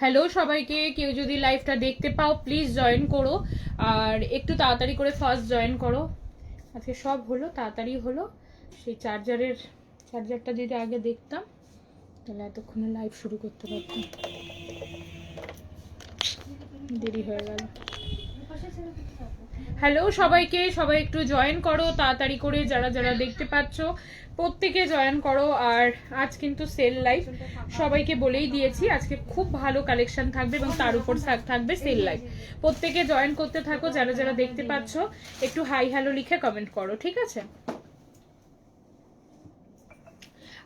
Hello সবাইকে, কেউ যদি লাইভটা দেখতে পাও প্লিজ জয়েন করো, আর একটু তাড়াতাড়ি করে ফার্স্ট জয়েন করো। আজকে সব হলো, তাড়াতাড়ি হলো। সেই চার্জারটা যদি আগে দেখতাম তাহলে এতক্ষণে লাইভ শুরু করতে পারতাম, দেরি হয়ে গেল। হ্যালো সবাইকে, সবাই একটু জয়েন করো তাড়াতাড়ি করে, যারা যারা দেখতে পাচ্ছ প্রত্যেকে জয়েন করো। আর আজ কিন্তু সেল লাইভ, সবাইকে বলেই দিয়েছি আজকে খুব ভালো কালেকশন থাকবে এবং তার উপর থাকবে সেল লাইভ। প্রত্যেকে জয়েন করতে থাকো, যারা যারা দেখতে পাচ্ছ একটু হাই হ্যালো লিখে কমেন্ট করো, ঠিক আছে?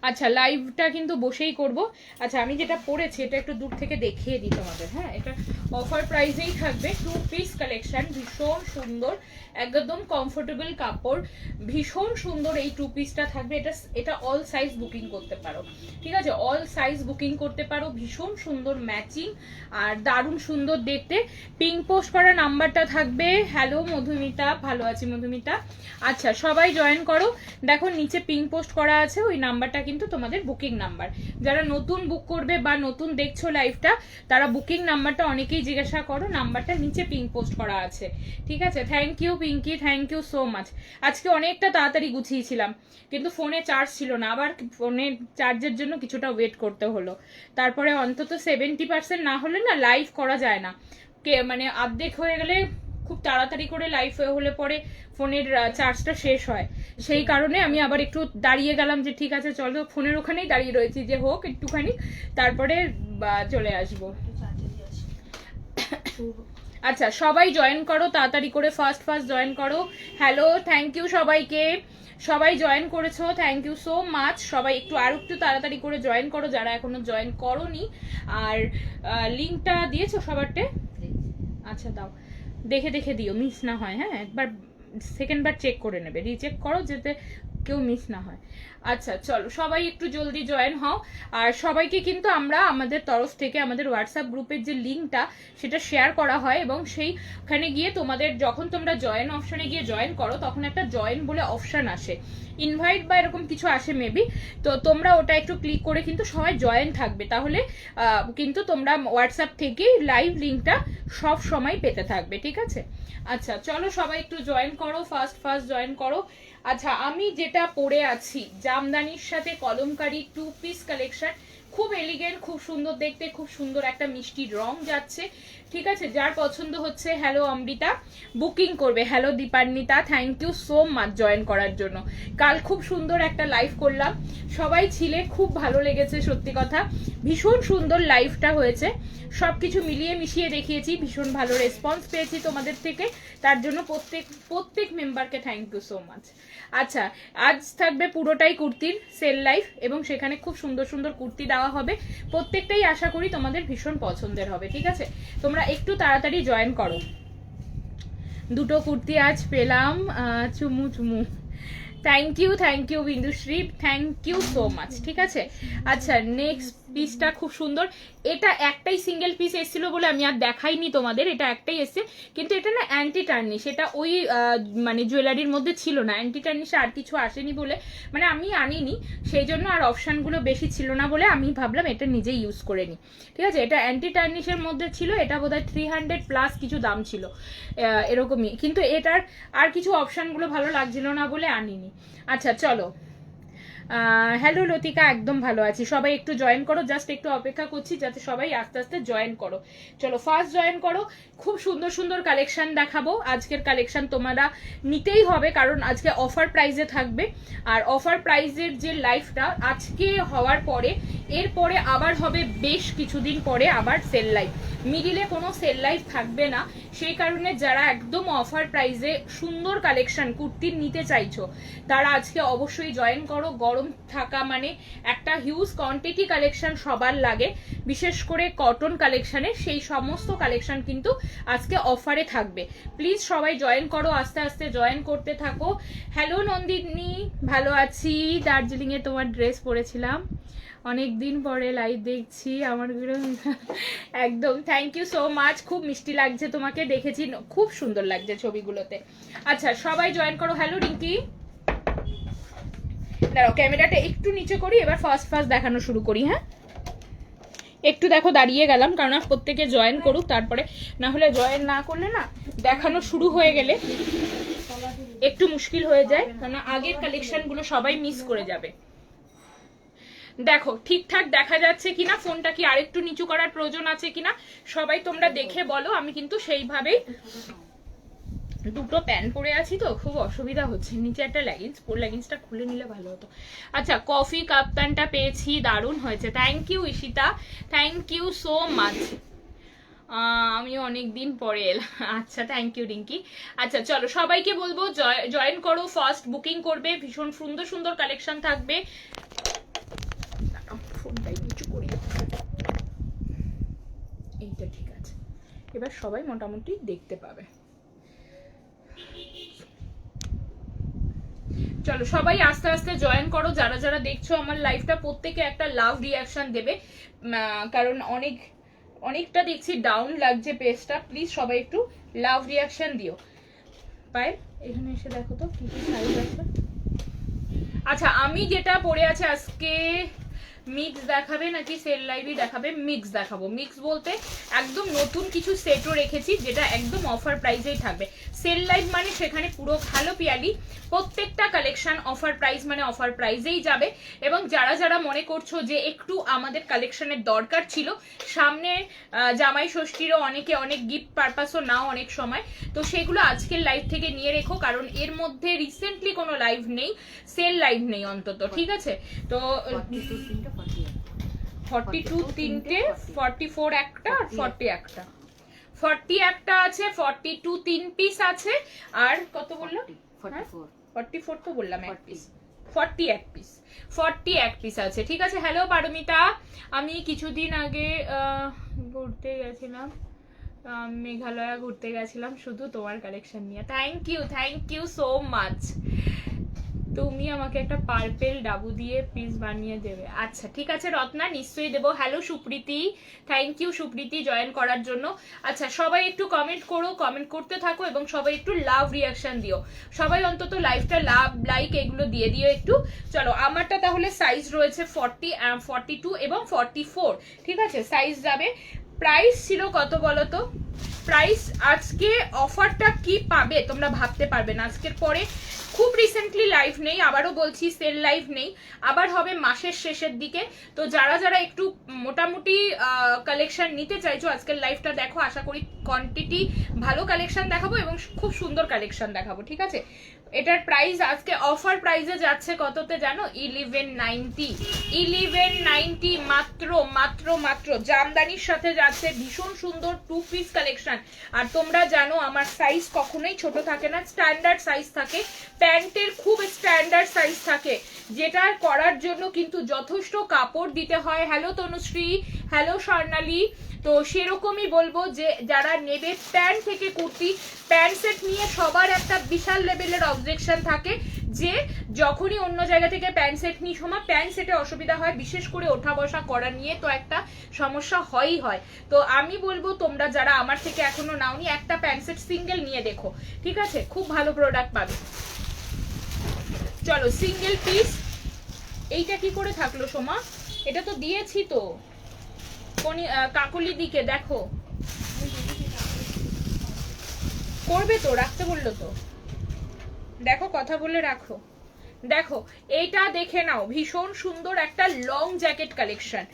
আচ্ছা, লাইভটা কিন্তু বসেই করব। আচ্ছা, আমি যেটা পরেছি এটা একটু দূর থেকে দেখিয়ে দিই তোমাদের। হ্যাঁ, এটা অফার প্রাইসেই থাকবে, 2 পিস কালেকশন, ভীষণ সুন্দর, একদম কমফোর্টেবল কাপড়, ভীষণ সুন্দর এই 2 পিসটা থাকবে। এটা অল সাইজ বুকিং করতে পারো, ঠিক আছে? অল সাইজ বুকিং করতে পারো, ভীষণ সুন্দর ম্যাচিং আর দারুণ সুন্দর দেখতে। পিঙ্ক পোস্ট করা নাম্বারটা থাকবে। হ্যালো মধুমিতা, ভালো আছি মধুমিতা। আচ্ছা, সবাই জয়েন করো। দেখো নিচে পিঙ্ক পোস্ট করা আছে, ওই নাম্বারটা কিন্তু তোমাদের বুকিং নাম্বার। যারা নতুন বুক করবে বা নতুন দেখছো লাইভটা, তারা বুকিং নাম্বারটা অনেকেই জিজ্ঞাসা করো, নাম্বারটা নিচে পিঙ্ক পোস্ট করা আছে, ঠিক আছে? Thank you Pinki, thank you so much. আজকে অনেকটা তাড়াতাড়ি গুছিয়েছিলাম, কিন্তু ফোনে চার্জ ছিল না, আবার ফোনে চার্জের জন্য কিছুটা ওয়েট করতে হলো। তারপরে অন্তত 70% না হলে না লাইভ করা যায় না, মানে অর্ধেক হয়ে গেলে খুব তাড়াতাড়ি করে লাইভ হলে পরে ফোনের চার্জটা শেষ হয়। সেই কারণে আমি আবার একটু দাঁড়িয়ে গেলাম যে ঠিক আছে চলো, ফোনের ওখানেই দাঁড়িয়ে রয়েছি যে হোক একটুখানি, তারপরে চলে আসবো। আচ্ছা, সবাই জয়েন করো তাড়াতাড়ি করে, ফার্স্ট জয়েন করো। হ্যালো, থ্যাংক ইউ সবাইকে, সবাই জয়েন করেছো, থ্যাংক ইউ সো মাচ। সবাই একটু আর একটু তাড়াতাড়ি করে জয়েন করো যারা এখনো জয়েন করোনি। আর লিঙ্কটা দিয়েছো সবারটে? আচ্ছা দাও, দেখে দেখে দিও, মিস না হয়। হ্যাঁ, একবার সেকেন্ড বার চেক করে নেবে, রিচেক করো যাতে কেউ মিস না হয়। আচ্ছা চলো, সবাই একটু জলদি জয়েন হও। আর সবাইকে কিন্তু আমরা আমাদের তরফ থেকে আমাদের হোয়াটসঅ্যাপ গ্রুপের যে লিঙ্কটা সেটা শেয়ার করা হয়, এবং সেইখানে গিয়ে তোমাদের যখন তোমরা জয়েন অপশনে গিয়ে জয়েন করো তখন একটা জয়েন বলে অপশন আসে, ইনভাইট বা এরকম কিছু আসে মেবি, তো তোমরা ওটা একটু ক্লিক করে কিন্তু সবাই জয়েন থাকবে, তাহলে কিন্তু তোমরা হোয়াটসঅ্যাপ থেকেই লাইভ লিঙ্কটা সব সময় পেতে থাকবে, ঠিক আছে? আচ্ছা চলো, সবাই একটু জয়েন করো, ফার্স্ট জয়েন করো। আচ্ছা, আমি যেটা পরে আছি জামদানির সাথে কলমকারি 2 পিস কালেকশন, খুব এলিগেন্ট, খুব সুন্দর দেখতে, খুব সুন্দর একটা মিষ্টি রং যাচ্ছে, ঠিক আছে? যার পছন্দ হচ্ছে হ্যালো অমৃতা, বুকিং করবে। Hello Dipanwita, thank you so much join করার জন্য। কাল খুব সুন্দর একটা লাইভ করলাম, সবাই ছিলে, খুব ভালো লেগেছে, সত্যি কথা ভীষণ সুন্দর লাইভটা হয়েছে। সবকিছু মিলিয়ে মিশিয়ে দেখিয়েছি, ভীষণ ভালো রেসপন্স পেয়েছি তোমাদের থেকে, তার জন্য প্রত্যেক মেম্বারকে থ্যাংক ইউ সো মাচ। আচ্ছা, আজ থাকবে পুরোটাই কুর্তির সেল লাইভ, এবং সেখানে খুব সুন্দর সুন্দর কুর্তি দেওয়া হবে, প্রত্যেকটাই আশা করি তোমাদের ভীষণ পছন্দের হবে, ঠিক আছে? তোমরা একটু তাড়াতাড়ি জয়েন করো। 2টো কুর্তি আজ পেলাম, চুমু চুমু, thank you Bindushree, thank you so much, ঠিক আছে? আচ্ছা, নেক্সট পিসটা খুব সুন্দর, এটা একটাই সিঙ্গেল পিস এসেছিল বলে আমি আর দেখাইনি তোমাদের, এটা একটাই এসছে, কিন্তু এটা না অ্যান্টি টার্নিশ, এটা ওই মানে জুয়েলারির মধ্যে ছিল না, অ্যান্টি টার্নিশে আর কিছু আসেনি বলে, মানে আমি আনিনি সেই জন্য, আর অপশানগুলো বেশি ছিল না বলে আমি ভাবলাম এটা নিজেই ইউজ করে নিই, ঠিক আছে? এটা অ্যান্টি টার্নিশের মধ্যে ছিল, এটা বোধহয় 300+ কিছু দাম ছিল এরকমই, কিন্তু এটার আর কিছু অপশানগুলো ভালো লাগছিল না বলে আনিনি। আচ্ছা চলো, হ্যালো লতিকা, একদম ভালো আছি, সবাই একটু জয়েন করো, জাস্ট একটু অপেক্ষা করছি যাতে সবাই আস্তে আস্তে জয়েন করো। চলো ফার্স্ট জয়েন করো, খুব সুন্দর সুন্দর কালেকশন দেখাবো। আজকের কালেকশন তোমরা নিতেই হবে, কারণ আজকে অফার প্রাইসে থাকবে, আর অফার প্রাইসের যে লাইফটা আজকে হওয়ার পরে, এরপরে আবার হবে বেশ কিছুদিন পরে আবার সেল লাইফ, মিডিলে কোনো সেল লাইফ থাকবে না। সেই কারণে যারা একদম অফার প্রাইসে সুন্দর কালেকশন কুর্তির নিতে চাইছো তারা আজকে অবশ্যই জয়েন করো। গরম থাকা মানে একটা হিউজ কোয়ান্টিটি কালেকশন সবার লাগে, বিশেষ করে কটন কালেকশনে, সেই সমস্ত কালেকশন কিন্তু আজকে অফারে থাকবে। প্লিজ সবাই জয়েন করো, আস্তে আস্তে জয়েন করতে থাকো। হ্যালো নন্দিনী, ভালো আছি, দার্জিলিংয়ে তোমার ড্রেস পরেছিলাম, অনেক দিন পরে লাইভ দেখছি, আমার একদম থ্যাংক ইউ সো মাচ, খুব মিষ্টি লাগছে তোমাকে, দেখেছি খুব সুন্দর লাগছে ছবিগুলোতে। আচ্ছা সবাই জয়েন করো। হ্যালো রিঙ্কি, দাঁড়াও ক্যামেরাটা একটু নিচে করি, এবার ফার্স্ট দেখানো শুরু করি। হ্যাঁ, একটু দেখো দাঁড়িয়ে গেলাম, কারণ প্রত্যেকে জয়েন করুক, তারপরে না হলে জয়েন না করলে না দেখানো শুরু হয়ে গেলে একটু মুশকিল হয়ে যায়, কারণ আগের কালেকশনগুলো সবাই মিস করে যাবে। দেখো ঠিকঠাক দেখা যাচ্ছে কিনা, ফোনটা কি আরেকটু নিচু করার প্রয়োজন আছে কিনা সবাই তোমরা দেখে বলো। আমি কিন্তু সেইভাবেই, দুটো প্যান্ট পরে আছি তো খুব অসুবিধা হচ্ছে, নিচে একটা লেগিংসটা খুলে নিলে ভালো হতো। আচ্ছা, কফি কাপ্তানটা পেয়েছি, দারুণ হয়েছে, thank you Ishita, thank you so much. আমি অনেক দিন পরে এলাম, আচ্ছা থ্যাংক ইউ রিঙ্কি। আচ্ছা চলো সবাইকে বলবো জয়েন করো, ফার্স্ট বুকিং করবে, ভীষণ সুন্দর সুন্দর কালেকশন থাকবে। ফোনটাই নিচু করি, এইটা ঠিক আছে, এবার সবাই মোটামুটি দেখতে পাবে। চলো সবাই আস্তে আস্তে জয়েন করো, যারা যারা দেখছো আমার লাইভটা প্রত্যেকে একটা লাভ রিয়াকশন দেবে, কারণ অনেকটা দেখছি ডাউন লাগছে পেজটা, প্লিজ সবাই একটু লাভ রিয়াকশন দিও। পায়েল এখানে এসে দেখো তো কি কি সাইজ আছে। আচ্ছা আমি যেটা পরে আছে আজকে, মিক্স দেখাবে নাকি সেল লাইভই দেখাবে? মিক্স দেখাবো। মিক্স বলতে একদম নতুন কিছু সেটও রেখেছি যেটা একদম অফার প্রাইসেই থাকবে। সেল লাইভ মানে সেখানে পুরো ভালো পিয়ালি প্রত্যেকটা কালেকশন অফার প্রাইস মানে অফার প্রাইসেই যাবে। এবং যারা যারা মনে করছো যে একটু আমাদের কালেকশনের দরকার ছিল, সামনে জামাই ষষ্ঠীরও অনেকে অনেক গিফট পারপাসও নাও অনেক সময়, তো সেগুলো আজকের লাইভ থেকে নিয়ে রেখো, কারণ এর মধ্যে রিসেন্টলি কোনো লাইভ নেই, সেল লাইভ নেই অন্তত, ঠিক আছে? তো 42 তিনটে, 44 একটা আর 40 একটা, 40 একটা আছে, 42 3 পিস আছে, আর কত বললো? 44 তো বললাম এক পিস, 40 এক পিস, 40 এক পিস আছে, ঠিক আছে? হ্যালো পারমিতা, আমি কিছুদিন আগে ঘুরতে গেছিলাম, মেঘালয়া ঘুরতে গেছিলাম শুধু তোমার কালেকশন নিয়ে। Thank you so much. তুমি আমাকে একটা পার্পেল ডাবু দিয়ে পিস বানিয়ে দেবে? আচ্ছা ঠিক আছে রত্না, নিশ্চয়ই দেবো। Hello Supriti, thank you Supriti join করার জন্য। আচ্ছা সবাই একটু কমেন্ট করো, কমেন্ট করতে থাকো এবং সবাই একটু লাভ রিয়াকশন দিও, সবাই অন্তত লাইভটা লাভ লাইক এগুলো দিয়ে দিও একটু। চলো আমারটা তাহলে সাইজ রয়েছে 40, 42 এবং 44, ঠিক আছে? সাইজ যাবে। প্রাইস ছিল কত বলো তো? প্রাইস আজকে অফারটা কি পাবে তোমরা ভাবতে পারবে না। আজকের পরে খুব রিসেন্টলি লাইভ নেই, আবারও বলছি সেল লাইভ নেই, আবার হবে মাসের শেষের দিকে। তো যারা যারা একটু মোটামুটি কালেকশন নিতে চাইছো আজকের লাইভটা দেখো, আশা করি কোয়ান্টিটি ভালো কালেকশন দেখাবো এবং খুব সুন্দর কালেকশন দেখাবো, ঠিক আছে? এটার প্রাইস আজকে অফার প্রাইসে যাচ্ছে কততে জানো? 1190 মাত্র মাত্র মাত্র। জামদানির সাথে যাচ্ছে, ভীষণ সুন্দর 2 পিস কালেকশন। আর তোমরা জানো আমার সাইজ কখনোই ছোট থাকে না, স্ট্যান্ডার্ড সাইজ থাকে, প্যান্টের খুব স্ট্যান্ডার্ড সাইজ থাকে, যেটা করার জন্য কিন্তু যথেষ্ট কাপড় দিতে হয়। হ্যালো তনুশ্রী, হ্যালো স্বর্ণালী। তো সেরকমই বলবো যে যারা নেবে প্যান্ট থেকে কুর্তি, প্যান্ট সেট নিয়ে সবার একটা বিশাল লেভেলের অবজেকশন থাকে যে যখনই অন্য জায়গা থেকে প্যান্ট সেট নিয়ে সময় প্যান্ট সেটে অসুবিধা হয়, বিশেষ করে ওঠা বসা করা নিয়ে তো একটা সমস্যা হয়ই হয়। তো আমি বলবো তোমরা যারা আমার থেকে এখনো নাওনি, একটা প্যান্ট সেট সিঙ্গেল নিয়ে দেখো, ঠিক আছে? খুব ভালো প্রোডাক্ট পাবে। চলো সিঙ্গেল পিস। এইটা কি করে থাকলো সোমা? এটা তো দিয়েছি তো কাকলি দিকে, দেখো করবে তো, রাখতে বললো তো, দেখো কথা বলে রাখো। দেখো এইটা দেখে নাও, ভীষণ সুন্দর একটা লং জ্যাকেট কালেকশন,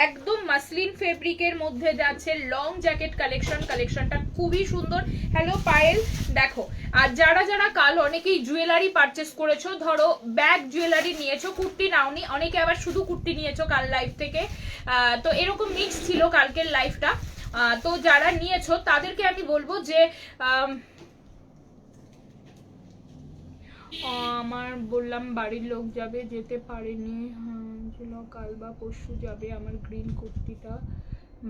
একদম মাসলিন ফেব্রিকের মধ্যে যাচ্ছে লং জ্যাকেট কালেকশন। কালেকশনটা খুবই সুন্দর। হ্যালো পায়েল, দেখো আর যারা যারা কাল অনেকেই জুয়েলারি পারচেস করেছো, ধরো ব্যাগ জুয়েলারি নিয়েছো, কুর্তি নাওনি, অনেকে আবার শুধু কুর্তি নিয়েছো কাল লাইভ থেকে, তো এরকম মিক্স ছিল কালকের লাইভটা। তো যারা নিয়েছো তাদেরকে আমি বলবো যে আমার বললাম বাড়ির লোক যাবে, যেতে পারেনি, কাল বা পরশু যাবে আমার গ্রিন কুর্তিটা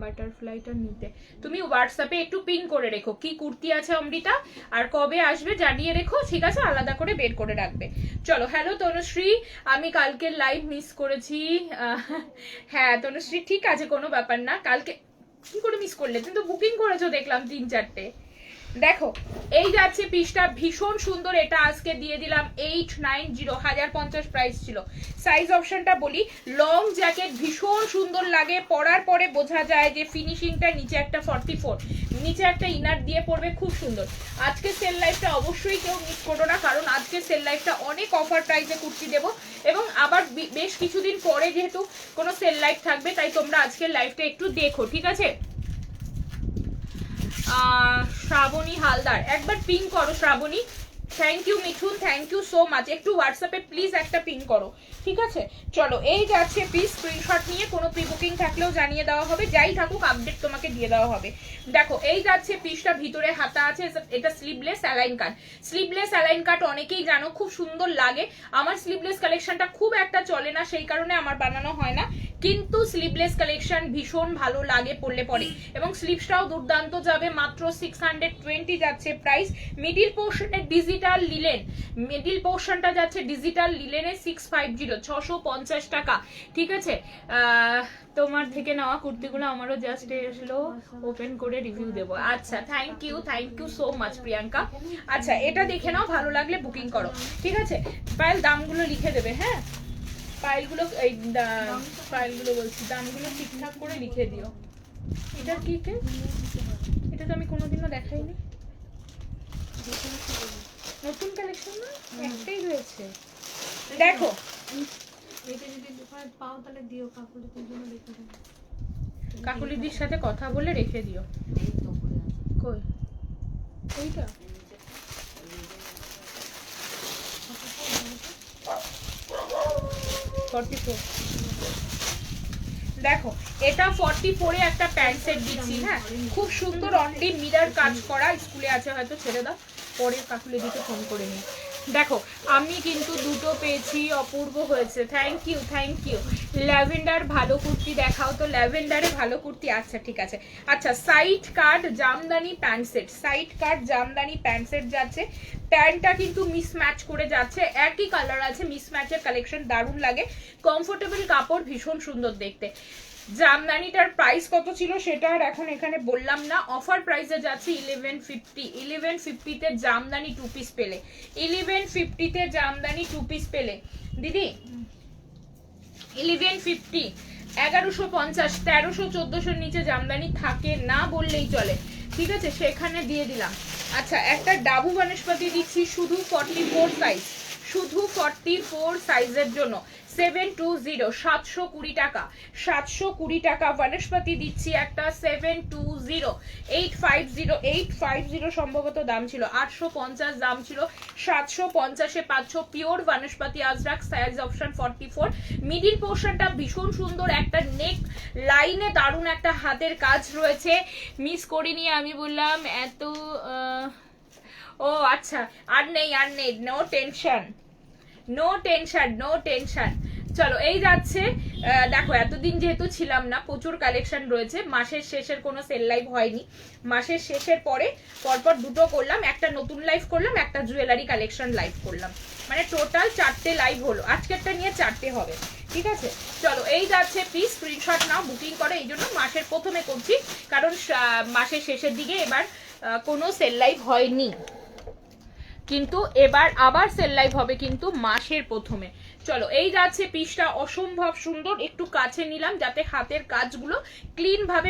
বাটারফ্লাইটা নিতে। তুমি হোয়াটসঅ্যাপে একটু পিন করে রেখো কি কুর্তি আছে অমৃতা, আর কবে আসবে জানিয়ে রেখো, ঠিক আছে? আলাদা করে বের করে রাখবে। চলো হ্যালো তনুশ্রী, আমি কালকের লাইভ মিস করেছি। হ্যাঁ তনুশ্রী ঠিক আছে, কোনো ব্যাপার না। কালকে কি করে মিস করলে? তুমি তো বুকিং করেছো দেখলাম 3-4টে। দেখো এই যাচ্ছে পিসটা ভীষণ সুন্দর, এটা আজকে দিয়ে দিলাম 890, 1050 প্রাইস ছিল। সাইজ অপশনটা বলি, লং জ্যাকেট ভীষণ সুন্দর লাগে, পরার পরে বোঝা যায় যে ফিনিশিংটা, নিচে একটা 44, নিচে একটা ইনার দিয়ে পরবে, খুব সুন্দর। আজকে সেল লাইফটা অবশ্যই কেউ মিস করো না, কারণ আজকে সেল লাইফটা অনেক অফার প্রাইসে কুর্তি দেবো, এবং আবার বেশ কিছুদিন পরে যেহেতু কোনো সেল লাইফ থাকবে, তাই তোমরা আজকের লাইফটা একটু দেখো, ঠিক আছে। শ্রাবণী হালদার, একবার পিং করো Srabani. Thank you Mithun, thank you so much. একটু হোয়াটসঅ্যাপে প্লিজ একটা পিং করো, ঠিক আছে। চলো এই যাচ্ছে পিস, স্ক্রিনশট নিয়ে কোনো প্রি বুকিং থাকলেও জানিয়ে দেওয়া হবে, যাই থাকুক আপডেট তোমাকে দিয়ে দেওয়া হবে। দেখো এই যাচ্ছে পিসটা, ভিতরে হাতা আছে, এটা স্লিভলেস অ্যালাইন কাট। স্লিভলেস অ্যালাইন কাট অনেকেই জানো খুব সুন্দর লাগে, আমার স্লিভলেস কালেকশনটা খুব একটা চলে না, সেই কারণে আমার বানানো হয় না, কিন্তু স্লিভলেস কালেকশন ভীষণ ভালো লাগে পরলে পরে, এবং স্লিভসটাও দুর্দান্ত যাবে, মাত্র 620 যাচ্ছে প্রাইস। মিডিল পোর্শনের ডিজিটাল লিলেন, মিডিল পোর্শনটা যাচ্ছে ডিজিটাল লিলেনে 650, 650 টাকা, ঠিক আছে। তোমার থেকে নেওয়া কুর্তিগুলো আমারও জাস্ট এসলো, ওপেন করে রিভিউ দেবো। আচ্ছা thank you so much Priyanka. আচ্ছা এটা দেখে নাও, ভালো লাগলে বুকিং করো, ঠিক আছে। পায়েল দামগুলো লিখে দেবে, হ্যাঁ ফাইলগুলো, এই ফাইলগুলো বলছি, দামগুলো ঠিকঠাক করে লিখে দিও। এটার কি, এটা তো আমি কোনোদিনও দেখাইনি, নতুন কালেকশন না, একটাই রয়েছে। দেখো কাকুলিদির সাথে কথা বলে রেখে দিও। কই এইটা, দেখো এটা 44-এ একটা প্যান্ট সেট দিচ্ছি, হ্যাঁ খুব সুন্দর, অনলি মিরর কাজ করা, স্কুলে আছে হয়তো, ছেড়ে দাও, পরে কাকুলে দিকে ফোন করে নিই। দেখো আমি কিন্তু দুটো পেয়েছি, অপূর্ব হয়েছে, থ্যাংক ইউ। ল্যাভেন্ডার ভালো কুর্তি দেখাও তো, ল্যাভেন্ডারে ভালো কুর্তি, আচ্ছা ঠিক আছে। আচ্ছা সাইড কাট জামদানি প্যান্ট সেট, সাইড কাট জামদানি প্যান্ট সেট যাচ্ছে, প্যান্টটা কিন্তু মিসম্যাচ করে যাচ্ছে, একই কালার আছে, মিসম্যাচের কালেকশন দারুণ লাগে, কমফোর্টেবল কাপড়, ভীষণ সুন্দর দেখতে। জামদানিটার প্রাইস কত ছিল সেটা আর এখন এখানে বললাম না, অফার প্রাইসে যাচ্ছে 1150, 1150-তে জামদানি 2 পিস পেলে, 1150-তে জামদানি 2 পিস পেলে দিদি, 1150, 1150, 1300 1400-র নিচে জামদানি থাকে না বললেই চলে, ঠিক আছে, সেখানে দিয়ে দিলাম। আচ্ছা একটা ডাবু বনস্পতি দিচ্ছি শুধু 44 সাইজ, শুধু 44 সাইজের জন্য 720, 720 টাকা, 720 টাকা বনস্পতি দিচ্ছি একটা, 720, 850 সম্ভবত দাম ছিল, 850 দাম ছিল, 750-এ 500 পিওর বনস্পতি আজরাক, সাইজ অপশন 44, মিডিল পোর্শনটা ভীষণ সুন্দর, একটা নেক লাইনে দারুণ একটা হাতের কাজ রয়েছে, মিস করিনি আমি বললাম এত, ও আচ্ছা আর নেই, নো টেনশন। চলো এই যাচ্ছে, দেখো এতদিন যেহেতু ছিলাম না, প্রচুর কালেকশন রয়েছে, মাসের শেষের কোনো সেল লাইভ হয়নি, মাসের শেষের পরে পরপর দুটো করলাম, একটা নতুন লাইভ করলাম, একটা জুয়েলারি কালেকশন লাইভ করলাম, মানে টোটাল 4টে লাইভ হলো, আজকেরটা নিয়ে 4টে হবে, ঠিক আছে। চলো এই যাচ্ছে প্লিজ স্ক্রিনশট নাও, বুকিং করো, এই জন্য মাসের প্রথমে করছি, কারণ মাসের শেষের দিকে এবার কোনো সেল লাইভ হয়নি, কিন্তু এবার আবার সেল লাইভ হবে কিন্তু মাসের প্রথমে। চলো এই যাচ্ছে পিসটা, অসম্ভব সুন্দর, একটু কাছে নিলাম যাতে হাতের কাজগুলো ক্লিন ভাবে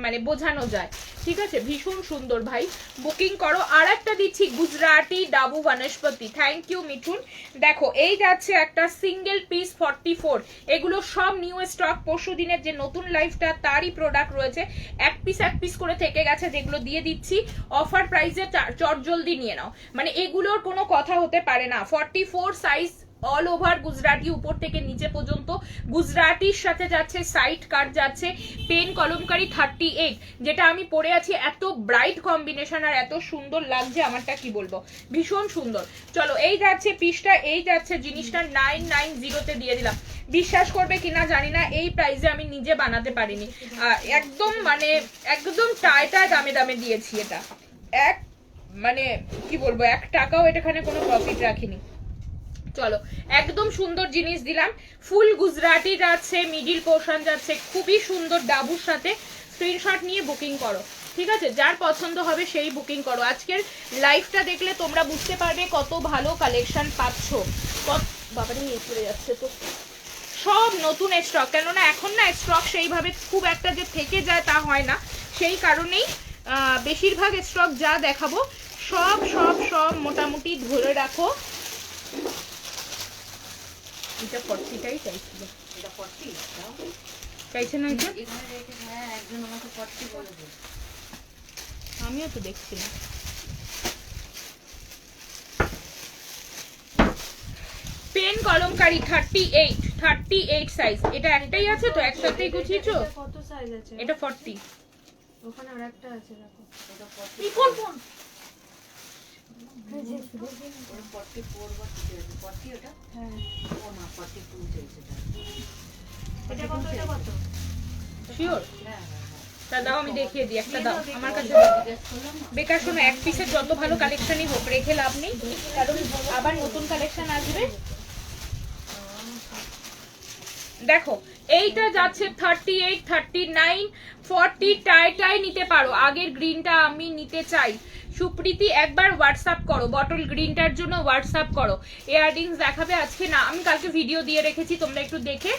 মানে বোঝানো যায়, ঠিক আছে, ভীষণ সুন্দর ভাই, বুকিং করো। আর একটা দিচ্ছি গুজরাটি ডাবু বনস্পতি, থ্যাংক ইউ মিঠুন। দেখো এই যাচ্ছে একটা সিঙ্গেল পিস 44, এগুলো সব নিউ স্টক, পরশু দিনের যে নতুন লাইভটা তারই প্রোডাক্ট রয়েছে, এক পিস করে থেকে গেছে, যেগুলো দিয়ে দিচ্ছি অফার প্রাইসে, চটজলদি নিয়ে নাও, মানে এগুলোর কোনো কথা হতে পারে না, 44 সাইজ, অল ওভার গুজরাটি, উপর থেকে নিচে পর্যন্ত গুজরাটির সাথে যাচ্ছে সাইড কাট যাচ্ছে, পেন কলমকারি 38, যেটা আমি পরে আছি, এত ব্রাইট কম্বিনেশন আর এত সুন্দর লাগছে, আমারটা কি বলবো, ভীষণ সুন্দর। চলো এই যাচ্ছে পিসটা, এই যাচ্ছে জিনিসটা 990-তে দিয়ে দিলাম, বিশ্বাস করবে কিনা জানি না, এই প্রাইসে আমি নিজে বানাতে পারিনি, একদম মানে একদম টায় দামে দিয়েছি, এটা এক মানে কি বলবো, 1 টাকাও এটাখানে কোনো প্রফিট রাখিনি। চলো একদম সুন্দর জিনিস দিলাম, ফুল গুজরাটি যাচ্ছে, মিডিল পোর্শন যাচ্ছে, খুবই সুন্দর ডাবুর সাথে, স্ক্রিনশট নিয়ে বুকিং করো, ঠিক আছে, যার পছন্দ হবে সেই বুকিং করো। আজকের লাইভটা দেখলে তোমরা বুঝতে পারবে কত ভালো কালেকশন পাচ্ছ। বাবারে নিয়ে চলে যাচ্ছে তো, সব নতুন স্টক, কেননা এখন না স্টক সেইভাবে খুব একটা যে থেকে যায় তা হয় না, সেই কারণেই বেশিরভাগ স্টক যা দেখাবো সব সব সব মোটামুটি ধরে রাখো। এটা 40টাই চাইছিল, এটা 40 চাইছে না, এটা হ্যাঁ একজন আমাকে 40 বলেছে, আমিও তো দেখছি না। পেন কলমকারি 38 সাইজ, এটা একটাই আছে তো, একসাথেই গুছিয়েছো? কত সাইজ আছে? এটা 40, ওখানে আরেকটা আছে দেখো, এটা 40। এই কোন কোন ওটা 44 বা 40 ওটা, হ্যাঁ ও না 42 চাইছে। এটা কত, এটা কত শিওর? হ্যাঁ তা দাও আমি দেখিয়ে দিই, একটা দাও আমার কাছে। বেকার শোনো, এক পিসের যত ভালো কালেকশনই হোক রেখে লাভ নেই, কারণ আবার নতুন কালেকশন আসবে। দেখো এইটা যাচ্ছে 38, 39, 40, টাই নিতে পারো। আগের গ্রিনটা আমি নিতে চাই। সুপ্রীতি একবার হোয়াটসঅ্যাপ করো, বটল গ্রিনটার জন্য হোয়াটসঅ্যাপ করো। ইয়াররিংস দেখাবে আজকে না, আমি কালকে ভিডিও দিয়ে রেখেছি, তোমরা একটু দেখে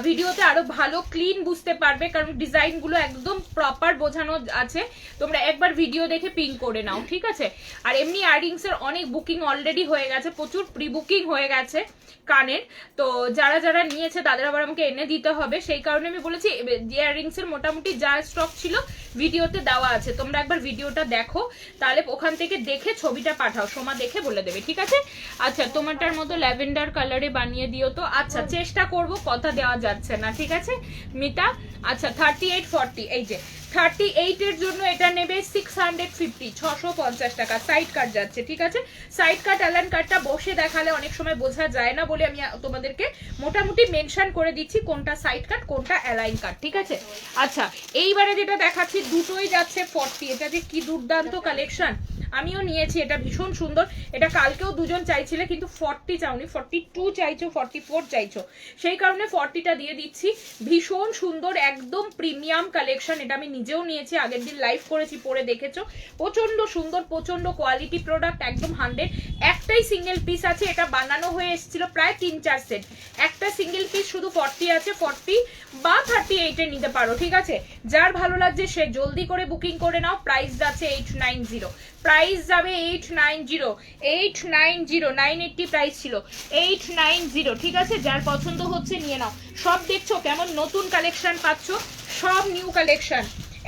ভিডিওতে আরো ভালো ক্লিন বুঝতে পারবে, কারণ ডিজাইনগুলো একদম প্রপার বোঝানো আছে। তোমরা একবার ভিডিও দেখে পিন করে নাও, ঠিক আছে? আর এমনি ইয়াররিংসের অনেক বুকিং অলরেডি হয়ে গেছে, প্রচুর প্রি বুকিং হয়ে গেছে কানের, তো যারা যারা নিয়েছে তাদের আবার আমাকে এনে দিতে হবে, সেই কারণে আমি বলেছি ইয়াররিংসের মোটামুটি যা স্টক ছিল ভিডিওতে দেওয়া আছে, তোমরা একবার ভিডিওটা দেখো, তাহলে ওখান থেকে দেখে ছবিটা পাঠাও, সোমা দেখে বলে দেবে, ঠিক আছে? আচ্ছা তোমারটার মতো ল্যাভেন্ডার কালারে বানিয়ে দিও তো। আচ্ছা চেষ্টা করব, কথা দেওয়া যাচ্ছে না, ঠিক আছে মিতা? আচ্ছা 38, 40, এই যে 38 এর জন্য এটা নেবে 650, 650 টাকা। সাইড কাট যাচ্ছে, ঠিক আছে? সাইড কাট অ্যালান কাটটা বসে দেখালে অনেক সময় বোঝা যায় না বলে আমি তোমাদেরকে মোটামুটি মেনশন করে দিচ্ছি কোনটা সাইড কাট কোনটা অ্যালাইন কাট, ঠিক আছে? আচ্ছা এইবারে যেটা দেখাচ্ছি দুটোই যাচ্ছে 40, এটা যে কি দুর্দান্ত কালেকশন, আমিও নিয়েছি, এটা ভীষণ সুন্দর। এটা কালকেও দুজন চাইছিলে কিন্তু 40 চাওনি, 42 চাইছো, 44 চাইছো, সেই কারণে 40টা দিয়ে দিচ্ছি। ভীষণ সুন্দর, একদম প্রিমিয়াম কালেকশন। এটা আমি নিজেও নিয়েছি, আগের দিন লাইভ করেছি, পরে দেখেছো, প্রচন্ড সুন্দর, প্রচন্ড কোয়ালিটি প্রোডাক্ট, একদম 100। একটাই সিঙ্গেল পিস আছে, এটা বানানো হয়ে এসেছিল প্রায় 3-4 সেট, একটা সিঙ্গেল পিস শুধু 40 আছে। 40 বা 38 নিতে পারো, ঠিক আছে? যার ভালো লাগছে সে জলদি করে বুকিং করে নাও। প্রাইস যাচ্ছে 890, প্রাইস যাবে 890, 980 প্রাইস ছিল, 890, ঠিক আছে? যার পছন্দ হচ্ছে নিয়ে নাও। সব দেখছো কেমন নতুন কালেকশন পাচ্ছ, সব নিউ কালেকশন,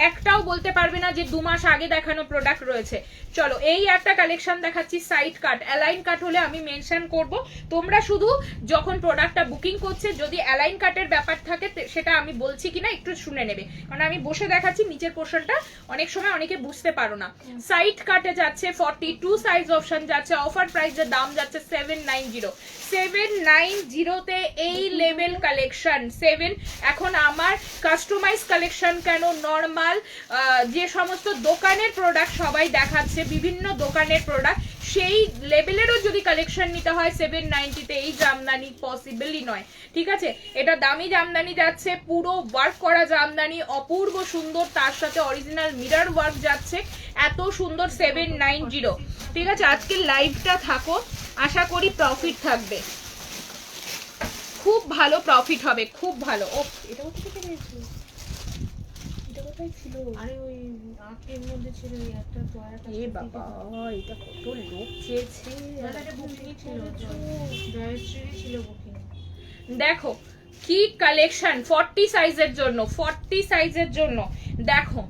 একটাও বলতে পারবে না যে 2 মাস আগে দেখানো প্রোডাক্ট রয়েছে। চলো এই একটা কালেকশন দেখাচ্ছি, সাইড কাট, অ্যালাইন কাট হলে আমি মেনশন করব, তোমরা শুধু যখন প্রোডাক্টটা বুকিং করছে যদি অ্যালাইন কাটের ব্যাপার থাকে সেটা আমি বলছি কিনা একটু শুনে নেবে, কারণ আমি বসে দেখাচ্ছি নিচের পোর্শনটা অনেক সময় অনেকে বুঝতে পারো না। সাইড কাটে যাচ্ছে 42 সাইজ অপশন যাচ্ছে, অফার প্রাইসের দাম যাচ্ছে 790, 790 এই লেভেল কালেকশন 7। এখন আমার কাস্টমাইজ কালেকশন কেন, নর্মাল যে সমস্ত দোকানের প্রোডাক্ট সবাই দেখাচ্ছে, বিভিন্ন দোকানের প্রোডাক্ট, সেই লেভেলেরও যদি কালেকশন নিতে হয় 790-তে এই জামদানি পসিবলই নয়, ঠিক আছে? এটা দামি জামদানি যাচ্ছে, পুরো ওয়ার্ক করা জামদানি, অপূর্ব সুন্দর, তার সাথে অরিজিনাল মিরর ওয়ার্ক যাচ্ছে, এত সুন্দর 790, ঠিক আছে? আজকে লাইভটা থাকো, আশা করি প্রফিট থাকবে, খুব ভালো প্রফিট হবে, খুব ভালো। ও এটা কোথা থেকে পেয়েছি, এটা কোথায় ছিল? আরে ওই আঁকের মধ্যে ছিল ওই একটা টয়টা। এ বাবা এটা কত লোক চেয়েছে, এটা বুকিং ছিল, জয়শ্রী ছিল বুকিং। দেখো কি কালেকশন 40 সাইজের জন্য, 40 সাইজের জন্য দেখো,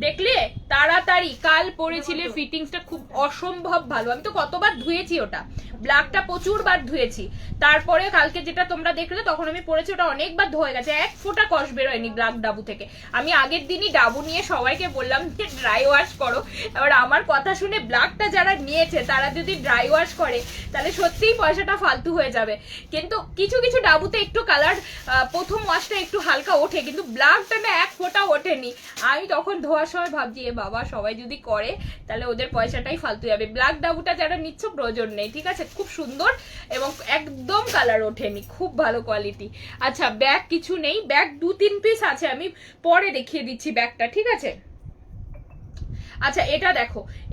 দেখলে তাড়াতাড়ি। কাল পরেছিলে, ফিটিংসটা খুব অসম্ভব ভালো, আমি তো কতবার ধুয়েছি ওটা, ব্ল্যাকটা প্রচুর বার ধুয়েছি, তারপরে কালকে যেটা তোমরা দেখলে তখন আমি পরেছি, ওটা অনেকবার ধোয়া গেছে, এক ফোঁটা কষ বেরোয়নি ব্ল্যাক ডাবু থেকে। আমি আগের দিনই ডাবু নিয়ে সবাইকে বললাম যে ড্রাই ওয়াশ করো, এবার আমার কথা শুনে ব্ল্যাকটা যারা নিয়েছে তারা যদি ড্রাই ওয়াশ করে তাহলে সত্যিই পয়সাটা ফালতু হয়ে যাবে। কিন্তু কিছু কিছু ডাবুতে একটু কালার প্রথম ওয়াশটা একটু হালকা ওঠে, কিন্তু ব্ল্যাকটা না এক ফোঁটা ওঠেনি। আমি তখন ধোয়ার সময় ভাবছি এ বাবা সবাই যদি করে তাহলে ওদের পয়সাটাই ফালতু যাবে। ব্ল্যাক ডাবুটা যারা নিচ্ছ প্রয়োজন নেই, ঠিক আছে? খুব সুন্দর এবং একদম কালার ওঠেনি, খুব ভালো কোয়ালিটি। আচ্ছা ব্যাগ কিছু নেই, ব্যাগ 2-3 পিস আছে, আমি পরে দেখিয়ে দিচ্ছি ব্যাগটা, ঠিক আছে? আচ্ছা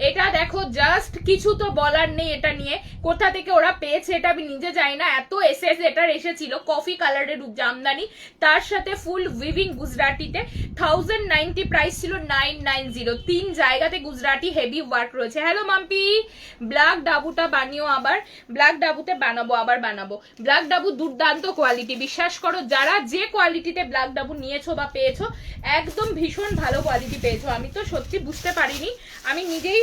এটা দেখো জাস্ট কিছু তো বলার নেই এটা নিয়ে, কোথা থেকে ওরা পেয়েছে এটা আমি নিজে জানি না, এত এসএস এটার এসেছিল কফি কালারের জামদানি, তার সাথে ফুল উইভিং গুজরাটিতে 1090 প্রাইস ছিল 990, 3 জায়গাতে গুজরাটি হেভি ওয়ার্ক রয়েছে। হ্যালো মাম্পি, ব্ল্যাক ডাবুটা বানিও আবার, ব্ল্যাক ডাবুতে বানাবো ব্ল্যাক ডাবু দুর্দান্ত কোয়ালিটি, বিশ্বাস করো যারা যে কোয়ালিটিতে ব্ল্যাক ডাবু নিয়েছো বা পেয়েছো একদম ভীষণ ভালো কোয়ালিটি পেয়েছো। আমি তো সত্যি বুঝতে পারিনি, আমি নিজেই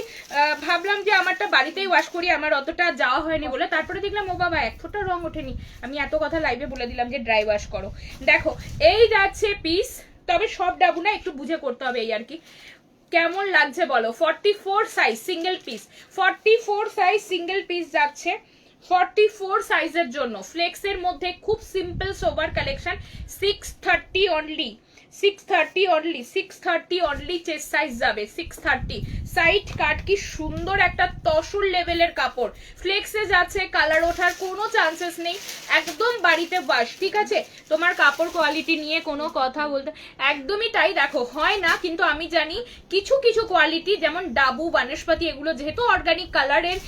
ভাবলাম যে আমারটা বাড়িতেই ওয়াশ করি, আমার অতটা যাওয়া হয়নি বলে, তারপরে দেখলাম ও বাবা এক ফোঁটা রং ওঠেনি, আমি এত কথা লাইভে বলে দিলাম যে ড্রাই ওয়াশ করো। দেখো এই যাচ্ছে পিস, তবে সব ডাবু না, একটু বুঝে করতে হবে এই আর কি। কেমন লাগছে বলো? 44 size single piece, 44 size single piece যাচ্ছে 44 সাইজের জন্য। ফ্লেক্সের মধ্যে খুব simple sober collection, 630 only, 630 only chest size যাবে, 630 সাইড কাট। কি সুন্দর একটা তসর লেভেলের কাপড়, ফ্লেক্সে যাচ্ছে, কালার ওঠার কোনো চান্সেস নেই, একদম বাড়িতে বাস, ঠিক আছে? তোমার কাপড় কোয়ালিটি নিয়ে কোনো কথা বলতে একদমই তাই। দেখো হয় না, কিন্তু আমি জানি কিছু কিছু কোয়ালিটি যেমন ডাবু বানস্পতি এগুলো যেহেতু অর্গানিক কালারের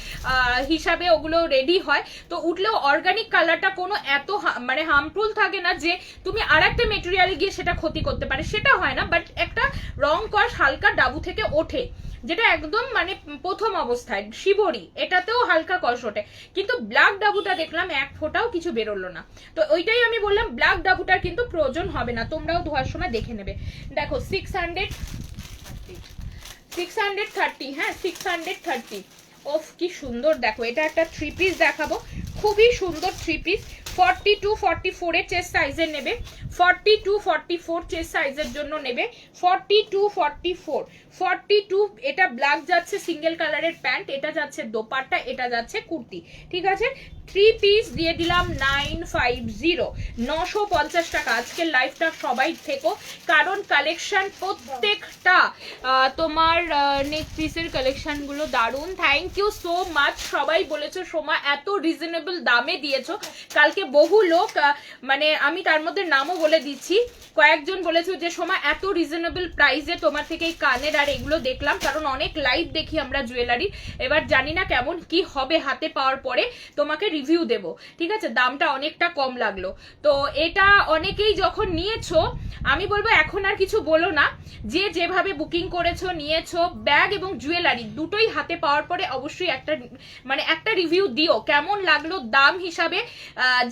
হিসাবে ওগুলো রেডি হয়, তো উঠলেও অর্গানিক কালারটা কোনো এত মানে হার্মফুল থাকে না যে তুমি আর একটা মেটেরিয়ালে গিয়ে সেটা ক্ষতি করতে পারে, সেটা হয় না। বাট একটা রং কষ হালকা ডাবু থেকে ওঠে, যেটা একদম মানে প্রথম অবস্থায় শিবরি, এটাতেও হালকা কষ ওঠে, কিন্তু ব্ল্যাক ডাবুটা দেখলাম এক ফোঁটাও কিছু বেরোলো না। তো ওইটাই আমি বললাম ব্ল্যাক ডাবুটার কিন্তু প্রয়োজন হবে না, তোমরাও ধোয়ার সময় দেখে নেবে। দেখো 630, হ্যাঁ 630। ওফ কি সুন্দর, দেখো এটা একটা 3 পিস দেখাবো, খুবই সুন্দর 3 পিস। 42-44 এর চেস্ট সাইজের নেবে, 42-44 চেস্ট সাইজের জন্য নেবে, 42-44 এটা ব্ল্যাক যাচ্ছে সিঙ্গেল কালারের প্যান্ট, এটা যাচ্ছে দোপাট্টা, এটা যাচ্ছে কুর্তি, ঠিক আছে? 3 পিস দিয়ে দিলাম 950, 950 টাকা। আজকের লাইভটা সবাই থেকো, কারণ কালেকশন প্রত্যেকটা তোমার নেক পিসের কালেকশন গুলো দারুন। থ্যাংক ইউ সো মাচ, সবাই বলেছো সোমা এত রিজনেবল দামে দিয়েছো। কালকে বহু লোক মানে আমি তার মধ্যে নামও বলে দিচ্ছি, কয়েকজন বলেছো যে সোমা এত রিজনেবল প্রাইসে তোমার থেকে এই কানের আর এগুলো দেখলাম, কারণ অনেক লাইভ দেখি আমরা জুয়েলারি, এবার জানি না কেমন কি হবে হাতে পাওয়ার পরে, তোমাকে রিভিউ দেব, ঠিক আছে? দামটা অনেকটা কম লাগলো, তো এটা অনেকেই যখন নিয়েছো আমি বলবো এখন আর কিছু বলো না, যে যেভাবে বুকিং করেছো নিয়েছো, ব্যাগ এবং জুয়েলারি দুটোই হাতে পাওয়ার পরে অবশ্যই একটা রিভিউ দিও, কেমন লাগলো, দাম হিসাবে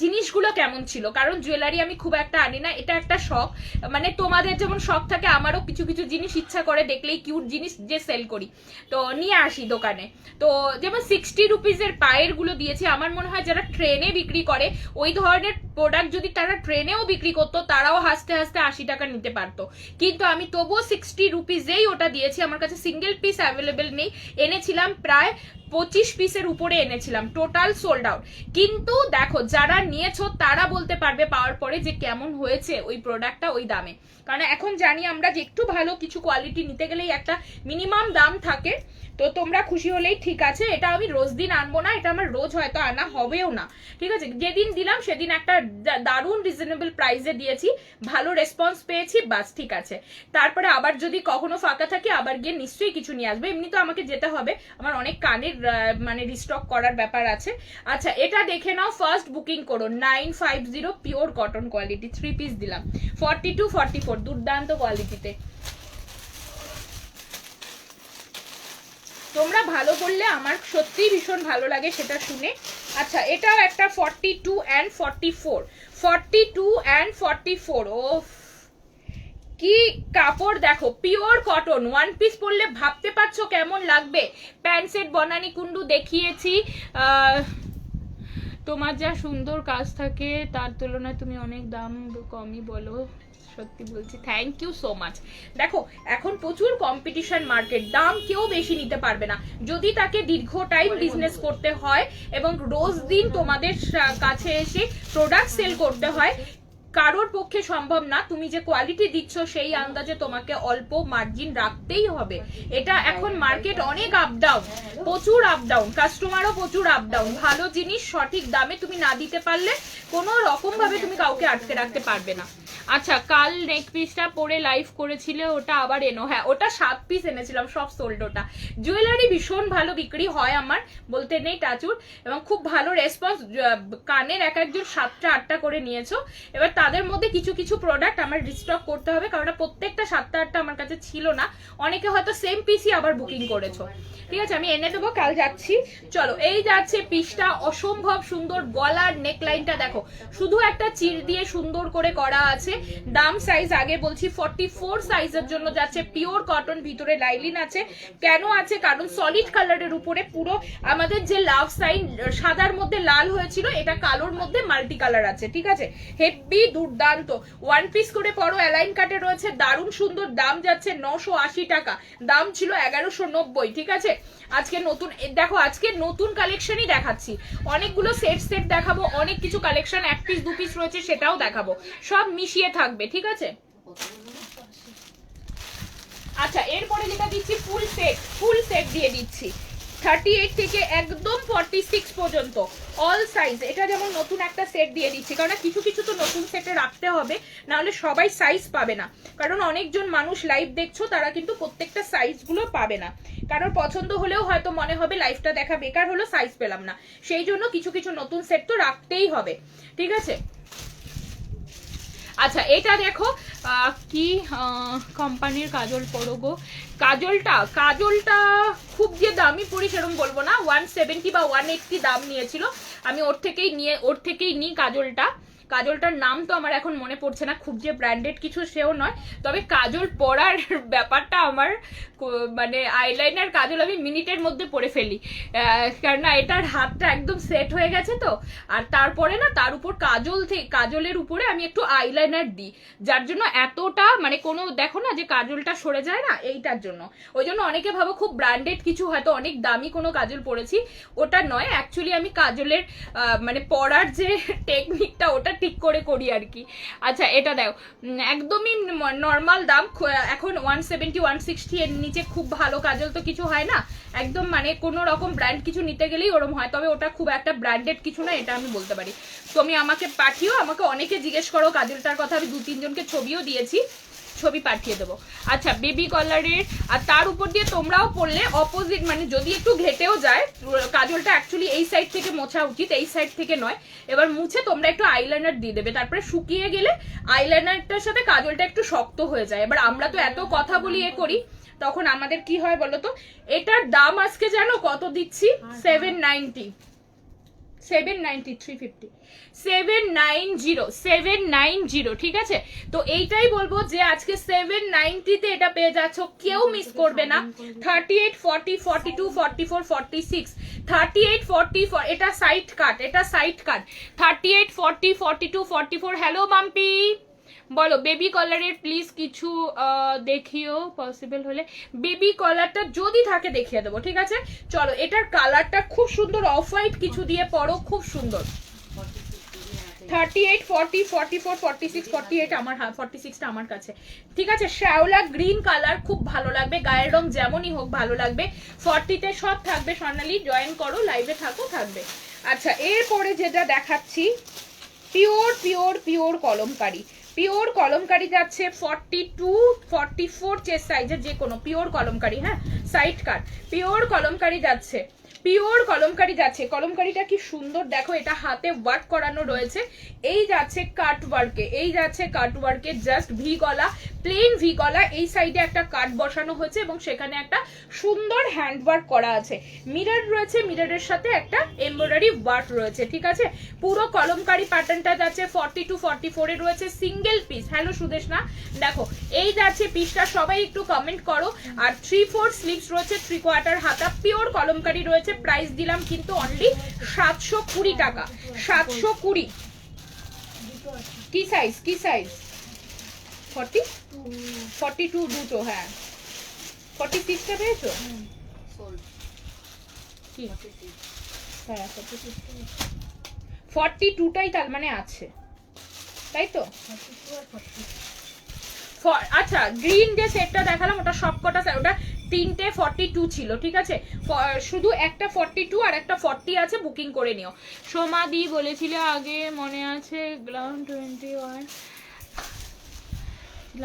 জিনিসগুলো কেমন ছিল, কারণ জুয়েলারি আমি খুব একটা আনি না, এটা একটা শখ, মানে তোমাদের যেমন শখ থাকে আমারও কিছু কিছু জিনিস ইচ্ছা করে দেখলেই কিউট জিনিস যে সেল করি, তো নিয়ে আসি দোকানে। তো যেমন 60 রুপিজের পায়ের গুলো দিয়েছি, আমার মনে হয় যারা ট্রেনে বিক্রি করে ওই ধরনের প্রোডাক্ট যদি তারা ট্রেনেও বিক্রি করতো তারাও হাসতে হাসতে 80 টাকা নিতে পারতো, কিন্তু আমি তবুও 60 রুপিজেই ওটা দিয়েছি। আমার কাছে সিঙ্গেল পিস অ্যাভেলেবেল নেই, এনেছিলাম প্রায় 25 পিসের উপরে এনেছিলাম, টোটাল সোল্ড আউট। কিন্তু দেখো যারা নিয়েছো তারা বলতে পারবে পাওয়ার পরে যে কেমন হয়েছে ওই প্রোডাক্টটা ওই দামে, কারণ এখন জানি আমরা যে একটু ভালো কিছু কোয়ালিটি নিতে গেলেই একটা মিনিমাম দাম থাকে, তো তোমরা খুশি হলেই ঠিক আছে। এটা আমি রোজ দিন আনবো না, এটা আমার রোজ হয়তো আনা হবেও না, ঠিক আছে? যেদিন দিলাম সেদিন একটা দারুণ রিজনেবল প্রাইসে দিয়েছি, ভালো রেসপন্স পেয়েছি, বাস ঠিক আছে। তারপরে আবার যদি কখনো ফাঁকা থাকে আবার গিয়ে নিশ্চয়ই কিছু নিয়ে আসবে, এমনি তো আমাকে যেতে হবে, আমার অনেক কানের মানে রিস্টক করার ব্যাপার আছে। আচ্ছা এটা দেখে নাও, ফার্স্ট বুকিং করো, 950 পিওর কটন কোয়ালিটি 3 পিস দিলাম, 42-44 দুর্দান্ত কোয়ালিটিতে। তোমরা ভালো করলে আমার সত্যিই ভীষণ ভালো লাগে সেটা শুনে। আচ্ছা এটাও একটা 42-44 ও কি কাপড় দেখো, পিওর কটন, ওয়ান পিস পরলে ভাবতে পারছো কেমন লাগবে। প্যান্ট সেট বনানি কুন্ডু দেখিয়েছি, তোমার যা সুন্দর কাজ থাকে তার তুলনায় তুমি অনেক দাম কমই বলো, সত্যি বলছি, থ্যাংক ইউ সো মাচ। দেখো এখন প্রচুর কম্পিটিশন মার্কেট, দাম কেউ বেশি নিতে পারবে না যদি তাকে দীর্ঘ টাইম বিজনেস করতে হয় এবং রোজ দিন তোমাদের কাছে এসে প্রোডাক্ট সেল করতে হয়, কারোর পক্ষে সম্ভব না। তুমি যে কোয়ালিটি দিচ্ছ সেই আন্দাজে তোমাকে অল্প মার্জিন রাখতেই হবে। এটা এখন মার্কেট অনেক আপ ডাউন, প্রচুর আপ ডাউন, কাস্টমারও প্রচুর আপ ডাউন। ভালো জিনিস সঠিক দামে তুমি না দিতে পারলে কোনো রকম ভাবে তুমি কাউকে আটকে রাখতে পারবে না। আচ্ছা, কাল নেক পিসটা পরে লাইভ করেছিলে, ওটা আবার এনো। হ্যাঁ, ওটা 7 পিস এনেছিলাম, সব সোল্ড। ওটা জুয়েলারি ভীষণ ভালো বিক্রি হয় আমার, বলতে নেই টাচুর, এবং খুব ভালো রেসপন্স। কানের এক একজন 7টা 8টা করে নিয়েছো। এবার তাদের মধ্যে কিছু কিছু প্রোডাক্ট আমার রিস্টক করতে হবে, কারণ প্রত্যেকটা 7টা 8টা আমার কাছে ছিল না। অনেকে হয়তো সেম পিসই আবার বুকিং করেছো। ঠিক আছে, আমি এনে দেবো, কাল যাচ্ছি। চলো, এই যাচ্ছে পিসটা, অসম্ভব সুন্দর। গলার নেকলাইনটা দেখো, শুধু একটা চির দিয়ে সুন্দর করে করা আছে। দাম সাইজ আগে বলছি 44 সাইজের জন্য যাচ্ছে, পিওর কটন, ভিতরে লাইলিন আছে। কেন আছে? কারণ সলিড কালারের উপরে পুরো আমাদের যে লাভ সাইন সাদার মধ্যে লাল হয়েছিল, এটা কালোর মধ্যে মাল্টি কালার আছে। ঠিক আছে, হেভি দুর্দান্ত। 1 পিস করে পরো, অ্যালাইন কাটে রয়েছে, দারুণ সুন্দর। দাম যাচ্ছে 980 টাকা, দাম ছিল 1190। ঠিক আছে, আজকে নতুন দেখো, আজকে নতুন কালেকশনই দেখাচ্ছি। অনেকগুলো সেট দেখাবো, অনেক কিছু কালেকশন 1 পিস 2 পিস রয়েছে, সেটাও দেখাবো। সব মিশিয়ে থাকবে। ঠিক আছে, আচ্ছা, এরপরে যেটা দিচ্ছি ফুল সেট দিয়ে দিচ্ছি 38 থেকে একদম 46 পর্যন্ত, অল সাইজ। এটা যেমন নতুন একটা সেট দিয়ে দিচ্ছি, কারণ কিছু কিছু তো নতুন সেটে রাখতে হবে, নাহলে সবাই সাইজ পাবে না। কারণ অনেকজন মানুষ লাইভ দেখছো, তারা কিন্তু প্রত্যেকটা সাইজগুলো পাবে না। কারণ পছন্দ হলেও হয়তো মনে হবে লাইভটা দেখা বেকার হলো, সাইজ পেলাম না। সেই জন্য কিছু কিছু নতুন সেট তো রাখতেই হবে। ঠিক আছে, আচ্ছা, এটা দেখো কি কোম্পানির কাজল পরো গো। কাজলটা খুব যে দামি পড়ি সেরকম বলবো না, 170 বা 180 দাম নিয়েছিল। আমি ওর থেকেই নিই কাজলটার নাম তো আমার এখন মনে পড়ছে না, খুব যে ব্র্যান্ডেড কিছু সেও নয়। তবে কাজল পরার ব্যাপারটা আমার, মানে আইলাইনার কাজল আমি মিনিটের মধ্যে পরে ফেলি, কারণ এটার হাতটা একদম সেট হয়ে গেছে তো। আর তারপরে না, তার উপর কাজলের উপরে আমি একটু আইলাইনার দিই, যার জন্য এতটা মানে কোনো দেখো না যে কাজলটা সরে যায় না, এইটার জন্য। ওই জন্য অনেকে ভাবো খুব ব্র্যান্ডেড কিছু, হয়তো অনেক দামি কোনো কাজল পরেছি, ওটা নয়। অ্যাকচুয়ালি আমি কাজলের মানে পরার যে টেকনিকটা, ওটা ঠিক করে করি আর কি। আচ্ছা, এটা দেখো, একদমই নর্মাল দাম, এখন 170 160 এর নিচে খুব ভালো কাজল তো কিছু হয় না, একদম মানে কোনো রকম ব্র্যান্ড কিছু নিতে গেলেই ওরম হয়। তবে ওটা খুব একটা ব্র্যান্ডেড কিছু না, এটা আমি বলতে পারি। তুমি আমাকে পাঠিও, আমাকে অনেকে জিজ্ঞেস করো কাজলটার কথা, আমি 2-3 জনকে ছবিও দিয়েছি, ছবি পাঠিয়ে দেবো। আচ্ছা, বেবি কলারের, আর তার উপর দিয়ে তোমরাও পড়লে অপোজিট, মানে যদি একটু ঘেটেও যায় কাজলটা, অ্যাকচুয়ালি এই সাইড থেকে মোছা উচিত, এই সাইড থেকে নয়। এবার মুছে তোমরা একটু আইলাইনার দিয়ে দেবে, তারপরে শুকিয়ে গেলে আইলাইনারটার সাথে কাজলটা একটু শক্ত হয়ে যায়। এবার আমরা তো এত কথা বলি করি, তখন আমাদের কি হয় বলো তো। এটার দাম আজকে জানো কত দিচ্ছি? 790, 790। ঠিক আছে, তো এইটাই বলবো যে আজকে 790 তে এটা পেয়ে যাচ্ছ, কেউ মিস করবে না। 38 40 42 44 46, 38 40, এটা সাইড কাট, 38 40 42 44। হ্যালো মাম্পি, বলো বেবি কলারের প্লিজ কিছু দেখিও, পসিবল হলে বেবি কলারটা যদি থাকে দেখিয়ে দেবো। ঠিক আছে, চলো, এটার কালারটা খুব সুন্দর, অফ হোয়াইট কিছু দিয়ে পরো, খুব সুন্দর। 38 40 44 46 48, আমার 46টা আমার কাছে। ঠিক আছে, শ্যাওলা গ্রিন কালার, খুব ভালো লাগবে, গায়ের রং যেমনই হোক ভালো লাগবে। 40তে সব থাকবে, স্বর্ণালী জয়েন করো, লাইভে থাকবে। আচ্ছা, এরপরে যেটা দেখাচ্ছি, পিওর কলমকারি যাচ্ছে 42 44 চেস্ট সাইজের, যে কোনো পিওর কলমকারি। হ্যাঁ, সাইড কাট পিওর কলমকারি যাচ্ছে, কলমকারিটা কি সুন্দর দেখো, এটা হাতে ওয়ার্ক করানো রয়েছে। এই যাচ্ছে কাট ওয়ার্কে, জাস্ট ভি গলা, প্লেন ভি গলা, এই সাইডে একটা কাট বসানো হয়েছে এবং সেখানে একটা সুন্দর হ্যান্ড ওয়ার্ক করা আছে। মিরর রয়েছে, মিররের সাথে একটা এমব্রয়ডারি ওয়ার্ক রয়েছে। ঠিক আছে, পুরো কলমকারি প্যাটার্নটা যাচ্ছে 42 44 এ রয়েছে, সিঙ্গেল পিস। হ্যালো সুদেশনা, দেখো এই যাচ্ছে পিসটা, সবাই একটু কমেন্ট করো। আর 3/4 স্লিভস রয়েছে, 3/4 হাতা, পিওর কলমকারি রয়েছে। প্রাইস দিলাম কিন্তু অনলি 720 টাকা, 720। কি সাইজ 40 42 দুটো, হ্যাঁ 46টা পেয়েছো? কি হ্যাঁ 42টাই তার মানে আছে, তাই তো? আচ্ছা, গ্রিন যে সেটটা দেখালাম ওটা সবকটা, ওটা 3টে 42 ছিল। ঠিক আছে, শুধু একটা 42 আর একটা 40 আছে, বুকিং করে নিও। সোমাদি বলেছিল আগে, মনে আছে, গ্রাউন্ড 21।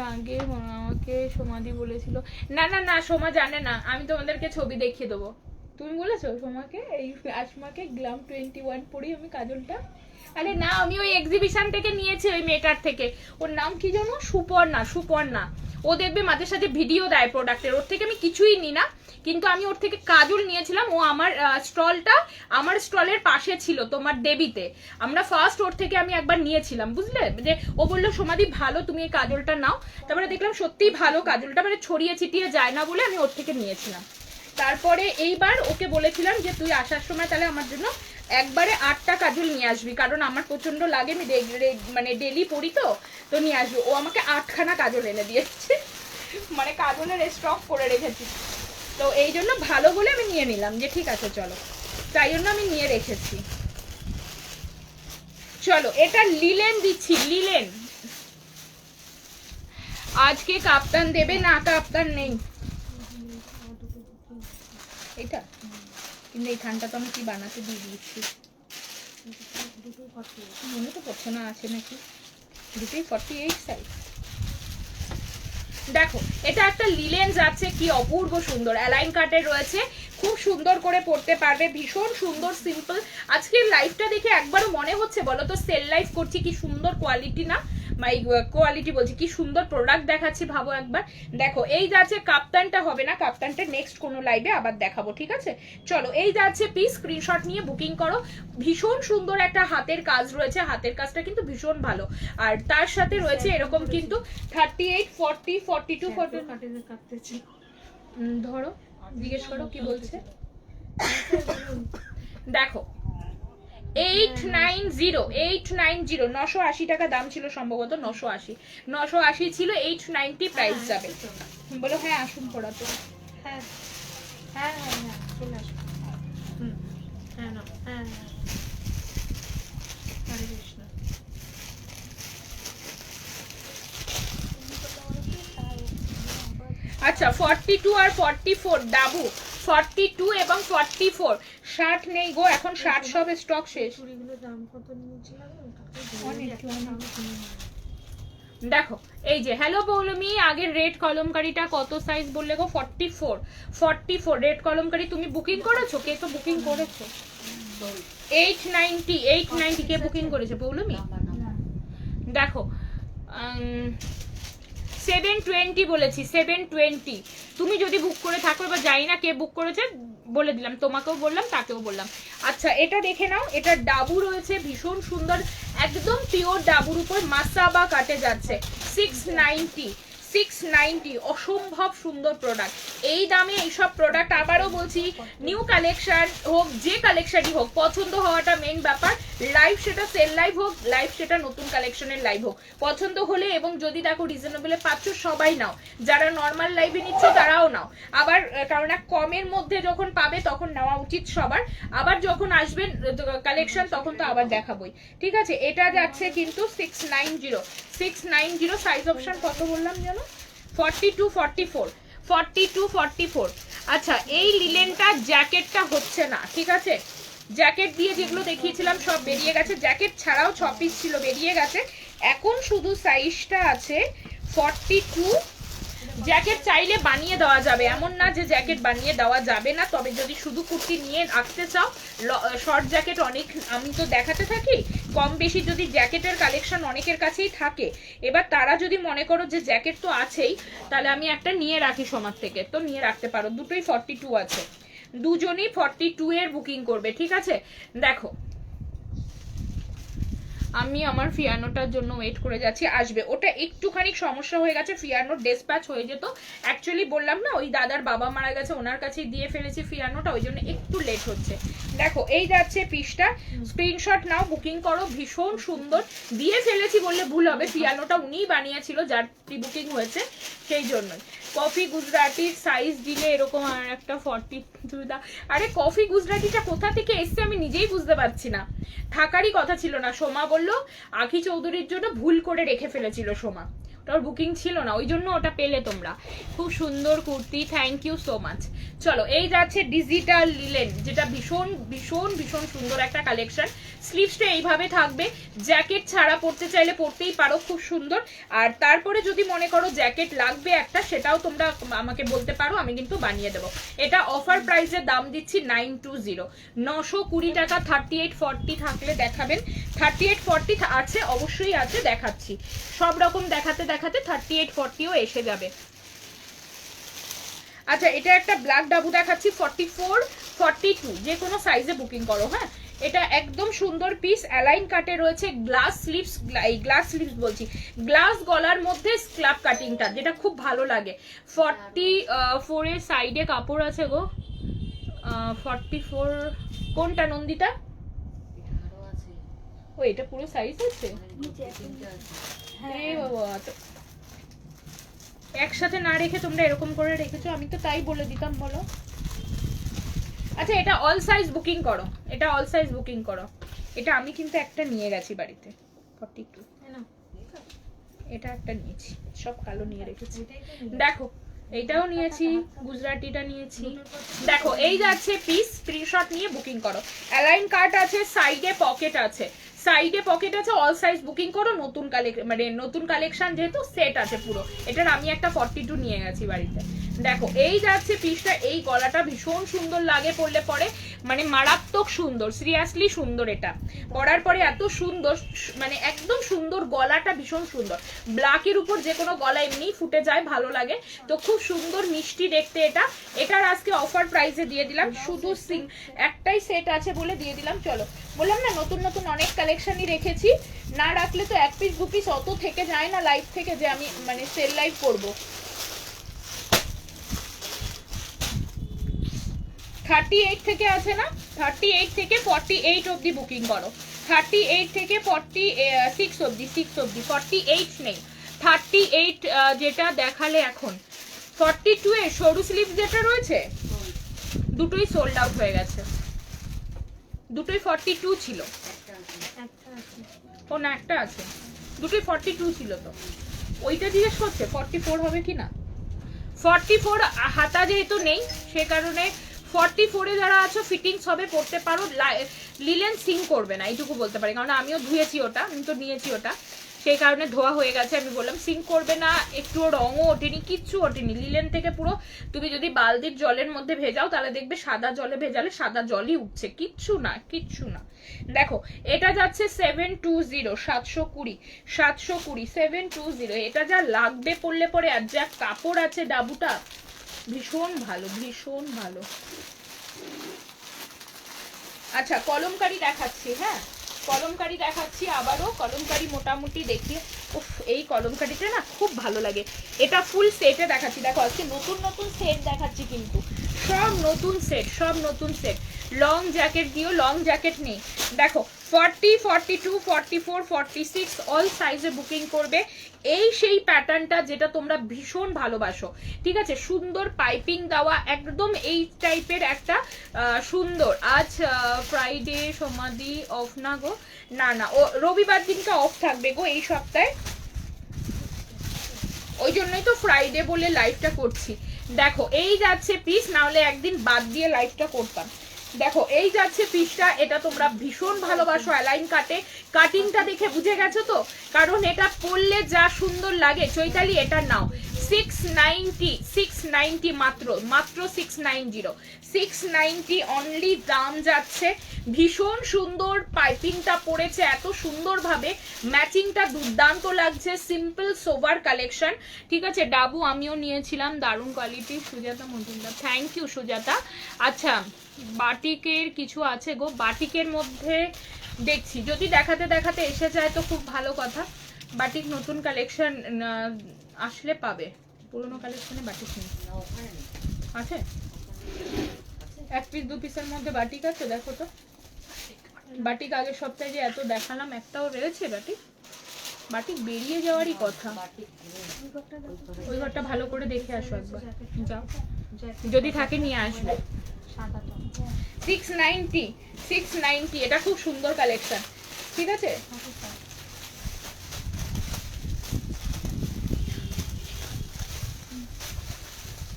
লাগে আমাকে সোমাদি বলেছিল। না না না, সোমা জানে না, আমি তোমাদেরকে ছবি দেখিয়ে দেবো। তুমি বলেছো সোমাকে, এই আসমাকে গ্লাম 21 পরি আমি কাজলটা? আরে না, আমি ওই এক্সিবিশন থেকে নিয়েছি, ওই মেটার থেকে। ওর নাম কি জানো? সুপর্ণা। সুপর্ণা, ও দেখবে মাঝে সাঝে ভিডিও দেয় প্রোডাক্টের, ওর থেকে আমি কিছুই নিই না, কিন্তু আমি ওর থেকে কাজল নিয়েছিলাম। ও আমার স্টলটা, আমার স্টলের পাশে ছিল তোমার দেবীতে, আমরা ফার্স্ট ওর থেকে আমি একবার নিয়েছিলাম, বুঝলে? যে ও বললো সোমাদি ভালো, তুমি এই কাজলটা নাও। তারপরে দেখলাম সত্যিই ভালো কাজলটা, মানে ছড়িয়ে ছিটিয়ে যায় না বলে আমি ওর থেকে নিয়েছিলাম। তারপরে এইবার ওকে বলেছিলাম যে তুই আসার সময় তাহলে আমার জন্য একবারে 8টা কাজল নিয়ে আসবি, কারণ আমার প্রচন্ড লাগে, আমি মানে ডেলি পরি, তো নিয়ে আসবি। ও আমাকে 8খানা কাজল এনে দিয়েছে, মানে কাজলের স্টক করে রেখেছি। তো এই জন্য ভালো বলে আমি নিয়ে নিলাম যে ঠিক আছে চলো, তাই জন্য আমি নিয়ে রেখেছি। চলো, এটা লিলেন দিচ্ছি, লিলেন। আজকে কাপ্তান দেবে না, কাপ্তান নেই। এটা কিন্তু এইখানটা তো আমি কি বানাতে দিয়ে দিচ্ছি, মনে তো পড়ছে না আছে নাকি। দুটোই 48 সাইজ। দেখো, এটা একটা লিলেন যাচ্ছে, কি অপূর্ব সুন্দর, অ্যালাইন কাটের রয়েছে, খুব সুন্দর করে পড়তে পারবে, ভীষণ সুন্দর সিম্পল। আজকের লাইফটা দেখে একবারও মনে হচ্ছে বলো তো সেল লাইফ করছি, কি সুন্দর কোয়ালিটি না, কোয়ালিটি বলছি, কি সুন্দর প্রোডাক্ট দেখাচ্ছি, ভাবো একবার। দেখো, এই যাচ্ছে কাপ্তানটা, হবে না কাপ্তানটা নেক্সট কোনো লাইভে আবার দেখাবো, ঠিক আছে? চলো, এই যাচ্ছে পিস, স্ক্রিনশট নিয়ে বুকিং করো। ভীষণ সুন্দর একটা হাতের কাজ রয়েছে, হাতের কাজটা কিন্তু ভীষণ ভালো। আর তার সাথে রয়েছে এরকম কিন্তু 38, 40, 42, 40 ধরো, জিজ্ঞেস করো কি বলছে। দেখো, 890 980 টাকা দাম ছিল সম্ভবত, 980 ছিল, 890 প্রাইস যাবে। বলো হ্যাঁ আসুন পড়াতে। হ্যাঁ হ্যাঁ হ্যাঁ হ্যাঁ চলে আসো। হ্যাঁ না হ্যাঁ হ্যাঁ, হরে কৃষ্ণ। আচ্ছা, 42 আর 44 ডাবু, 42 এবং 44। 60 নেই গো এখন, 60 সব স্টক শেষ। চুড়িগুলোর দাম কত নিয়েছিলাম? দেখো, এই যে হ্যালো পৌলমি, আগের রেড কলমকারিটা কত সাইজ বললে গো? 44 রেড কলমকারি। তুমি বুকিং করেছো? কে তো বুকিং করেছো? 890 কে বুকিং করেছে পৌলমি? দেখো, 720 বলেছি, 720। তুমি যদি বুক করে থাকো, এবার জানি না কে বুক করেছে, বলে দিলাম, তোমাকেও বললাম, তাকেও বললাম। আচ্ছা, এটা দেখে নাও, এটা ডাবু রয়েছে, ভীষণ সুন্দর, একদম পিওর ডাবুর উপর মাসাবা কাটে যাচ্ছে। 690, অসম্ভব সুন্দর প্রোডাক্ট। এই দামে এইসব প্রোডাক্ট, আবারও বলছি, নিউ কালেকশন হোক, যে কালেকশনই হোক, পছন্দ হওয়াটা মেন ব্যাপার। লাইভ সেটা সেল লাইভ হোক, লাইভ সেটা নতুন কালেকশনের লাইভ হোক, পছন্দ হলে এবং যদি দেখো রিজনেবলে পাচ্ছ, সবাই নাও। যারা নর্মাল লাইভে নিচ্ছ তারাও নাও। আবার কারণ কমের মধ্যে যখন পাবে তখন নেওয়া উচিত সবার। আবার যখন আসবেন কালেকশন তখন তো আবার দেখাবোই, ঠিক আছে? এটা যাচ্ছে কিন্তু 690 সাইজ অপশন কত বললাম জানো? 42, 44। আচ্ছা, এই লিলেনটা জ্যাকেটটা হচ্ছে না, ঠিক আছে? জ্যাকেট দিয়ে যেগুলো দেখিয়েছিলাম সব বেরিয়ে গেছে, জ্যাকেট ছাড়াও 6 পিস ছিল, বেরিয়ে গেছে। এখন শুধু সাইজটা আছে 42। জ্যাকেট চাইলে বানিয়ে দেওয়া যাবে, এমন না যে জ্যাকেট বানিয়ে দেওয়া যাবে না। তবে যদি শুধু কুর্তি নিয়ে আঁকতে চাও, শর্ট জ্যাকেট অনেক আমি তো দেখাতে থাকি, কম বেশি যদি জ্যাকেটের কালেকশন অনেকের কাছেই থাকে। এবার তারা যদি মনে করো যে জ্যাকেট তো আছেই, তাহলে আমি একটা নিয়ে রাখি সমাজ থেকে, তো নিয়ে রাখতে পারো। দুটোই 42 আছে, দুজনই 42 এর বুকিং করবে, ঠিক আছে? দেখো, আমি আমার ফিয়ানোটার জন্য ওয়েট করে যাচ্ছি, আসবে। ওটা একটুখানি সমস্যা হয়ে গেছে, ফিয়ানোর ডিসপ্যাচ হয়ে যেত। অ্যাকচুয়ালি বললাম না, ওই দাদার বাবা মারা গেছে, ওনার কাছে দিয়ে ফেলেছি ফিয়ানোটা, ওই জন্য একটু লেট হচ্ছে। দেখো, এই যাচ্ছে পিসটা, স্ক্রিনশট নাও, বুকিং করো। ভীষণ সুন্দর, দিয়ে ফেলেছি বললে ভুল হবে, ফিয়ানোটা উনিই বানিয়েছিল, যার প্রি বুকিং হয়েছে, সেই জন্যই। কফি গুজরাটির সাইজ দিলে এরকম, আর একটা 42 দা। আরে কফি গুজরাটিটা কোথা থেকে এসছে আমি নিজেই বুঝতে পারছি না, থাকারই কথা ছিল না। সোমা বলল আখি চৌধুরীর জন্য ভুল করে রেখে ফেলেছিল সোমা, ওটার বুকিং ছিল না, ওই জন্য ওটা পেলে তোমরা। খুব সুন্দর kurti, thank you so much. চলো এই যাচ্ছে ডিজিটাল লিলেন, যেটা ভীষণ ভীষণ ভীষণ সুন্দর একটা কালেকশন। স্লিভসটা এইভাবে থাকবে, জ্যাকেট ছাড়া পরতে চাইলে পরতেই পারো, খুব সুন্দর। আর তারপরে যদি মনে করো জ্যাকেট লাগবে একটা, সেটাও তোমরা আমাকে বলতে পারো, আমি কিন্তু বানিয়ে দেবো। এটা অফার প্রাইসে দাম দিচ্ছি 920, 920 টাকা। 38-40 থাকলে দেখাবেন। 38-40 আছে, অবশ্যই আছে, দেখাচ্ছি। সব রকম দেখাতে দেখাতে 38-40ও এসে যাবে। আচ্ছা, এটা একটা ব্ল্যাক ডাবু দেখাচ্ছি, 44-42, যে কোনো সাইজে বুকিং করো। হ্যাঁ, এটা একদম সুন্দর পিস, অ্যালাইন কাটে রয়েছে, গ্লাস স্লিভস, এই গ্লাস স্লিভস বলছি, গ্লাস গলার মধ্যে স্ক্ল্যাপ কাটিংটা, যেটা খুব ভালো লাগে। 44 এর সাইডে কাপড় আছে গো। 44 কোনটা নন্দিতা? ও, এটা পুরো সাইজ আছে। হ্যাঁ বাবা, একসাথে না রেখে তোমরা এরকম করে রেখেছো, আমি তো তাই বলে দিতাম, বলো। আচ্ছা, এটা অল সাইজ বুকিং করো, এটা অল সাইজ বুকিং করো। এটা আমি কিন্তু একটা নিয়ে গেছি বাড়িতে, 42, না এটা একটা নিয়েছি, সব কালো নিয়ে রেখেছি। দেখো এইটাও নিয়েছি, গুজরাটিটা নিয়েছি। দেখো এই যাচ্ছে পিস, স্ক্রিনশট নিয়ে বুকিং করো। অ্যালাইন কাট আছে, সাইডে পকেট আছে, সাইডে পকেট আছে, অল সাইজ বুকিং করো। নতুন মানে নতুন কালেকশন যেহেতু সেট আছে পুরো। এটার আমি একটা 42 নিয়ে গেছি বাড়িতে। দেখো এই যাচ্ছে পিসটা, এই গলাটা ভীষণ সুন্দর লাগে পরলে পরে, মানে মারাত্মক সুন্দর, সিরিয়াসলি সুন্দর। এটা পরার পরে এত সুন্দর, মানে একদম সুন্দর, গলাটা ভীষণ সুন্দর। ব্ল্যাকের উপর যে কোনো গলা এমনি ফুটে যায়, ভালো লাগে। তো খুব সুন্দর মিষ্টি দেখতে এটা। এটার আজকে অফার প্রাইসে দিয়ে দিলাম, শুধু একটাই সেট আছে বলে দিয়ে দিলাম। চলো, বললাম না নতুন নতুন অনেক কালেকশনই রেখেছি, না রাখলে তো 1 পিস 2 পিস অত থেকে যায় না লাইভ থেকে, যে আমি মানে সেল লাইভ করবো। 38 থেকে আছে না, 38 থেকে 48 অবধি বুকিং করো। 38 থেকে 46 অবধি, 6 অবধি, 48 নেই। 38 যেটা দেখালে এখন, 42 এর সরু স্লিভ যেটা রয়েছে, দুটোই সোল্ড আউট হয়ে গেছে। দুটোই 42 ছিল। ও না, একটা আছে, দুটোই 42 ছিল। তো ওইটা জিজ্ঞেস করছে 44 হবে কি না। 44 হাতা যেহেতু নেই, সে কারণে 44 এ যারা আছো ফিটিংস হবে, পড়তে পারো। লিলেন সিং করবে না, এইটুকু বলতে পারি, কারণ আমিও ধুয়েছি ওটা, আমি তো নিয়েছি ওটা, সেই কারণে ধোয়া হয়ে গেছে। আমি বললাম সিং করবে না, একটুও রঙও ওঠেনি, কিচ্ছু ওঠেনি। লিলেন থেকে পুরো, তুমি যদি বালতির জলের মধ্যে ভেজাও তাহলে দেখবে সাদা জলে ভেজালে সাদা জলই উঠছে, কিচ্ছু না, কিচ্ছু না। দেখো এটা যাচ্ছে 720, 720, 720। এটা যা লাগবে পড়লে পরে, আর যা কাপড় আছে ডাবুটা, ভীষণ ভালো, ভীষণ ভালো। আচ্ছা, কলমকারি দেখাচ্ছি। হ্যাঁ, কলমকারি দেখাচ্ছি আবারও, কলমকারি মোটামুটি দেখিয়ে। উফ, এই কলমকারিটা না খুব ভালো লাগে। এটা ফুল সেটে দেখাচ্ছি। দেখো আজকে নতুন নতুন সেট দেখাচ্ছি, কিন্তু সব নতুন সেট, সব নতুন সেট। লং জ্যাকেট দিও, লং জ্যাকেট নেই। দেখো 40, 42, 44, 46 অল সাইজে বুকিং করবে। এই সেই প্যাটার্নটা যেটা তোমরা ভীষণ ভালোবাসো, ঠিক আছে। সুন্দর পাইপিং দেওয়া, একদম এই টাইপের একটা সুন্দর। আজ ফ্রাইডে, সমাধি অফ না গো, না না, ও রবিবার দিনটা অফ থাকবে গো এই সপ্তাহে, ওই জন্যই তো ফ্রাইডে বলে লাইভটা করছি। দেখো এই যাচ্ছে পিস, না হলে একদিন বাদ দিয়ে লাইভটা করতাম। দেখো এই যাচ্ছে পিসটা, এটা তোমরা ভীষণ ভালোবাসো। অ্যালাইন কাটে, কাটিংটা দেখে বুঝে গেছো তো, কারণ এটা পরলে যা সুন্দর লাগে। চৈতালি এটা নাও, 690 মাত্র, মাত্র 690 অনলি দাম যাচ্ছে। ভীষণ সুন্দর পাইপিংটা পড়েছে এত সুন্দরভাবে, ম্যাচিংটা দুর্দান্ত লাগছে। সিম্পল সোভার কালেকশন, ঠিক আছে। ডাবু আমিও নিয়েছিলাম, দারুণ quality. Sujata Majumdar, thank you Sujata. আচ্ছা, বাটিকের কিছু আছে গো, বাটিকের মধ্যে দেখছি, যদি দেখাতে দেখাতে এসে যায় তো খুব ভালো কথা। বাটিক নতুন কালেকশন আসলে পাবে, পুরনো কালেকশনে বাটিক নেই। আছে 1 পিস 2 পিসের মধ্যে বাটিক আছে, দেখো তো। বাটিক আগের সপ্তাহে যে এত দেখালাম, একটাও রয়েছে বাটিক। বাটিক বেরিয়ে যাওয়ারই কথা। ওই ঘরটা ভালো করে দেখে আসো একবার, যাও, যদি থাকে নিয়ে আসবে। 690, এটা খুব সুন্দর কালেকশন, ঠিক আছে।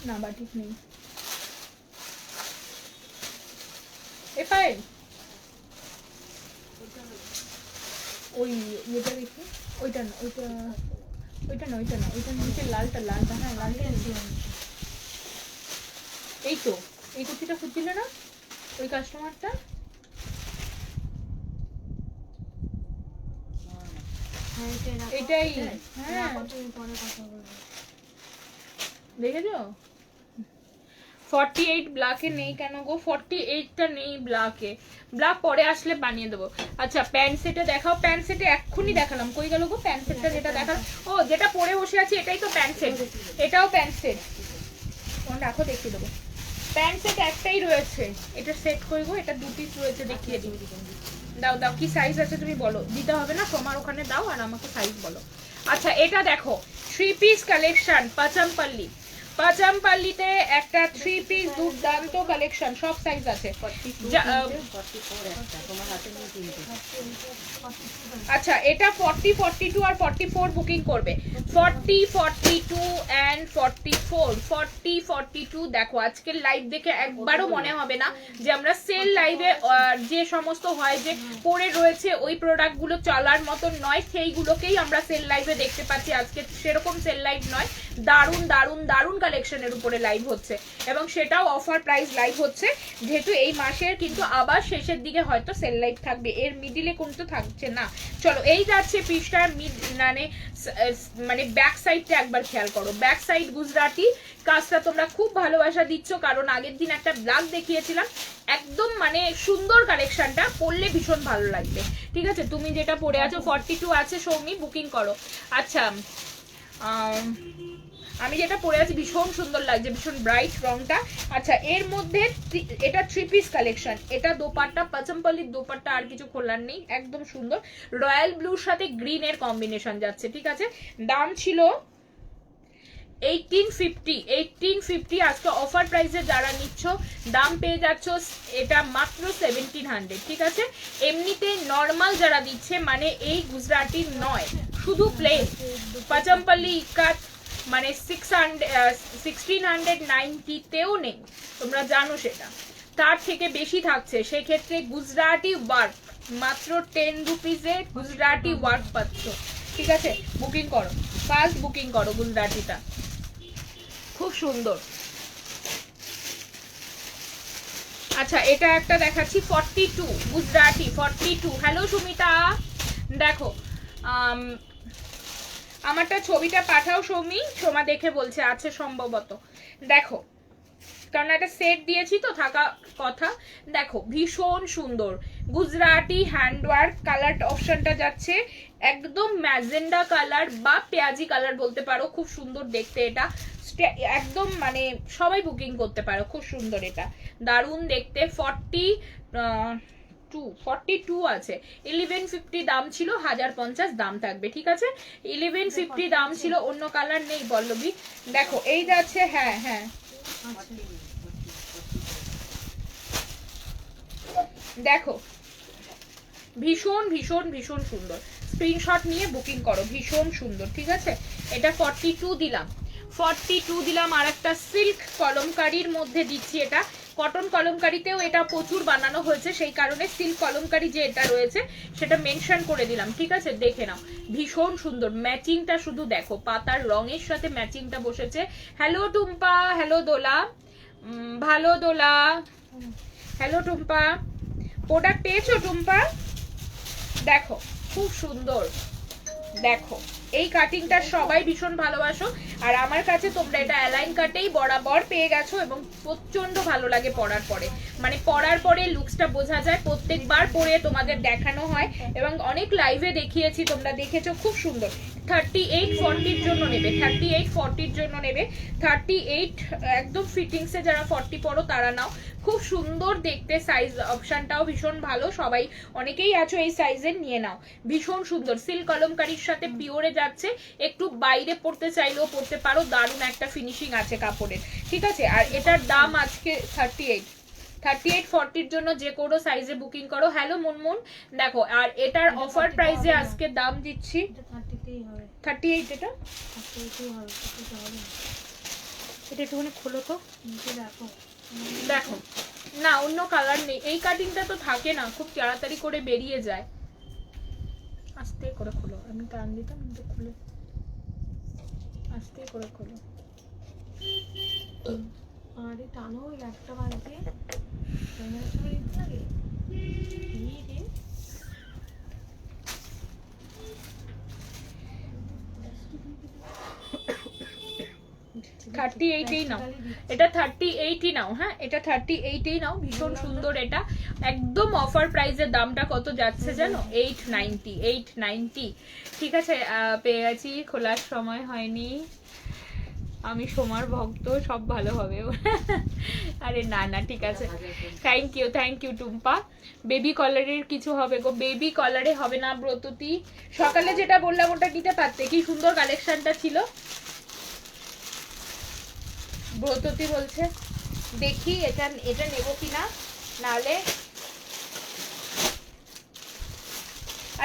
না বাটিক নেই। এফআই ওই ইয়েটা দেখি, ওইটা না ওইটা, ওইটা না ওইটা না ওইটা নিচে লালটা, লালটা হ্যাঁ লালটা নিচে। এই তো এই কুর্তিটা খুঁজছিল না ওই কাস্টমারটা, এটাই হ্যাঁ দেখেছো। 48 ব্ল্যাকে নেই কেন গো? 48টা নেই ব্ল্যাকে, ব্ল্যাক পরে আসলে বানিয়ে দেবো। আচ্ছা প্যান্ট সেটে দেখাও, প্যান্ট সেটে এক্ষুনি দেখালাম, কই গেল গো প্যান্ট সেটটা যেটা দেখালাম? ও যেটা পরে বসে আছে এটাই তো প্যান্ট সেট, এটাও প্যান্ট সেট। ফোন রাখো দেখিয়ে দেবো। প্যান্ট সেট একটাই রয়েছে, এটা সেট কই গো? এটা 2 পিস রয়েছে, দেখিয়ে দিই। দাও দাও, কি সাইজ আছে তুমি বলো, দিতে হবে না, তোমার ওখানে দাও আর আমাকে সাইজ বলো। আচ্ছা এটা দেখো 3 পিস কালেকশন পাচামপাল্লি, পাচামপাল্লিতে একটা 3 পিস দুর্দান্ত কালেকশন, সব সাইজ আছে। আচ্ছা এটা 40, 42 আর 44 বুকিং করবে। 40, 42 এন্ড 44, 40, 42 দেখো আজকের লাইভ দেখে একবারও মনে হবে না যে আমরা সেল লাইভে যে সমস্ত হয় যে পরে রয়েছে ওই প্রোডাক্টগুলো চলার মতন নয়, সেইগুলোকেই আমরা সেল লাইভে দেখতে পাচ্ছি। আজকে সেরকম সেল লাইভ নয়, দারুণ দারুণ দারুণ কালেকশনের উপরে লাইভ হচ্ছে এবং সেটাও অফার প্রাইস লাইভ হচ্ছে, যেহেতু এই মাসের কিন্তু আবার শেষের দিকে হয়তো সেল লাইভ থাকবে, এর মিডিলে কিন্তু থাকছে না। চলো এই যাচ্ছে পিসটার মিড মানে ব্যাক সাইডটা একবার খেয়াল করো, ব্যাক সাইড গুজরাটি কাজটা তোমরা খুব ভালোবাসা দিচ্ছ, কারণ আগের দিন একটা ব্ল্যাক দেখিয়েছিলাম, একদম মানে সুন্দর কালেকশনটা, পরলে ভীষণ ভালো লাগবে। ঠিক আছে তুমি যেটা পরে আছো 42 আছে সৌমি, বুকিং করো। আচ্ছা আমি যেটা পরে আছি ভীষণ সুন্দর লাগছে, ভীষণ ব্রাইট রংটা। আচ্ছা এর মধ্যে এটা 3 পিস কালেকশন, এটা দোপাট্টা, পাচমপল্লির দোপাট্টা আর কিছু খোলার নেই, একদম সুন্দর রয়্যাল ব্লুর সাথে গ্রিন এর কম্বিনেশন যাচ্ছে। ঠিক আছে দাম ছিল 1850, 1850 আজকে অফার প্রাইসে যারা নিচ্ছ দাম পেয়ে যাচ্ছ এটা মাত্র 1700। ঠিক আছে এমনিতে নর্মাল যারা দিচ্ছে মানে এই গুজরাটি নয়, শুধু প্লেন পাচমপল্লি ইকাত মানে 1690তেও নেই, তোমরা জানো সেটা, তার থেকে বেশি থাকছে। সেক্ষেত্রে গুজরাটি ওয়ার্ক মাত্র 10 রুপিসে গুজরাটি ওয়ার্ক পাচ্ছ। ঠিক আছে বুকিং করো, ফার্স্ট বুকিং করো গুজরাটিটা, খুব সুন্দর। আচ্ছা এটা একটা দেখাচ্ছি 42 গুজরাটি 42। হ্যালো সুমিতা, দেখো আমারটা ছবিটা পাঠাও সৌমি, সোমা দেখে বলছে আছে সম্ভবত। দেখো কারণ একটা সেট দিয়েছি তো থাকা কথা, দেখো ভীষণ সুন্দর গুজরাটি হ্যান্ডওয়ার্ক, কালার অপশনটা যাচ্ছে একদম ম্যাজেন্ডা কালার বা পেঁয়াজি কালার বলতে পারো, খুব সুন্দর দেখতে এটা, একদম মানে সবাই বুকিং করতে পারো, খুব সুন্দর এটা, দারুণ দেখতে। 42 আছে, 1150 দাম ছিল, 1050 দাম থাকবে। ঠিক আছে 1150 দাম ছিল, অন্য কালার নেই পল্লবী। দেখো এই যাচ্ছে, হ্যাঁ হ্যাঁ দেখো ভীষণ ভীষণ ভীষণ সুন্দর, স্ক্রিনশট নিয়ে বুকিং করো, ভীষণ সুন্দর। ঠিক আছে এটা 42 দিলাম, 42 দিলাম। আর একটা সিল্ক কলমকারির মধ্যে দিচ্ছি, এটা কটন কলমকারিতেও এটা প্রচুর বানানো হয়েছে, সেই কারণে সিল্ক কলমকারি যে এটা রয়েছে সেটা মেনশন করে দিলাম। ঠিক আছে দেখে নাও ভীষণ সুন্দর, ম্যাচিংটা শুধু দেখো, পাতার রঙের সাথে ম্যাচিংটা বসেছে। হ্যালো টুম্পা, হ্যালো দোলা, ভালো দোলা, হ্যালো টুম্পা, প্রোডাক্ট পেয়েছো টুম্পা? দেখো খুব সুন্দর, দেখো এই কাটিংটা সবাই ভীষণ ভালোবাসো, আর আমার কাছে তোমরা এটা অ্যালাইন কাটেই বরাবর পেয়ে গেছো এবং প্রচন্ড ভালো লাগে পরার পরে, মানে পরার পরে লুকসটা বোঝা যায়, প্রত্যেকবার পরে তোমাদের দেখানো হয় এবং অনেক লাইভে দেখিয়েছি, তোমরা দেখেছো, খুব সুন্দর। 38-40 জন্য নেবে, 38-40 জন্য নেবে, 38 একদম ফিটিংসে যারা 40 পরো তারা নাও, খুব সুন্দর দেখতে, সাইজ অপশনটাও ভীষণ ভালো, সবাই অনেকেই আছো এই সাইজের, নিয়ে নাও, ভীষণ সুন্দর। সিল্ক কলমকারির সাথে পিওরে যাচ্ছে, একটু বাইরে পড়তে চাইলেও পড়তে পারো, দারুণ একটা ফিনিশিং আছে কাপড়ের। ঠিক আছে আর এটার দাম আজকে 38-40 জন্য যে কোনো সাইজে বুকিং করো। হ্যালো মুনমুন, দেখো আর এটার অফার প্রাইসে আজকে দাম দিচ্ছি 38, এটা এটা একটুখানি খোলো তো, দেখো না অন্য কালার নেই। এই কাটিংটা তো থাকে না, খুব তাড়াতাড়ি করে বেরিয়ে যায়। আস্তে করে খোলো, আমি টান দিতাম কিন্তু খুলে, আস্তে করে খোলো। আরে টানো, ওই একটা বাজে ক্যামেরা ছবি দিতে লাগে। এই রে 38 নাও, এটা 38 নাও। হ্যাঁ এটা 38 নাও, ভীষণ সুন্দর। এটা একদম অফার প্রাইসের। দামটা কত যাচ্ছে জানো? 890, 890। ঠিক আছে, পেয়ে গেছি। খোলার সময় হয়নি, আমি সোমার ভক্ত, সব ভালো হবে। আরে না না ঠিক আছে, থ্যাংক ইউ টুম্পা। বেবি কলারের কিছু হবে গো? বেবি কলারে হবে না ব্রততী, সকালে যেটা বললাম ওটা নিতে পারতে, কি সুন্দর কালেকশনটা ছিল। ব্রততী বলছে দেখি এটা নেব কিনা, নালে।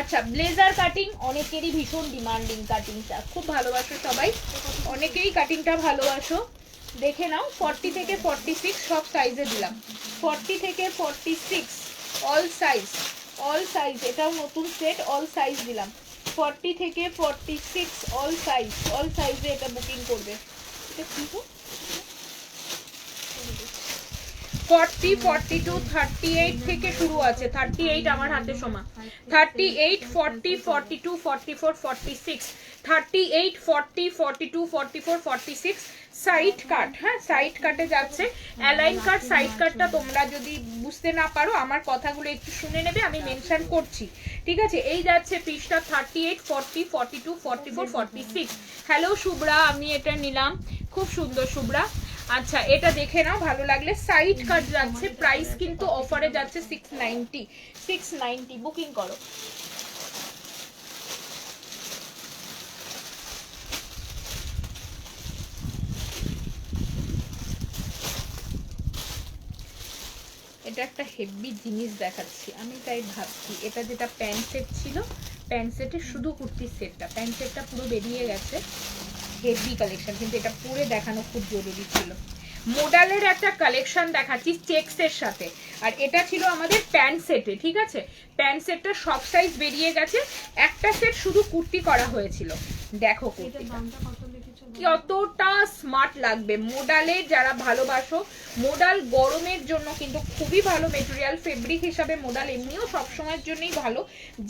আচ্ছা ব্লেজার কাটিং অনেকেরই ভীষণ ডিমান্ডিং, কাটিংটা খুব ভালোবাসো সবাই, অনেকেই কাটিংটা ভালোবাসো। দেখে নাও 40 থেকে 46 সব সাইজে দিলাম, 40 থেকে 46 অল সাইজ। এটাও নতুন সেট, অল সাইজ দিলাম। 40 থেকে 46 অল সাইজে এটা বুকিং করবে। এটা কি গো? 40, 42, 38 থেকে শুরু আছে। 38 আমার হাতে সোমা, 38, 40, 42, 44, 46, 38, 40, 42, 44, 46 সাইড কাট। হ্যাঁ সাইড কাটে যাচ্ছে, অ্যালাইন কাট। সাইড কাটটা তোমরা যদি বুঝতে না পারো আমার কথাগুলো একটু শুনে নেবে, আমি মেনশন করছি, ঠিক আছে? এই যাচ্ছে পিসটা 38, 40, 42, 44, 46। হ্যালো শুভ্রা, আমি এটা নিলাম, খুব সুন্দর শুভ্রা। আচ্ছা এটা দেখে নাও, ভালো লাগলে। সাইড কাট যাচ্ছে, প্রাইস কিন্তু অফারে যাচ্ছে 690 বুকিং করো। এটা একটা হেভি জিনিস দেখাচ্ছি আমি, তাই ভাবছি এটা যেটা প্যান্ট সেট ছিল, প্যান্ট সেটের শুধু কুর্তির সেটটা, প্যান্ট সেটটা পুরো বেরিয়ে গেছে। হেভি কালেকশন, কিন্তু এটা পরে দেখানো খুব জরুরি ছিল। মোডালের একটা কালেকশন দেখাচ্ছি চেকসের সাথে, আর এটা ছিল আমাদের প্যান্ট সেটে, ঠিক আছে? প্যান্ট সেটটা সব সাইজ বেরিয়ে গেছে, একটা সেট শুধু কুর্তি করা হয়েছিল। দেখো কুর্তিটা কতটা স্মার্ট লাগবে। মোডালে যারা ভালোবাসো, মোডাল গরমের জন্য কিন্তু খুবই ভালো মেটেরিয়াল, ফেব্রিক হিসাবে মোডাল এমনিও সবসময়ের জন্যই ভালো,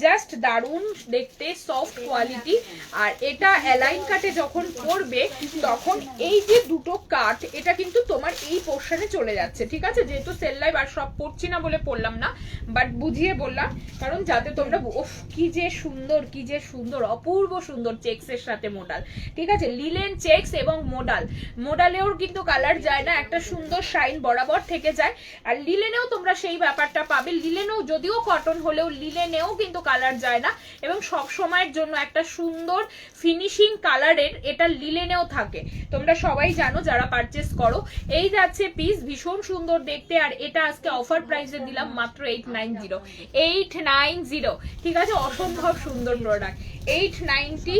জাস্ট দারুণ দেখতে, সফট কোয়ালিটি। আর এটা অ্যালাইন কাটে যখন পরবে তখন এই যে দুটো কাট, এটা কিন্তু তোমার এই পোর্শনে চলে যাচ্ছে, ঠিক আছে? যেহেতু সেল লাইভ আর সব পড়ছি না বলে পড়লাম না, বাট বুঝিয়ে বললাম, কারণ যাতে তোমরা ওফ কি যে সুন্দর, অপূর্ব সুন্দর চেকসের সাথে মোডাল, ঠিক আছে? লিলেন চেকস এবং মোডালেও কিন্তু কালার যায় না, একটা সুন্দর শাইন বরাবর থেকে যায়। আর লিলেনেও তোমরা সেই ব্যাপারটা পাবে, লিলেনেও যদিও কটন হলেও লিলেনেও কিন্তু কালার যায় না, এবং সব সময়ের জন্য একটা সুন্দর ফিনিশিং কালারের এটা লিলেনেও থাকে, তোমরা সবাই জানো যারা পারচেস করো। এই যাচ্ছে পিস, ভীষণ সুন্দর দেখতে। আর এটা আজকে অফার প্রাইসে দিলাম মাত্র 890, ঠিক আছে? অসম্ভব সুন্দর প্রোডাক্ট, 890,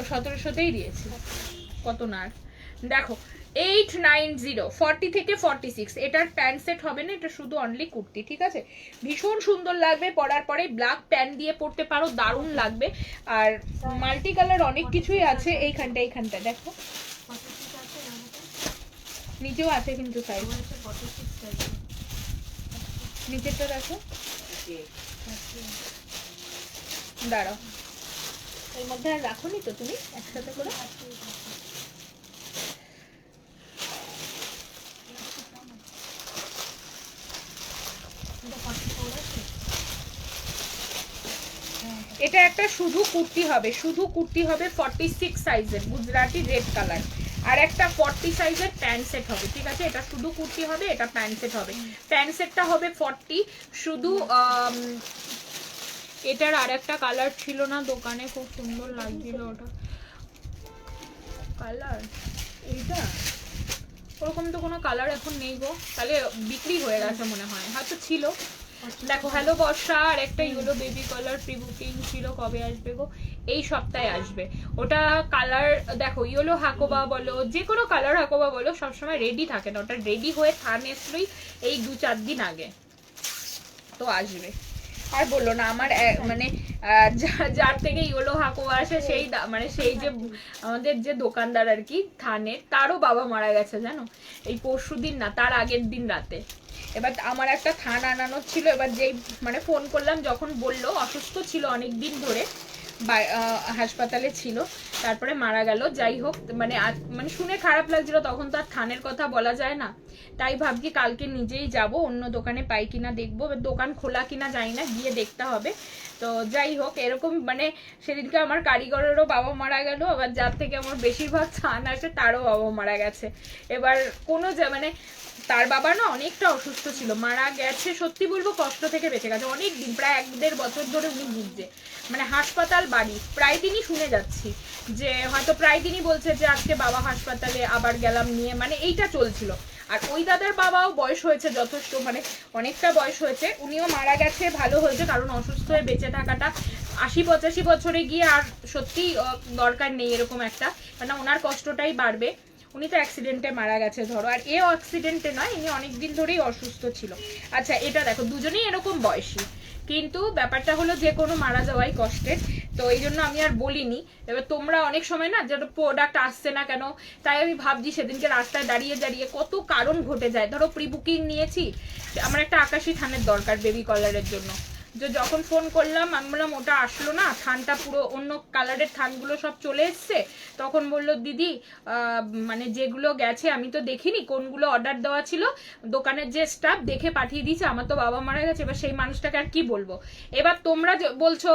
1700তেই দিয়েছি, কত না। দেখো 890, 40 থেকে 46, এটার প্যান্ট সেট হবে না, এটা শুধু অনলি কুর্তি, ঠিক আছে? ভীষণ সুন্দর লাগবে, পরার পরে ব্ল্যাক প্যান্ট দিয়ে পরতে পারো, দারুণ লাগবে। আর মাল্টি কালার অনেক কিছুই আছে। এইখানটা দেখো, নিচেও আছে কিন্তু সাইজ, নিচেরটা দেখো, দাঁড়াও এর মধ্যে আর রাখোনি তো তুমি একসাথে করে? এটা একটা শুধু কুর্তি হবে, 46 সাইজের গুজরাটি রেড কালার, আর একটা 40 সাইজের প্যান্ট সেট হবে, ঠিক আছে? এটা শুধু কুর্তি হবে, এটা প্যান্ট সেট হবে। প্যান্ট সেটটা হবে 40 শুধু। এটার আর একটা কালার ছিল না দোকানে, খুব সুন্দর লাগছিল ওটা কালার, এইটা ওরকম তো কোনো কালার এখন নেই গো, তাহলে বিক্রি হয়ে গেছে মনে হয়, হয়তো ছিল। দেখো হ্যালো বর্ষা, আর একটা yellow baby colour pre booking ছিল, কবে আসবে গো? এই সপ্তাহে আসবে। ওটা কালার দেখো, ইয়েলো হাকোবা বলো, যে কোনো কালার হাকোবা বলো, সবসময় রেডি থাকে না। ওটা রেডি হয়ে থান এসলোই এই 2-4 দিন আগে, তো আসবে। আর বললো না আমার মানে যার থেকে ইয়েলো হাকোবা আসে সেই মানে সেই যে আমাদের যে দোকানদার আর কি থানের, তারও বাবা মারা গেছে জানো, এই পরশু দিন না, তার আগের দিন রাতে। এবার আমার একটা থান আনানো ছিল, এবার যেই মানে ফোন করলাম যখন বললো অসুস্থ ছিল অনেক দিন ধরে, হাসপাতালে ছিল, তারপরে মারা গেল। যাই হোক, মানে মানে শুনে খারাপ লাগছিল, তখন তো আর থানের কথা বলা যায় না, তাই ভাবছি কালকে নিজেই যাব, অন্য দোকানে পাই কিনা দেখবো, দোকান খোলা কিনা জানি না, গিয়ে দেখতে হবে। তো যাই হোক, এরকম মানে সেদিনকে আমার কারিগরেরও বাবা মারা গেল, আবার যার থেকে আমার বেশিরভাগ থান আছে তারও বাবা মারা গেছে। এবার কোনো মানে তার বাবা না অনেকটা অসুস্থ ছিল, মারা গেছে সত্যি বলবো কষ্ট থেকে বেঁচে গেছে, অনেক দিন প্রায় 1-1.5 বছর ধরে উনি ভুগছে, মানে হাসপাতাল বাড়ি প্রায় দিনই শুনে যাচ্ছি যে হয়তো প্রায় দিনই বলছে যে আজকে বাবা হাসপাতালে, আবার গেলাম নিয়ে, মানে এইটা চলছিল। আর ওই দাদার বাবাও বয়স হয়েছে যথেষ্ট, মানে অনেকটা বয়স হয়েছে, উনিও মারা গেছে, ভালো হয়েছে, কারণ অসুস্থ হয়ে বেঁচে থাকাটা 80-85 বছরে গিয়ে আর সত্যি দরকার নেই এরকম একটা, মানে ওনার কষ্টটাই বাড়বে। উনি তো অ্যাক্সিডেন্টে মারা গেছে ধরো, আর এও অ্যাক্সিডেন্টে নয়, ইনি অনেকদিন ধরেই অসুস্থ ছিল। আচ্ছা এটা দেখো, দুজনেই এরকম বয়সী, কিন্তু ব্যাপারটা হলো যে কোনো মারা যাওয়াই কষ্টের, তো এই জন্য আমি আর বলিনি। এবার তোমরা অনেক সময় না যেটা প্রোডাক্ট আসছে না কেন, তাই আমি ভাবছি সেদিনকে রাস্তায় দাঁড়িয়ে দাঁড়িয়ে কত কারণ ঘটে যায়। ধরো প্রি বুকিং নিয়েছি, আমার একটা আকাশি থানের দরকার বেবি কলারের জন্য, যে যখন ফোন করলাম আমি বললাম ওটা আসলো না, থানটা পুরো অন্য কালারের থানগুলো সব চলে এসছে, তখন বললো দিদি মানে যেগুলো গেছে আমি তো দেখিনি, কোনগুলো অর্ডার দেওয়া ছিল, দোকানের যে স্টাফ দেখে পাঠিয়ে দিয়েছে, আমার তো বাবা মারা গেছে, এবার সেই মানুষটাকে আর কি বলবো। এবার তোমরা বলছো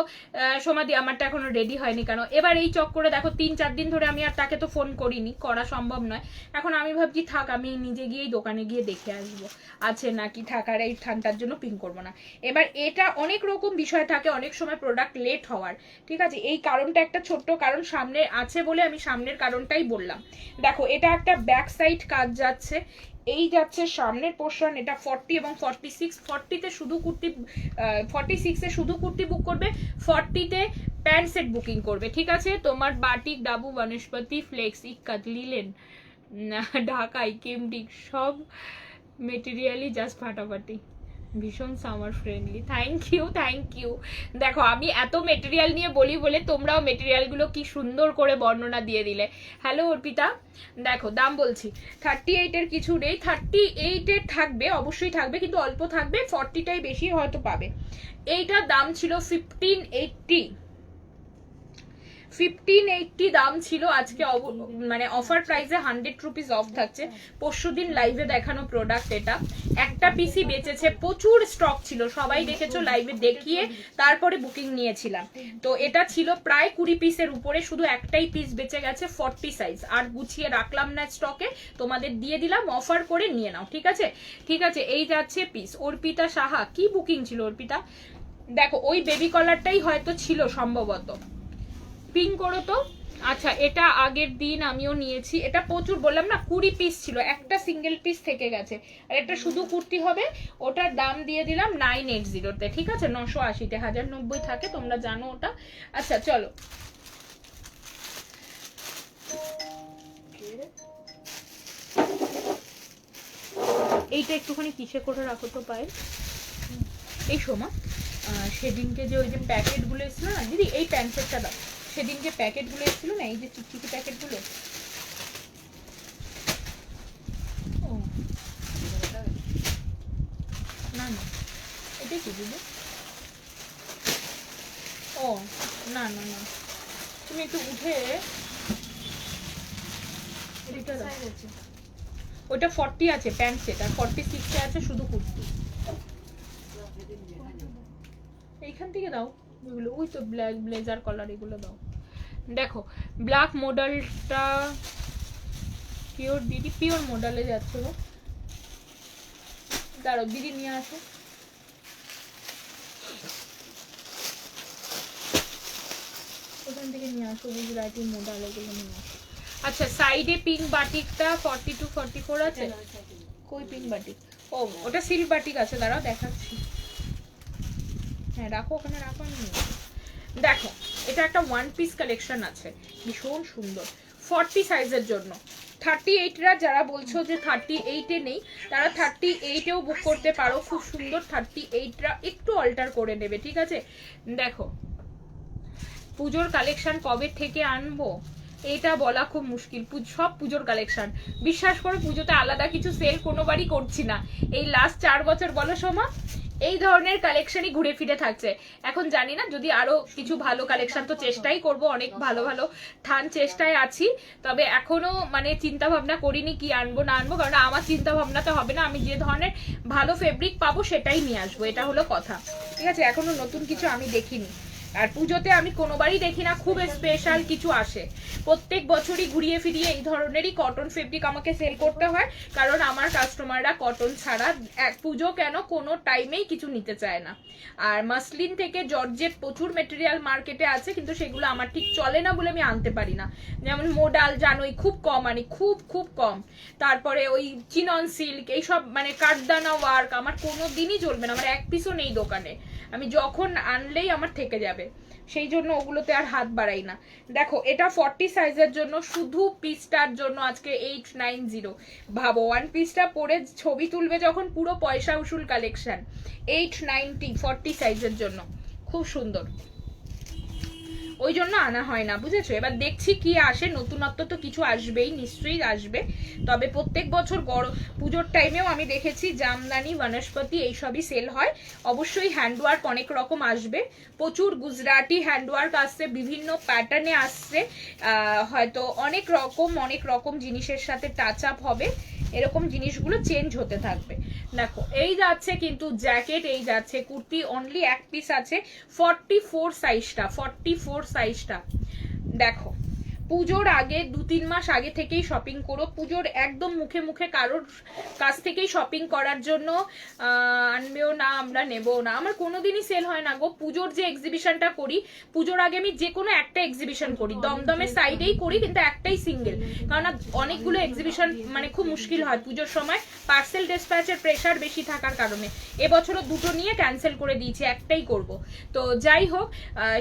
সমাধি আমারটা এখনো রেডি হয়নি কেন, এবার এই চক্করে দেখো 3-4 দিন ধরে আমি আর তাকে তো ফোন করিনি, করা সম্ভব নয়। এখন আমি ভাবছি থাক, আমি নিজে গিয়েই দোকানে গিয়ে দেখে আসবো আছে নাকি, থাকার এই থানটার জন্য পিং করবো না। এবার এটা অনেক রকম বিষয় থাকে, অনেক সময় প্রোডাক্ট লেট হওয়ার, ঠিক আছে, এই কারণটা একটা ছোট্ট কারণ সামনে আছে বলে আমি সামনের কারণটাই বললাম। দেখো এটা একটা ব্যাক সাইড কাজ যাচ্ছে, এই যাচ্ছে সামনের পোর্শন, এটা 40 এবং 46, 40-তে শুধু কুর্তি, 46-এ শুধু কুর্তি বুক করবে, 40-তে প্যান্ট সেট বুকিং করবে, ঠিক আছে। তোমার বাটিক, ডাবু, বনস্পতি, flex, ikat, linen, Dhakai, cambric সব মেটেরিয়ালই জাস্ট ফাটাফাটি, ভীষণ সামার ফ্রেন্ডলি। Thank you. দেখো আমি এত মেটেরিয়াল নিয়ে বলি বলে তোমরাও মেটেরিয়ালগুলো কি সুন্দর করে বর্ণনা দিয়ে দিলে। হ্যালো অর্পিতা, দেখো দাম বলছি, 38-এর কিছু নেই, 38-এর থাকবে, অবশ্যই থাকবে, কিন্তু অল্প থাকবে, 40টাই বেশি হয়তো পাবে। এইটার দাম ছিল 1580 দাম ছিল, আজকে মানে অফার প্রাইসে 100 রুপিস অফ থাকছে। পরশুদিন লাইভে দেখানো প্রোডাক্ট, এটা একটা পিসি বেঁচেছে, প্রচুর স্টক ছিল, সবাই দেখেছো লাইভে দেখিয়ে তারপরে বুকিং নিয়েছিলাম, তো এটা ছিল প্রায় 20 পিসের উপরে, শুধু একটাই পিস বেঁচে গেছে 40 সাইজ, আর গুছিয়ে রাখলাম না স্টকে, তোমাদের দিয়ে দিলাম, অফার করে নিয়ে নাও, ঠিক আছে। এই যাচ্ছে পিস। অর্পিতা সাহা, কি বুকিং ছিল অর্পিতা? দেখো ওই বেবি কলারটাই হয়তো ছিল সম্ভবত, পিং করো তো। আচ্ছা এটা আগের দিন আমিও নিয়েছি, এটা প্রচুর, বললাম না 20 পিস ছিল, একটা সিঙ্গেল পিস থেকে গেছে, আর এটা শুধু কুর্তি হবে, ওটার দাম দিয়ে দিলাম 980-তে, ঠিক আছে, 980-তে, 1090 থাকে, তোমরা জানো ওটা। আচ্ছা চলো, এইটা একটুখানি কিসে করে রাখো তো পায়ে, এই সময় সেদিনকে যে ওই যে প্যাকেটগুলো এসেছিল না দিদি, এই প্যান্সেটটা দাও, সেদিন যে প্যাকেটগুলো এসেছিল না, এই যে চিকচিকি প্যাকেটগুলো, ও না না এটাই কি দিদি, ও না না না, তুমি একটু উঠে এটা দাও, ওইটা 40 আছে প্যান্ট সেট, আর 46-এ আছে শুধু কুর্তি, এইখান থেকে দাও এগুলো, ওই তো ব্ল্যাক ব্লেজার কলার, এগুলো দাও। দেখো ব্ল্যাক মডেলটা পিওর, দিদি পিওর মডেলে যাচ্ছে গো, দাঁড়াও দিদি নিয়ে আসো, ওখান থেকে নিয়ে আসো, গুজরাটি মডেল এগুলো নিয়ে আসো। আচ্ছা সাইডে পিঙ্ক বাটিকটা 40-44 আছে, কই পিঙ্ক বাটিক, ও ওটা সিল্ক বাটিক আছে, দাঁড়াও দেখাচ্ছি, হ্যাঁ রাখো ওখানে রাখো, আমি দেখো এটা একটা ওয়ান পিস কালেকশন আছে, ভীষণ সুন্দর, 40 সাইজের জন্য। 38রা যারা বলছো যে 38-এ নেই, তারা 38-এও বুক করতে পারো, খুব সুন্দর। 38রা একটু অল্টার করে নেবে, ঠিক আছে। দেখো পুজোর কালেকশন কবে থেকে আনবো এটা বলা খুব মুশকিল, সব পুজোর কালেকশন, বিশ্বাস করো পুজোতে আলাদা কিছু সেল কোনোবারই করছি না। এই লাস্ট 4 বছর বলো সোমা, এই ধরনের কালেকশনই ঘুরে ফিরে থাকছে। এখন জানি না যদি আরো কিছু ভালো কালেকশন, তো চেষ্টাই করব, অনেক ভালো ভালো থান চেষ্টায় আছি, তবে এখনো মানে চিন্তা ভাবনা করিনি কি আনবো না আনবো, কারণ আমার চিন্তা ভাবনাতে হবে না, আমি যে ধরনের ভালো ফেব্রিক পাবো সেটাই নিয়ে আসবো, এটা হলো কথা, ঠিক আছে। এখনো নতুন কিছু আমি দেখিনি, আর পুজোতে আমি কোনোবারই দেখি না খুব স্পেশাল কিছু আসে। প্রত্যেক বছরই ঘুরিয়ে ফিরিয়ে এই ধরনেরই কটন ফেব্রিক আমাকে সেল করতে হয়, কারণ আমার কাস্টমাররা কটন ছাড়া এক পুজো কেন কোনো টাইমেই কিছু নিতে চায় না। আর মাসলিন থেকে জর্জেট প্রচুর মেটেরিয়াল মার্কেটে আছে, কিন্তু সেগুলো আমার ঠিক চলে না বলে আমি আনতে পারি না। যেমন মোডাল জানোই খুব কম আনি, খুব খুব কম। তারপরে ওই চিনন সিল্ক এইসব মানে কাঠদানা ওয়ার্ক আমার কোনো দিনই চলবে না, আমার এক পিসও নেই দোকানে, আমি যখন আনলেই আমার থেকে যাবে, সেই জন্য ওগুলোতে আর হাত বাড়াই না। দেখো এটা 40 সাইজের জন্য, শুধু পিসটার জন্য আজকে 890। ভাবো ওয়ান পিসটা পরে ছবি তুলবে যখন, পুরো পয়সা উসুল কালেকশন। 890 40 সাইজের জন্য, খুব সুন্দর, ওই জন্য আনা হয় না, বুঝেছো। এবার দেখছি কি আসে, নতুনত্ব তো কিছু আসবেই, নিশ্চয়ই আসবে। তবে প্রত্যেক বছর পুজোর টাইমেও আমি দেখেছি জামদানি বনস্পতি এইসবই সেল হয়। অবশ্যই হ্যান্ডওয়ার্ক অনেক রকম আসবে, প্রচুর গুজরাটি হ্যান্ডওয়ার্ক আসছে, বিভিন্ন প্যাটার্নে আসছে, হয়তো অনেক রকম জিনিসের সাথে টাচ আপ হবে, এরকম জিনিসগুলো চেঞ্জ হতে থাকবে। দেখো এই যাচ্ছে কিন্তু জ্যাকেট, এই যাচ্ছে কুর্তি, অনলি এক পিস আছে, 44 সাইজটা, 44 সাইজটা। দেখো পুজোর আগে 2-3 মাস আগে থেকেই শপিং করো, পুজোর একদম মুখে মুখে কারোর কাছ থেকেই শপিং করার জন্য আনবেও না, আমরা নেবও না, আমার কোনোদিনই সেল হয় না গো। পুজোর যে এক্সিবিশনটা করি, পুজোর আগে আমি যে কোনো একটা এক্সিবিশন করি, দমদমের সাইডেই করি, কিন্তু একটাই সিঙ্গেল, কারণ অনেকগুলো এক্সিবিশন মানে খুব মুশকিল হয় পুজোর সময়, পার্সেল ডিসপ্যাচের প্রেশার বেশি থাকার কারণে। এবছরও দুটো নিয়ে ক্যান্সেল করে দিয়েছি, একটাই করব। তো যাই হোক,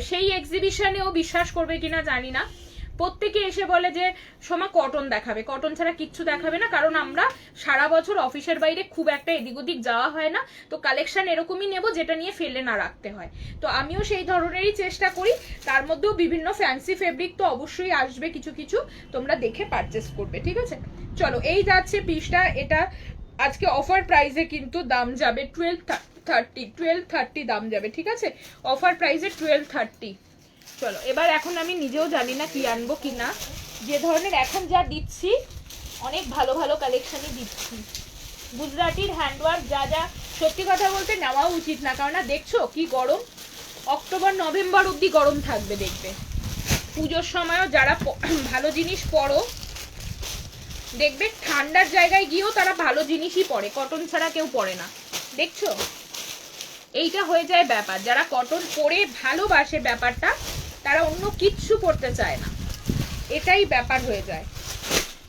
সেই এক্সিবিশনেও বিশ্বাস করবে কিনা জানি না, প্রত্যেকে এসে বলে যে সোমা কটন দেখাবে, কটন ছাড়া কিচ্ছু দেখাবে না, কারণ আমরা সারা বছর অফিসের বাইরে খুব একটা এদিক ওদিক যাওয়া হয় না, তো কালেকশন এরকমই নেব যেটা নিয়ে ফেলে না রাখতে হয়। তো আমিও সেই ধরনেরই চেষ্টা করি, তার মধ্যেও বিভিন্ন ফ্যান্সি ফেব্রিক তো অবশ্যই আসবে কিছু কিছু, তোমরা দেখে পারচেস করবে, ঠিক আছে। চলো এই যাচ্ছে পিসটা, এটা আজকে অফার প্রাইসে কিন্তু দাম যাবে 1230 দাম যাবে, ঠিক আছে, অফার প্রাইসে 1230। চলো এবার এখন আমি নিজেও জানি না কি আনবো কি না, যে ধরনের এখন যা দিচ্ছি অনেক ভালো ভালো কালেকশনই দিচ্ছি, গুজরাটির হ্যান্ডওয়ার্ক যা যা সত্যি কথা বলতে নেওয়া উচিত না, কারণ দেখছো কি গরম, অক্টোবর নভেম্বর অবধি গরম থাকবে দেখবে। পুজোর সময়ও যারা ভালো জিনিস পরো দেখবে ঠান্ডার জায়গায় গিয়েও তারা ভালো জিনিসই পরে, কটন ছাড়া কেউ পরে না, দেখছো এইটা হয়ে যায় ব্যাপার। যারা কটন পরে ভালোবাসে ব্যাপারটা, তারা অন্য কিচ্ছু পরতে চায় না, এটাই ব্যাপার হয়ে যায়,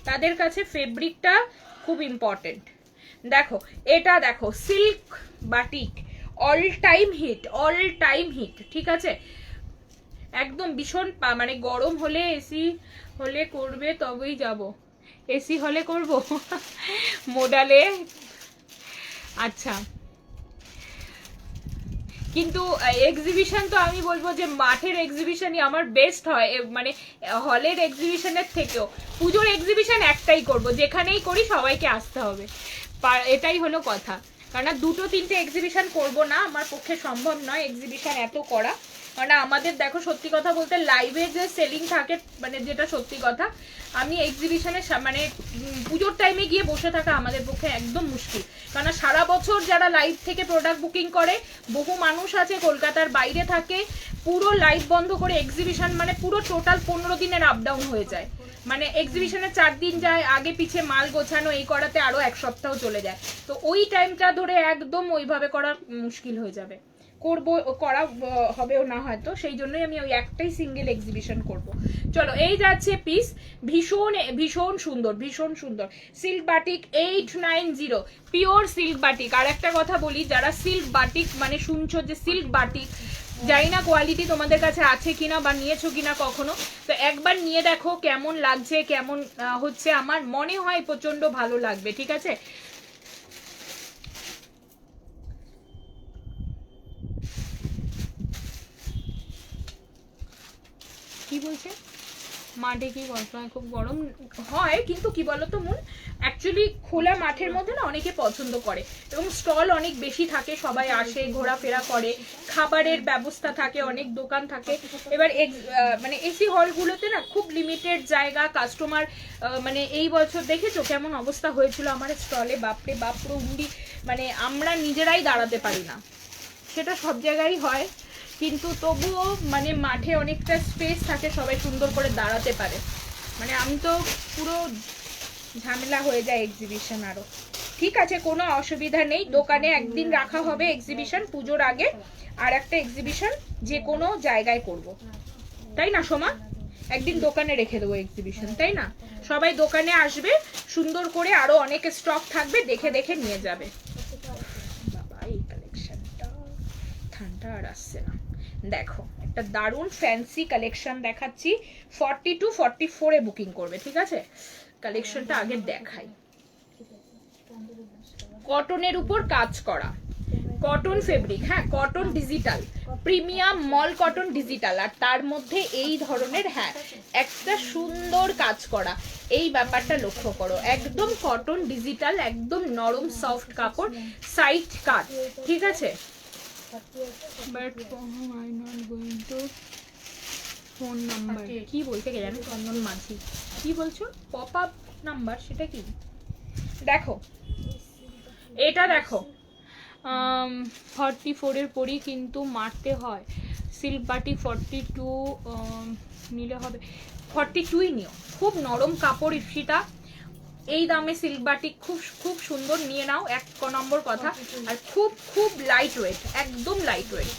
তাদের কাছে ফেব্রিকটা খুব ইম্পর্টেন্ট। দেখো এটা দেখো silk batik, all time hit, ঠিক আছে, একদম ভীষণ মানে গরম হলে এসি হলে করবে তবেই যাব, এসি হলে করব মোডালে। আচ্ছা কিন্তু এক্সিবিশন তো আমি বলবো যে মাঠের এক্সিবিশনই আমার বেস্ট হয়, মানে হলের এক্সিবিশনের থেকেও। পুজোর এক্সিবিশন একটাই করব, যেখানেই করি সবাইকে আসতে হবে, এটাই হলো কথা, কারণ 2-3টে এক্সিবিশন করব না, আমার পক্ষে সম্ভব নয় এক্সিবিশন এত করা, কারণ আমাদের দেখো সত্যি কথা বলতে লাইভে যে সেলিং থাকে, মানে যেটা সত্যি কথা, আমি এক্সিবিশনে মানে পুজোর টাইমে গিয়ে বসে থাকা আমাদের পক্ষে একদম মুশকিল, কারণ সারা বছর যারা লাইভ থেকে প্রোডাক্ট বুকিং করে, বহু মানুষ আছে কলকাতার বাইরে থাকে, পুরো লাইভ বন্ধ করে এক্সিবিশন মানে পুরো টোটাল 15 দিনের আপ ডাউন হয়ে যায়, মানে এক্সিবিশনে 4 দিন যায়, আগে পিছে মাল গোছানো এই করাতে আরো 1 সপ্তাহ চলে যায়, তো ওই টাইমটা ধরে একদম ওইভাবে করা মুশকিল হয়ে যাবে, করা হবেও না হয়তো, সেই জন্যই আমি ওই একটাই সিঙ্গেল এক্সিবিশন করব। চলো এই যাচ্ছে পিস, ভীষণ ভীষণ সুন্দর, ভীষণ সুন্দর silk batik 890, pure silk batik. আর একটা কথা বলি, যারা সিল্ক বাটিক মানে শুনছো যে সিল্ক বাটিক জানি না কোয়ালিটি তোমাদের কাছে আছে কিনা বা নিয়েছো কিনা কখনো, তো একবার নিয়ে দেখো কেমন লাগছে, কেমন হচ্ছে। আমার মনে হয় প্রচন্ড ভালো লাগবে, ঠিক আছে। কি বলছে মাঠে কি বর্তমানে খুব গরম হয়, কিন্তু কি বলতো মন, অ্যাকচুয়ালি খোলা মাঠের মধ্যে না অনেকে পছন্দ করে এবং স্টল অনেক বেশি থাকে, সবাই আসে ঘোরাফেরা করে, খাবারের ব্যবস্থা থাকে, অনেক দোকান থাকে। এবার মানে এসি হলগুলোতে না খুব লিমিটেড জায়গা, কাস্টমার মানে এই বছর দেখেছো কেমন অবস্থা হয়েছিল আমার স্টলে, বাপরে বাপ, পুরো হুন্ডি, মানে আমরা নিজেরাই দাঁড়াতে পারি না। সেটা সব জায়গায় হয়, কিন্তু তবুও মানে মাঠে অনেকটা স্পেস থাকে, সবাই সুন্দর করে দাঁড়াতে পারে। মানে আমি তো পুরো ঝামেলা হয়ে যায় এক্সিবিশন আরো। ঠিক আছে, কোনো অসুবিধা নেই, দোকানে একদিন রাখা হবে এক্সিবিশন পুজোর আগে, আর একটা এক্সিবিশন যে কোনো জায়গায় করব, তাই না সোমা? একদিন দোকানে রেখে দেবো এক্সিবিশন, তাই না? সবাই দোকানে আসবে, সুন্দর করে আরো অনেক স্টক থাকবে, দেখে দেখে নিয়ে যাবে। বাবা এই কালেকশনটা ঠান্ডা আর আসছে না। দেখো একটা দারুণ ফ্যান্সি কালেকশন দেখাচ্ছি, 40 to 44 এ বুকিং করবে, ঠিক আছে। কালেকশনটা আগে দেখাই। কটনের উপর কাজ করা, কটন ফেব্রিক, হ্যাঁ কটন ডিজিটাল, প্রিমিয়াম মল কটন ডিজিটাল, আর তার মধ্যে এই ধরনের হ্যাঁ একটা সুন্দর কাজ করা, এই ব্যাপারটা লক্ষ্য করো, একদম কটন ডিজিটাল, একদম নরম সফট কাপড়, সাইড কাট, ঠিক আছে। But I'm not going to phone number কি বলতে গেলে আমি চন্দন মাঝি, কি বলছো পপ আপ নাম্বার, সেটা কি? দেখো এটা দেখো 44 এর পরই কিন্তু মারতে হয়, সিল্ক বাটি 42 নিলে হবে, 42ই নিও, খুব নরম কাপড় ইপসিতা, এই দামে সিল্ক বাটিক খুব খুব সুন্দর, নিয়ে নাও, এক নম্বর কথা। আর খুব খুব লাইট ওয়েট, একদম লাইট ওয়েট,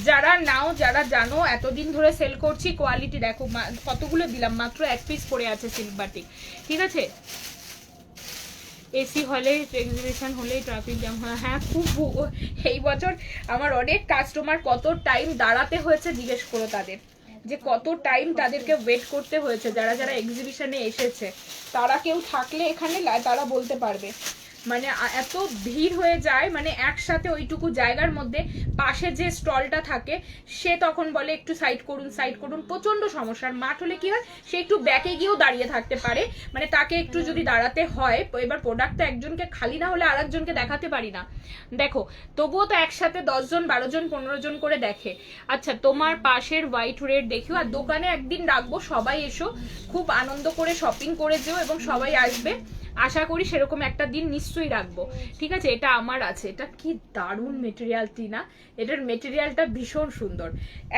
যারা নাও যারা জানো, এতদিন ধরে সেল করছি, কোয়ালিটি দেখো কতগুলো দিলাম, মাত্র এক পিস পড়ে আছে সিল্ক বাটিক, ঠিক আছে। এসি হলে এক্সিবিশন হলেই ট্রাফিক জ্যাম হয়, হ্যাঁ খুব, এই বছর আমার অনেক কাস্টমার কত টাইম দাঁড়াতে হয়েছে জিজ্ঞেস করো তাদের, যে কত টাইম তাদেরকে ওয়েট করতে হয়েছে, যারা যারা এক্সিবিশনে এসেছে তারা কেউ থাকলে এখানে তারা বলতে পারবে, মানে এত ভিড় হয়ে যায়, মানে একসাথে ওইটুকু জায়গার মধ্যে পাশে যে স্টলটা থাকে সে তখন বলে একটু সাইড করুন সাইড করুন, প্রচন্ড সমস্যার। মাঠ হলে কি হয়, সে একটু ব্যাকে গিয়েও দাঁড়িয়ে থাকতে পারে, মানে তাকে একটু যদি দাঁড়াতে হয়, এবার প্রোডাক্ট তো একজনকে খালি না হলে আর একজনকে দেখাতে পারি না, দেখো তবুও তো একসাথে 10 জন 12 জন 15 জন করে দেখে। আচ্ছা তোমার পাশের হোয়াইট রেড দেখিও, আর দোকানে একদিন রাখবো, সবাই এসো, খুব আনন্দ করে শপিং করে যেও এবং সবাই আসবে, আশা করি সেরকম একটা দিন নিশ্চয়ই রাখবো, ঠিক আছে। এটা আমার আছে, এটা কি দারুণ মেটেরিয়াল টিনা, এটার মেটেরিয়ালটা ভীষণ সুন্দর,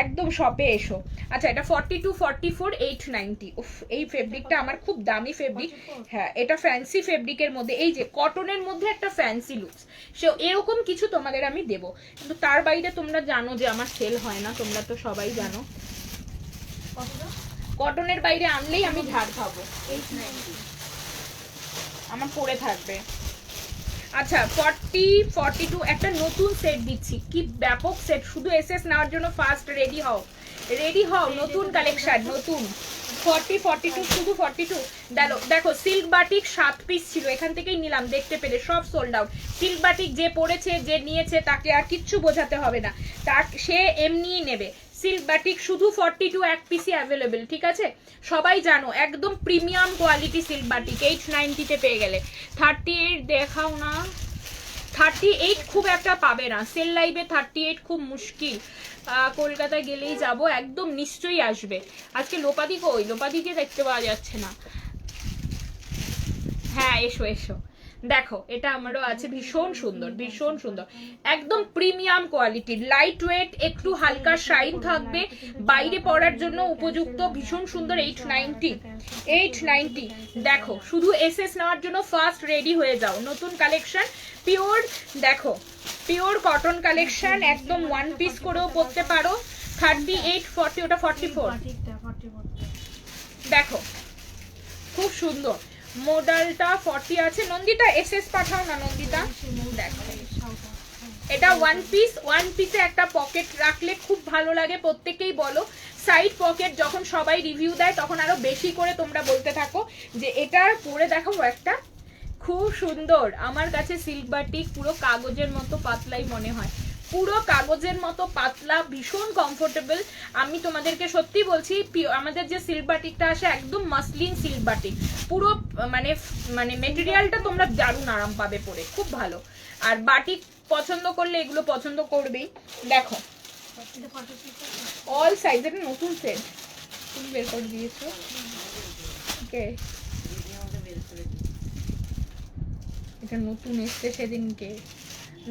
একদম শপে এসো। আচ্ছা এটা 42 44 890, উফ এই ফেব্রিকটা আমার খুব দামি ফেব্রিক, হ্যাঁ এটা ফ্যান্সি ফেব্রিকের মধ্যে, এই যে কটনের মধ্যে একটা ফ্যান্সি লুকস, সে এরকম কিছু তোমাদের আমি দেবো, কিন্তু তার বাইরে তোমরা জানো যে আমার সেল হয় না, তোমরা তো সবাই জানো, কটনের বাইরে আনলেই আমি ঝাড় খাবো, 890 আমার পরে থাকবে। আচ্ছা 40 42 একটা নতুন সেট দিচ্ছি, কি ব্যাপক সেট, শুধু এসএস নেওয়ার জন্য ফার্স্ট রেডি হও, রেডি হও, নতুন কালেকশন, নতুন 40 42 শুধু 42। দেখো সিল্ক বাটিক 7 পিস ছিল, এখান থেকেই নিলাম, দেখতে পেলে সব সোল্ড আউট। সিল্ক বাটিক যে পড়েছে যে নিয়েছে তাকে আর কিচ্ছু বোঝাতে হবে না, তার সে এমনিই নেবে। সিল্ক বাটিক শুধু 42 এক পিসই অ্যাভেলেবেল, ঠিক আছে, সবাই জানো, একদম প্রিমিয়াম কোয়ালিটি সিল্ক বাটিক 890 তে পেয়ে গেলে। 38 দেখাও না, 38 খুব একটা পাবে না, সেল লাইভে 38 খুব মুশকিল, কলকাতায় গেলেই যাব, একদম নিশ্চয়ই আসবে। আজকে লোপাদি কই, লোপাদিকে দেখতে পাওয়া যাচ্ছে না, হ্যাঁ এসো এসো, দেখো এটা আমারও আছে, ভীষণ সুন্দর ভীষণ সুন্দর, একদম প্রিমিয়াম কোয়ালিটির, লাইট ওয়েট, একটু হালকা শাইন থাকবে, বাইরে পরার জন্য উপযুক্ত, ভীষণ সুন্দর। 890 দেখো, শুধু এসএস নেওয়ার জন্য ফার্স্ট রেডি হয়ে যাও, নতুন কালেকশন পিওর, দেখো পিওর কটন কালেকশন, একদম ওয়ান পিস করেও পরতে পারো। 38 40 ওটা 44, দেখো খুব সুন্দর, মডেলটা 40 আছে। নন্দিতা এসএস পাঠাও না নন্দিতা, দেখো এটা ওয়ান পিসে একটা পকেট রাখলে খুব ভালো লাগে, প্রত্যেকেই বলো। সাইড পকেট যখন সবাই রিভিউ দেয় তখন আরো বেশি করে তোমরা বলতে থাকো যে এটা পরে দেখাবো একটা, খুব সুন্দর। আমার কাছে সিল্ক বাটিক পুরো কাগজের মতো পাতলাই মনে হয়, পুরো কাগজের মতো পাতলা, ভীষণ কমফোর্টেবল। আমি তোমাদেরকে সত্যি বলছি, আমাদের যে সিল্ক বাটিকটা আসে একদম মাসলিন সিল্ক বাটিক, পুরো মানে মানে মেটেরিয়ালটা তোমরা দারুণ আরাম পাবে পরে, খুব ভালো। আর বাটিক পছন্দ করলে এগুলো পছন্দ করবেই। দেখো অল সাইজ, এটা নতুন সেট তুমি বের করে দিয়েছো। ওকে, এটা নতুন এসছে সেদিনকে।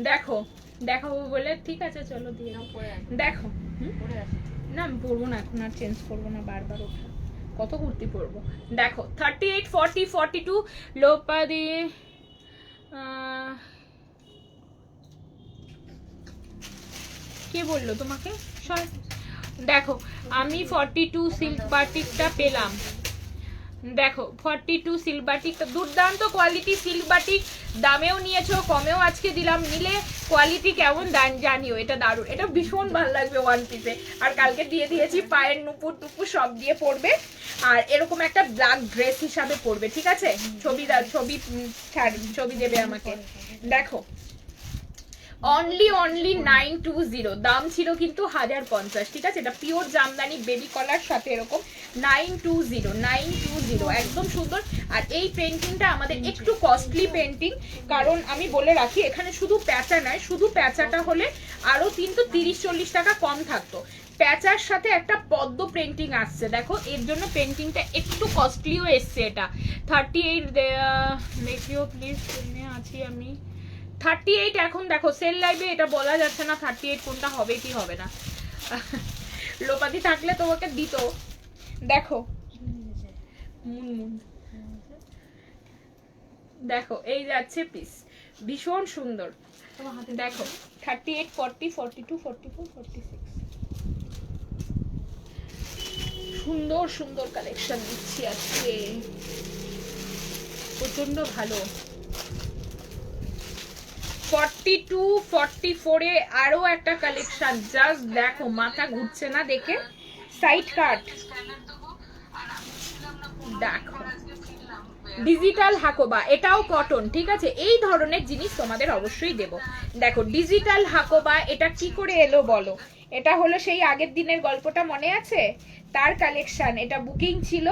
দেখো দেখাবো বলে, ঠিক আছে চলো দিয়ে দেখো। না আমি পরবো না এখন, আর চেঞ্জ করবো না, বারবার ওঠা কত কুর্তি পরবো। দেখো 38, 40, 42 লোপা দিয়ে কে বললো তোমাকে? দেখো আমি 42 সিল্ক বাটিকটা পেলাম। দেখো 42 সিল্ক বাটিকটা দুর্দান্ত কোয়ালিটি সিল্ক বাটিক, দামেও নিয়েছো, কমেও আজকে দিলাম, নিলে কোয়ালিটি কেমন জানিও। এটা দারুণ, এটা ভীষণ ভালো লাগবে ওয়ান পিসে। আর কালকে দিয়ে দিয়েছি পায়ের নুপুর টুপুর সব দিয়ে পরবে, আর এরকম একটা ব্ল্যাক ড্রেস হিসাবে পরবে, ঠিক আছে? ছবি দেবে আমাকে। দেখো অনলি 920, দাম ছিল কিন্তু 1050, ঠিক আছে? এটা পিওর জামদানি বেবি কলার সাথে এরকম 920 একদম সুন্দর। আর এই পেন্টিংটা আমাদের একটু কস্টলি পেন্টিং, কারণ আমি বলে রাখি এখানে শুধু প্যাঁচা নয়, শুধু প্যাঁচাটা হলে আরো কিন্তু 30-40 টাকা কম থাকতো। প্যাঁচার সাথে একটা পদ্ম পেন্টিং আসছে, দেখো এর জন্য পেন্টিংটা একটু কস্টলিও এসছে। এটা 38 দেখিও প্লিজ, আছি আমি 38 এখন। দেখো সেল লাইভে এটা বলা যাচ্ছে না 38 কোনটা হবে কি হবে না, লোপাতি থাকলে তোমাকে দিত। দেখো মুনমুন, দেখো এই যাচ্ছে পিস, ভীষণ সুন্দর। দেখো 38, 40, 42, 44, 46 সুন্দর সুন্দর কালেকশন দিচ্ছি আজকে, প্রচন্ড ভালো। 42, 44 এ আরো একটা কালেকশন, জাস্ট দেখো মাথা ঘুরছে না দেখে। সাইড কাট দেখো, ডিজিটাল হাকোবা, এটাও কটন, ঠিক আছে? এই ধরনের জিনিস তোমাদের অবশ্যই দেব। দেখো ডিজিটাল হাকোবা, এটা কি করে এলো বলো? এটা হলো সেই আগের দিনের গল্পটা মনে আছে, তার কালেকশন। এটা বুকিং ছিল,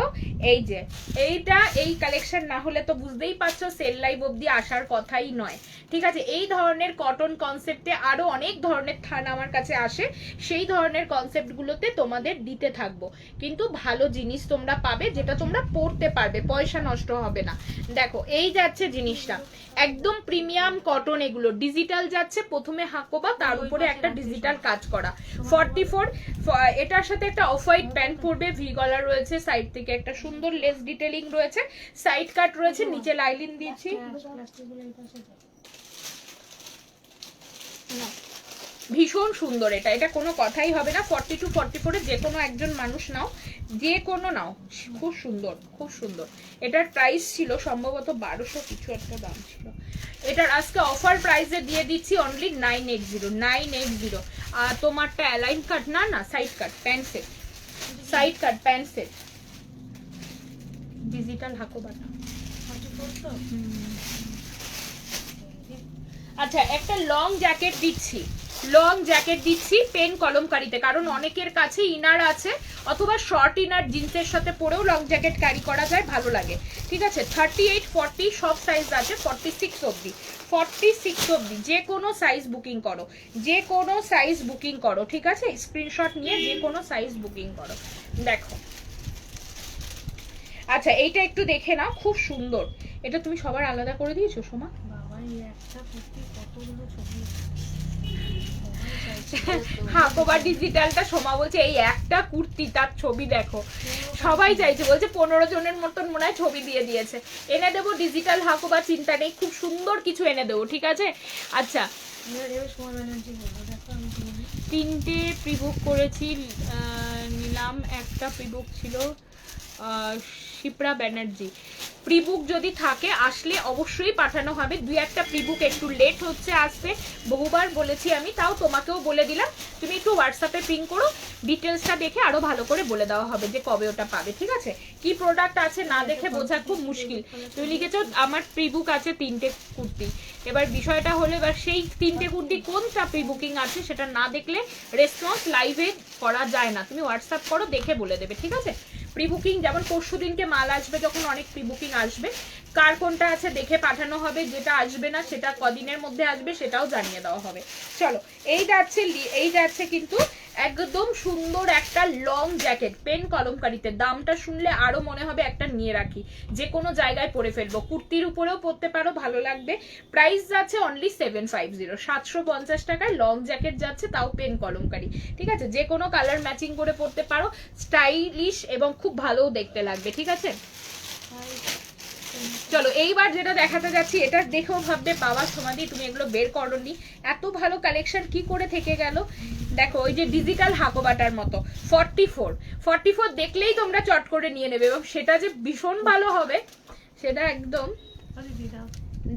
এই যে এইটা, এই কালেকশন না হলে তো বুঝতেই পারছো সেল লাইভ অবধি আসার কথাই নয়, ঠিক আছে? এই ধরনের কটন কনসেপ্টে আরো অনেক ধরনের থান আমার কাছে আসে, সেই ধরনের কনসেপ্টগুলোতে তোমাদের দিতে থাকবো। কিন্তু ভালো জিনিস তোমরা পাবে, যেটা তোমরা পড়তে পারবে, পয়সা নষ্ট হবে না। দেখো এই যাচ্ছে জিনিসটা একদম প্রিমিয়াম কটন, এগুলো ডিজিটাল যাচ্ছে, প্রথমে হাকোবা তার উপরে একটা ডিজিটাল কাজ করা। 44, এটার সাথে একটা অফ হোয়াইট প্যান্ট পরবে, ভি গলা রয়েছে, সাইড থেকে একটা সুন্দর লেস ডিটেইলিং রয়েছে, সাইড কাট রয়েছে, নিচে লাইলিন দিয়েছি। ভীষণ সুন্দর এটা, এটা কোনো কথাই হবে না। 42, 44 যে কোনো একজন মানুষ নাও, যে কোনো নাও, খুব সুন্দর খুব সুন্দর। এটার প্রাইস ছিল সম্ভবত 1200 কিছু একটা দাম ছিল, এটার আজকে অফার প্রাইসে দিয়ে দিচ্ছি অনলি 980। আর তোমারটা অ্যালাইন কাট না, না side cut pant set, side cut pant set, digital হাকোবাটা। আচ্ছা একটা লং জ্যাকেট দিচ্ছি, লং জ্যাকেট দিচ্ছি পেন কলমকারিতে, কারণ অনেকের কাছে ইনার আছে, অথবা শর্ট ইনার জিন্সের সাথে পরেও লং জ্যাকেট ক্যারি করা যায়, ভালো লাগে, ঠিক আছে? 38, 40 সব সাইজ আছে, 46 অবধি, 46 অবধি যে কোনো সাইজ বুকিং করো, যে কোনো সাইজ বুকিং করো, ঠিক আছে? স্ক্রিনশট নিয়ে যে কোনো সাইজ বুকিং করো। দেখো আচ্ছা এইটা একটু দেখে নাও, খুব সুন্দর। এটা তুমি সবার আলাদা করে দিয়েছো সোমা? হাকোবা ডিজিটালটা সোমা বলছে এই একটা কুর্তি তার ছবি দেখো, সবাই চাইছে, বলছে 15 জনের মতন মনে হয় ছবি দিয়ে দিয়েছে। এনে দেবো ডিজিটাল হাকোবা, চিন্তা নেই, খুব সুন্দর কিছু এনে দেবো, ঠিক আছে? আচ্ছা তিনটে প্রিবুক করেছি, নিলাম, একটা প্রিবুক ছিল শিপ্রা ব্যানার্জি। প্রিবুক যদি থাকে আসলে অবশ্যই পাঠানো হবে। 2-1টা প্রিবুক একটু লেট হচ্ছে আসতে, বহুবার বলেছি আমি, তাও তোমাকেও বলে দিলাম। তুমি একটু হোয়াটসঅ্যাপে পিং করো, ডিটেলসটা দেখে আরো ভালো করে বলে দেওয়া হবে যে কবে ওটা পাবে, ঠিক আছে? কি প্রোডাক্ট আছে না দেখে বোঝা খুব মুশকিল। তুমি লিখেছো আমার প্রিবুক আছে 3টে কুর্তি, এবার বিষয়টা হলো এবার সেই 3টে কুর্তি কোনটা প্রিবুকিং আছে সেটা না দেখলে রেসপন্স লাইভে করা যায় না। তুমি হোয়াটসঅ্যাপ করো, দেখে বলে দেবে, ঠিক আছে? প্রিবুকিং যেমন পরশু দিনকে মাল আসবে, যখন অনেক প্রিবুকিং আসবে, কার কোনটা আছে দেখে পাঠানো হবে, যেটা আসবে না সেটা কদিনের মধ্যে আসবে সেটাও জানিয়ে দেওয়া হবে। চলো, এই যাচ্ছে কিন্তু একদম সুন্দর একটা লং জ্যাকেট, পেন কলমকারিতে। দামটা শুনলে আরো মনে হবে একটা নিয়ে রাখি, যে কোনো জায়গায় পরে ফেলবো, কুর্তির উপরেও পরতে পারো, ভালো লাগবে। প্রাইস যাচ্ছে অনলি 750, 750 টাকায় লং জ্যাকেট যাচ্ছে, তাও পেন কলমকারি, ঠিক আছে? যে কোনো কালার ম্যাচিং করে পরতে পারো, স্টাইলিশ এবং খুব ভালোও দেখতে লাগবে, ঠিক আছে? চলো এইবার যেটা দেখাতে যাচ্ছি, এটা দেখেও ভাববে বাবা সমাধি তুমি এগুলো বের করনি, এত ভালো কালেকশন কি করে থেকে গেল। দেখো ওই যে ডিজিটাল হাকোবাটার মতো 44 দেখলেই তোমরা চট করে নিয়ে নেবে, এবং সেটা যে ভীষণ ভালো হবে সেটা একদম।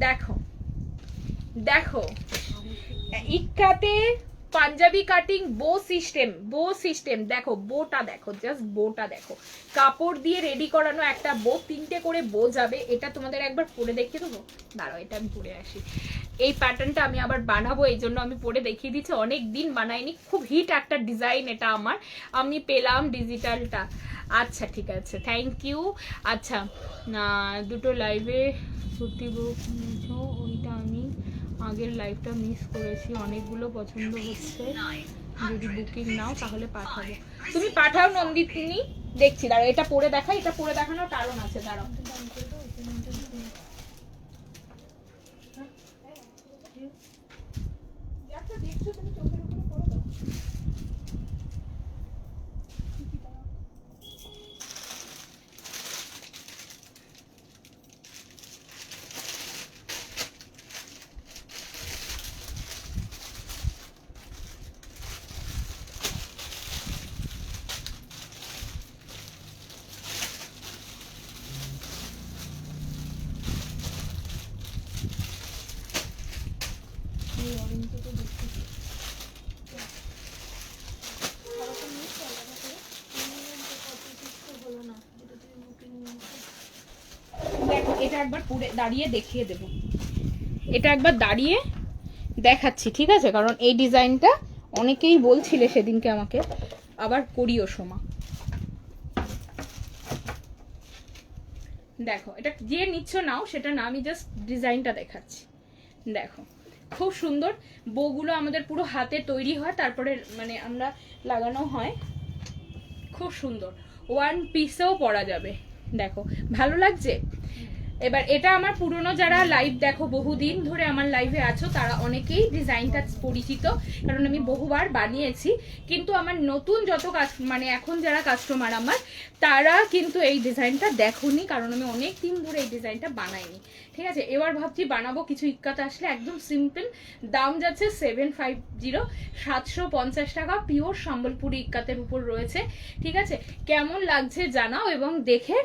দেখো দেখো ইক্কাতে পাঞ্জাবি কাটিং বো সিস্টেম, দেখো বোটা দেখো, জাস্ট বোটা দেখো, কাপড় দিয়ে রেডি করানো একটা বো, 3টে করে বো যাবে। এটা তোমাদের একবার পরে দেখিয়ে দেবো, দাঁড়াও এটা আমি পরে আসি। এই প্যাটার্নটা আমি আবার বানাবো, এই জন্য আমি পরে দেখিয়ে দিচ্ছি, অনেক দিন বানাইনি, খুব হিট একটা ডিজাইন এটা আমার, আমি পেলাম ডিজিটালটা। আচ্ছা ঠিক আছে, থ্যাংক ইউ। আচ্ছা দুটো লাইভে কুর্তি বুক নিয়েছো, ওইটা আমি আগের লাইভটা মিস করেছি, অনেকগুলো পছন্দ হচ্ছে, যদি বুকিং নাও তাহলে পাঠাবো। তুমি পাঠাও নন্দিনী, দেখছি, দাঁড়াও এটা পরে দেখাই, এটা পরে দেখানোর কারণ আছে, দাঁড়াও। দেখছো তুমি চোখের উপরে করে দাও। দেখো এটা একবার পুরো দাঁড়িয়ে দেখিয়ে দেব, এটা একবার দাঁড়িয়ে দেখাচ্ছি, ঠিক আছে? কারণ এই ডিজাইনটা অনেকেই বলছিলে সেদিনকে আমাকে, আবার করিও সোমা। দেখো এটা যে নিচ্ছ নাও সেটা না, আমি জাস্ট ডিজাইনটা দেখাচ্ছি। দেখো খুব সুন্দর, বউগুলো আমাদের পুরো হাতে তৈরি হয়, তারপরে মানে আমরা লাগানো হয়, খুব সুন্দর, ওয়ান পিসেও পরা যাবে। দেখো ভালো লাগছে। এবার এটা আমার পুরনো যারা লাইভ দেখো, বহুদিন ধরে আমার লাইভে আছো, তারা অনেকেই ডিজাইনটা পরিচিত, কারণ আমি বহুবার বানিয়েছি। কিন্তু আমার নতুন যত মানে এখন যারা কাস্টমার আমার, তারা কিন্তু এই ডিজাইনটা দেখোনি, কারণ আমি অনেক দিন ধরে এই ডিজাইনটা বানাইনি, ঠিক আছে? এবার ভাবছি বানাবো, কিছু ইক্কাতে আসলে একদম সিম্পল, দাম যাচ্ছে 750, 750 টাকা, পিওর সম্বলপুরি ইক্কাতের উপর রয়েছে, ঠিক আছে? কেমন লাগছে জানাও এবং দেখে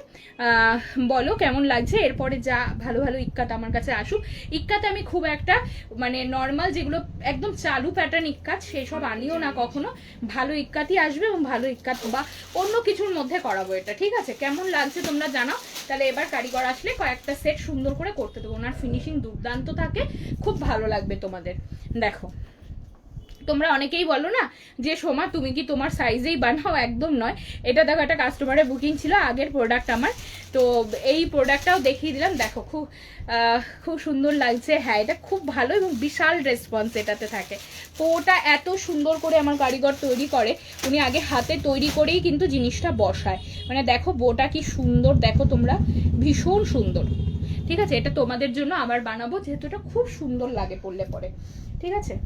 বলো কেমন লাগছে। এরপরে যা ভালো ভালো ইক্কাত আমার কাছে আসুক, ইক্কাতে আমি খুব একটা মানে নর্মাল যেগুলো একদম চালু প্যাটার্ন ইক্কাত সেসব আনিও না কখনো, ভালো ইক্কাতই আসবে, এবং ভালো ইক্কাত বা অন্য কিছুর মধ্যে করাবো এটা, ঠিক আছে? কেমন লাগছে তোমরা জানাও। তাহলে এবার কারিগর আসলে কয়েকটা সেট সুন্দর করে করতে দেবো, ওনার ফিনিশিং দুর্দান্ত থাকে, খুব ভালো লাগবে তোমাদের। দেখো তোমরা অনেকেই বলো না যে সোমা তুমি কি তোমার সাইজেই বানাও, একদম নয়। এটা দেখো একটা কাস্টমারের বুকিং ছিল, আগের প্রোডাক্ট আমার, তো এই প্রোডাক্টটাও দেখিয়ে দিলাম। দেখো খুব সুন্দর লাগছে, হ্যাঁ এটা খুব ভালো এবং বিশাল রেসপন্স এটাতে থাকে। তো ওটা এত সুন্দর করে আমার কারিগর তৈরি করে, উনি আগে হাতে তৈরি করেই কিন্তু জিনিসটা বসায়, মানে দেখো বোটা কি সুন্দর, দেখো তোমরা, ভীষণ সুন্দর, ঠিক আছে? এটা তোমাদের জন্য আবার বানাবো, যেহেতু এটা খুব সুন্দর লাগে পরলে পরে, ঠিক আছে?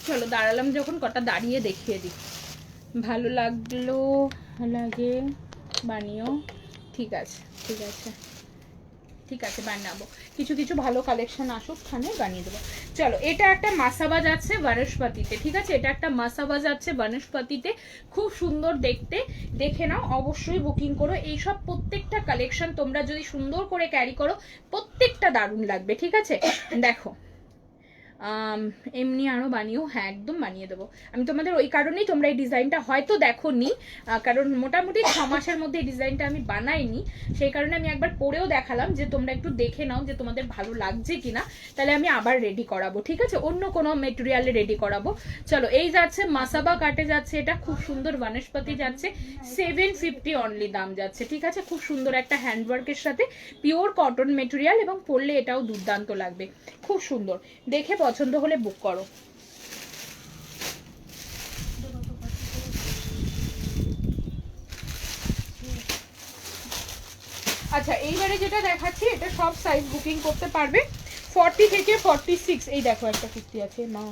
চলো দাঁড়ালাম যখন, কটা দাঁড়িয়ে দেখিয়ে দিই। ভালো লাগলো, লাগে বানিও, ঠিক আছে ঠিক আছে। ঠিক আছে বানাবো, কিছু কিছু ভালো কালেকশন আসুক খানে বানিয়ে দেবো। চলো এটা একটা মাসাবাজ আছে বনস্পতিতে, ঠিক আছে, এটা একটা মাসাবাজ আছে বনস্পতিতে, খুব সুন্দর দেখতে, দেখে নাও, অবশ্যই বুকিং করো। এইসব প্রত্যেকটা কালেকশন তোমরা যদি সুন্দর করে ক্যারি করো প্রত্যেকটা দারুণ লাগবে, ঠিক আছে। দেখো এমনি আরো বানিয়েও, হ্যাঁ একদম বানিয়ে দেবো আমি তোমাদের, ওই কারণেই তোমরা এই ডিজাইনটা হয়তো দেখোনি, কারণ মোটামুটি 6 মাসের মধ্যে এই ডিজাইনটা আমি বানাইনি, সেই কারণে আমি একবার পরেও দেখালাম যে তোমরা একটু দেখে নাও যে তোমাদের ভালো লাগছে কিনা, তাহলে আমি আবার রেডি করাবো, ঠিক আছে, অন্য কোনো মেটেরিয়ালে রেডি করাবো। চলো এই যাচ্ছে মাসাবা কাটে যাচ্ছে, এটা খুব সুন্দর বনস্পতি যাচ্ছে, 750 অনলি দাম যাচ্ছে, ঠিক আছে, খুব সুন্দর একটা হ্যান্ডওয়ার্কের সাথে পিওর কটন মেটেরিয়াল, এবং পরলে এটাও দুর্দান্ত লাগবে, খুব সুন্দর, দেখে পছন্দ হলে বুক করো। আচ্ছা এইবারে যেটা দেখাচ্ছি এটা সব সাইজ বুকিং করতে পারবে, 40 থেকে 46, এই দেখো একটা কুর্তি আছে, মা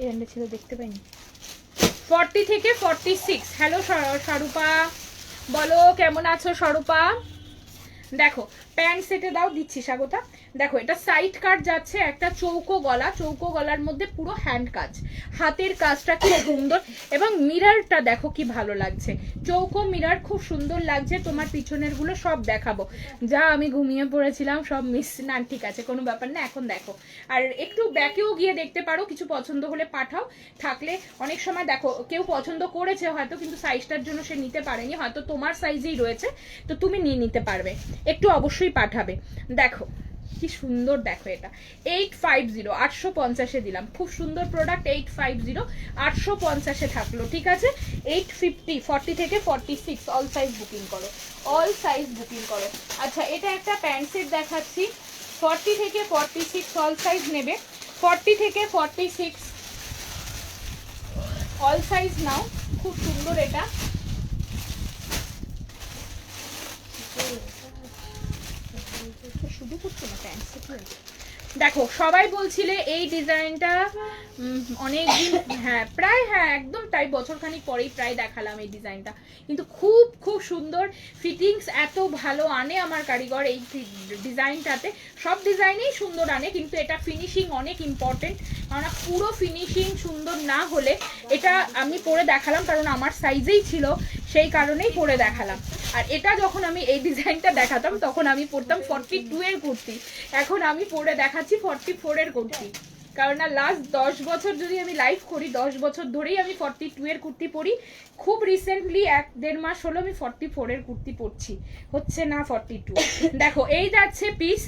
এই এন্ডে ছিল দেখতে পাইনি, 40 থেকে 46। হ্যালো স্বরূপা, বলো কেমন আছো স্বরূপা। দেখো প্যান্ট সেটে দাও, দিচ্ছি স্বাগতা। দেখো এটা সাইড কাট যাচ্ছে, একটা চৌকো গলা, চৌকো গলার মধ্যে পুরো হ্যান্ড কাজ, হাতের কাজটা কি সুন্দর, এবং মিররটা দেখো কি ভালো লাগছে, চৌকো মিরর খুব সুন্দর লাগছে। তোমার পিছনের গুলো সব দেখাবো, যা আমি ঘুমিয়ে পড়েছিলাম সব মিস, না ঠিক আছে কোনো ব্যাপার না, এখন দেখো। আর একটু ব্যাকেও গিয়ে দেখতে পারো, কিছু পছন্দ হলে পাঠাও, থাকলে অনেক সময় দেখো কেউ পছন্দ করেছে হয়তো, কিন্তু সাইজটার জন্য সে নিতে পারেনি, হয়তো তোমার সাইজেই রয়েছে, তো তুমি নিয়ে নিতে পারবে, একটু অবশ্যই পাঠাবে। দেখো কি সুন্দর, দেখো এটা 850, 850-এ দিলাম, খুব সুন্দর প্রোডাক্ট, 850, 850-এ থাকলো, ঠিক আছে, 850, 40 থেকে 46 অল সাইজ বুকিং করো, অল সাইজ বুকিং করো। আচ্ছা এটা একটা প্যান্ট সেট দেখাচ্ছি, 40 থেকে 46 অল সাইজ নেবে, 40 থেকে 46 অল সাইজ নাও, খুব সুন্দর এটা। শুধু করছো না প্যান্ট সেট, দেখো সবাই বলছিলে এই ডিজাইনটা অনেকদিন, হ্যাঁ প্রায়, হ্যাঁ একদম তাই, বছরখানিক পরেই প্রায় দেখালাম এই ডিজাইনটা, কিন্তু খুব খুব সুন্দর ফিটিংস, এত ভালো আনে আমার কারিগর এই ডিজাইনটাতে, সব ডিজাইনেই সুন্দর আনে, কিন্তু এটা ফিনিশিং অনেক ইম্পর্টেন্ট, কারণ পুরো ফিনিশিং সুন্দর না হলে, এটা আমি পরে দেখালাম কারণ আমার সাইজেই ছিল, সেই কারণেই পরে দেখালাম। আর এটা যখন আমি এই ডিজাইনটা দেখাতাম তখন আমি পরতাম 42 এর কুর্তি, এখন আমি পরে দেখাচ্ছি 44 এর কুর্তি, কারণ না লাস্ট 10 বছর যদি আমি লাইভ করি, 10 বছর ধরেই আমি 42 এর কুর্তি পরি, খুব রিসেন্টলি 1-1.5 মাস হলো আমি 44 এর কুর্তি পরছি, হচ্ছে না 42। দেখো এই যাচ্ছে পিস,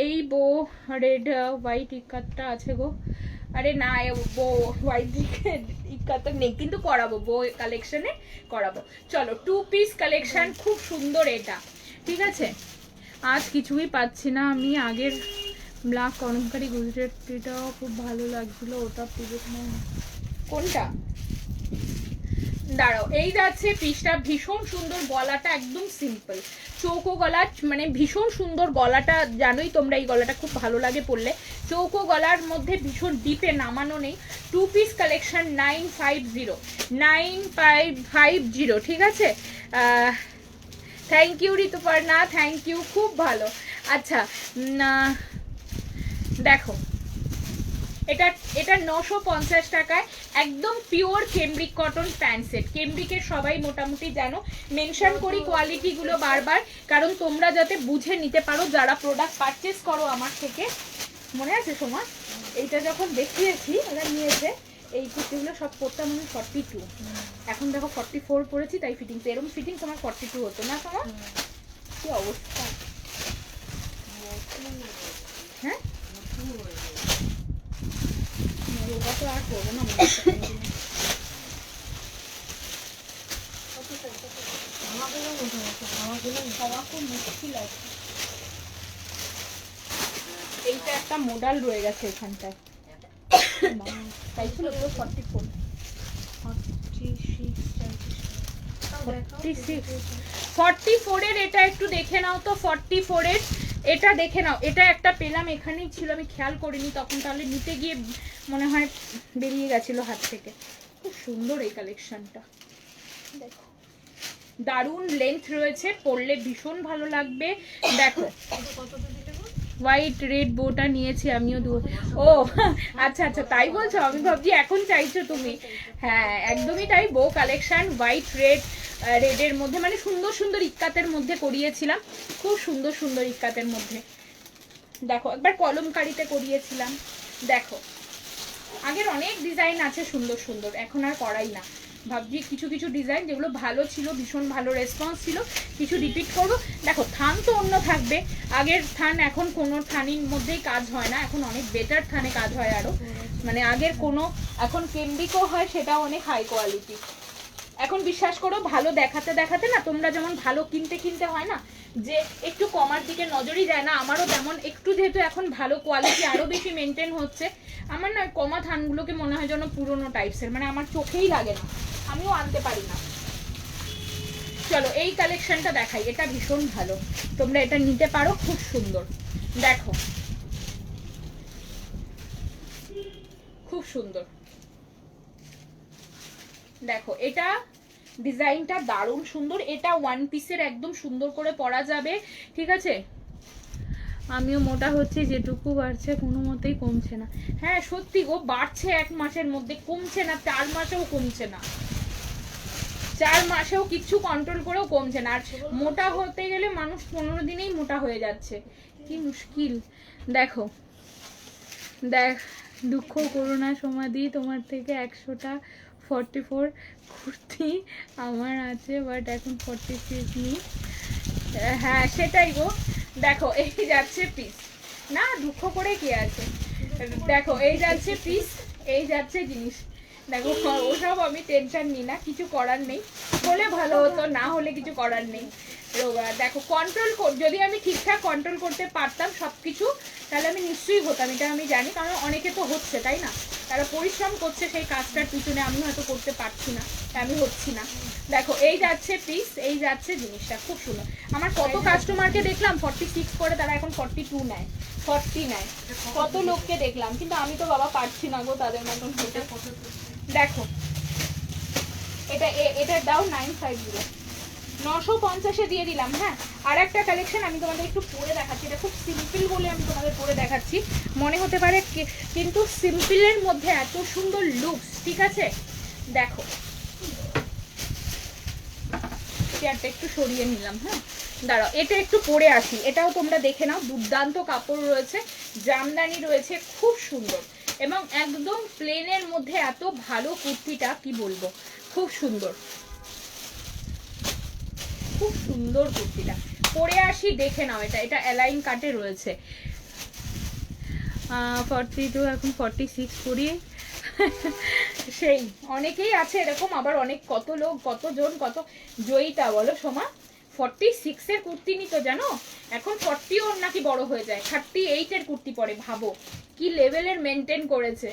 এই বো রেড হোয়াইট ইকাতটা আছে গো, আরে না বো হোয়াইট ইকাত নেই, কিন্তু করাবো, বো কালেকশনে করাবো। চলো 2 পিস কালেকশন, খুব সুন্দর এটা, ঠিক আছে, আজ কিছুই পাচ্ছি না আমি, আগের ব্ল্যাক কলমকারি গুজরাটিটাও খুব ভালো লাগছিল, ওটা পুজো কোনটা, দাঁড়াও এই যাচ্ছে পিসটা, ভীষণ সুন্দর, গলাটা একদম সিম্পল চৌকো গলা, মানে ভীষণ সুন্দর গলাটা, জানোই তোমরা এই গলাটা খুব ভালো লাগে পরলে, চৌকো গলার মধ্যে ভীষণ ডিপে নামানো নেই, 2 পিস কালেকশন 950, ঠিক আছে, thank you Rituparna, thank you, খুব ভালো। আচ্ছা দেখো এটা 950 টাকায় একদম pure cambric cotton pant set, কেমব্রিকের সবাই মোটামুটি জানো, মেনশন করি কোয়ালিটি গুলো বারবার, কারণ তোমরা যাতে বুঝে নিতে পারো যারা প্রোডাক্ট পারচেস করো আমার থেকে, মনে আছে সময় এইটা যখন দেখিয়েছি ওরা নিয়েছে, এই কুর্তিগুলো সব পরতাম আমি 42, এখন দেখো 44 পরেছি, তাই ফিটিংস, এরকম ফিটিং তোমার 42 হতো না তোমার, কি অবস্থা, হ্যাঁ যোগা তো আর করবো না, এইটা একটা মডেল রয়ে গেছে এখানটায়, তাই ছিল তো 44, 44 এর এটা একটু দেখে নাও তো, 44 এর এটা দেখে নাও, এটা একটা পেলাম এখানেই ছিল, আমি খেয়াল করিনি তখন, তাহলে নিতে গিয়ে মনে হয় বেরিয়ে গেছিল হাত থেকে, খুব সুন্দর এই কালেকশনটা, দেখো দারুণ লেন্থ রয়েছে, পরলে ভীষণ ভালো লাগবে। দেখো হোয়াইট রেড বোটা নিয়েছি আমিও ও আচ্ছা আচ্ছা তাই বলছো, আমি ভাবছি এখন চাইছো তুমি। হ্যাঁ একদমই তাই, বো কালেকশন হোয়াইট রেডের মধ্যে, মানে সুন্দর সুন্দর ইক্কাতের মধ্যে করিয়েছিলাম, খুব সুন্দর সুন্দর ইক্কাতের মধ্যে। দেখো একবার কলমকারিতে করিয়েছিলাম। দেখো আগের অনেক ডিজাইন আছে সুন্দর সুন্দর, এখন আর করাই না। ভাবছি কিছু কিছু ডিজাইন যেগুলো ভালো ছিল, ভীষণ ভালো রেসপন্স ছিল, কিছু রিপিট করবো। দেখো থান তো অন্য থাকবে, আগের থান এখন কোনো থানির মধ্যেই কাজ হয় না, এখন অনেক বেটার থানে কাজ হয় আরো, মানে আগের কোনো এখন কেম্বিকও হয়, সেটাও অনেক হাই কোয়ালিটি। এখন বিশ্বাস করো ভালো দেখাতে দেখাতে না, তোমরা যেমন ভালো কিনতে কিনতে হয় না, যে একটু কমার দিকে নজরই যায় না, আমারও তেমন একটু, যেহেতু এখন ভালো কোয়ালিটি আরো বেশি মেনটেন হচ্ছে, আমার না কমা থানগুলোকে মনে হয় যেন পুরোনো টাইপসের, মানে আমার চোখেই লাগে না, আমিও আনতে পারি না। চলো এই কালেকশনটা দেখাই, এটা ভীষণ ভালো, তোমরা এটা নিতে পারো, খুব সুন্দর। দেখো খুব সুন্দর, দেখো এটা ডিজাইনটা দারুণ সুন্দর, এটা ওয়ান পিসের একদম সুন্দর করে পরা যাবে, ঠিক আছে। আমিও মোটা হচ্ছে, যেটুকু বাড়ছে কোনো মতেই কমছে না। হ্যাঁ সত্যি গো, বাড়ছে 1 মাসের মধ্যে, কমছে না, 4 মাসেও কমছে না, 4 মাসেও কিছু কন্ট্রোল করেও কমছে না। আর মোটা হতে গেলে মানুষ 15 দিনেই মোটা হয়ে যাচ্ছে, কি মুশকিল। দেখো দেখ, দুঃখ করো না সমাধি, তোমার থেকে 100টা 44 কুর্তি আমার আছে, বাট এখন 46 নেই। হ্যাঁ সেটাই গো। দেখো এই যাচ্ছে পিস, না দুঃখ করে কি আছে, দেখো এই যাচ্ছে পিস, এই যাচ্ছে জিনিস। দেখো ওসব আমি টেনশন নিই না, কিছু করার নেই, হলে ভালো হতো, না হলে কিছু করার নেই। দেখো কন্ট্রোল, যদি আমি ঠিকঠাক কন্ট্রোল করতে পারতাম সবকিছু, তাহলে আমি নিশ্চয়ই হতাম, এটা আমি জানি, কারণ অনেকে তো হচ্ছে তাই না, তারা পরিশ্রম করছে সেই কাজটার পিছনে, আমি হয়তো করতে পারছি না, আমি হচ্ছি না। দেখো এই যাচ্ছে পিস, এই যাচ্ছে জিনিসটা, খুব সুন্দর। আমার কত কাস্টমারকে দেখলাম 46 করে, তারা এখন 42 নেয়, 40 নেয়, কত লোককে দেখলাম, কিন্তু আমি তো বাবা পারছি না গো তাদের মতন হতে। দেখো এটা এটার দাও 950, 950-এ দিয়ে দিলাম। হ্যাঁ আর একটা কালেকশন আমি তোমাদের একটু পরে দেখাচ্ছি, এটা খুব সিম্পল বলে আমি তোমাদের পরে দেখাচ্ছি, মনে হতে পারে কিন্তু সিম্পলের মধ্যে এত সুন্দর লুকস, ঠিক আছে। দেখো চেয়ারটা একটু সরিয়ে নিলাম, হ্যাঁ দাঁড়াও, এটা একটু পরে আসি, এটাও তোমরা দেখে নাও, দুর্দান্ত কাপড় রয়েছে, জামদানি রয়েছে, খুব সুন্দর, এবং একদম প্লেনের মধ্যে এত ভালো কুর্তিটা কি বলবো, খুব সুন্দর, খুব সুন্দর কুর্তিটা, পরে আসি দেখে নাও। এটা অ্যালাইন কাটে রয়েছে, 42 এখন 46 করি, সেই অনেকেই আছে এরকম, আবার অনেক কত লোক, কতজন, কত জয়িতা বলো সোমা 46-এর কুর্তি নিত জানো, এখন 40 ওর নাকি বড় হয়ে যায়, 38-এর কুর্তি পরে, ভাবো কি লেভেলের মেনটেন করেছে।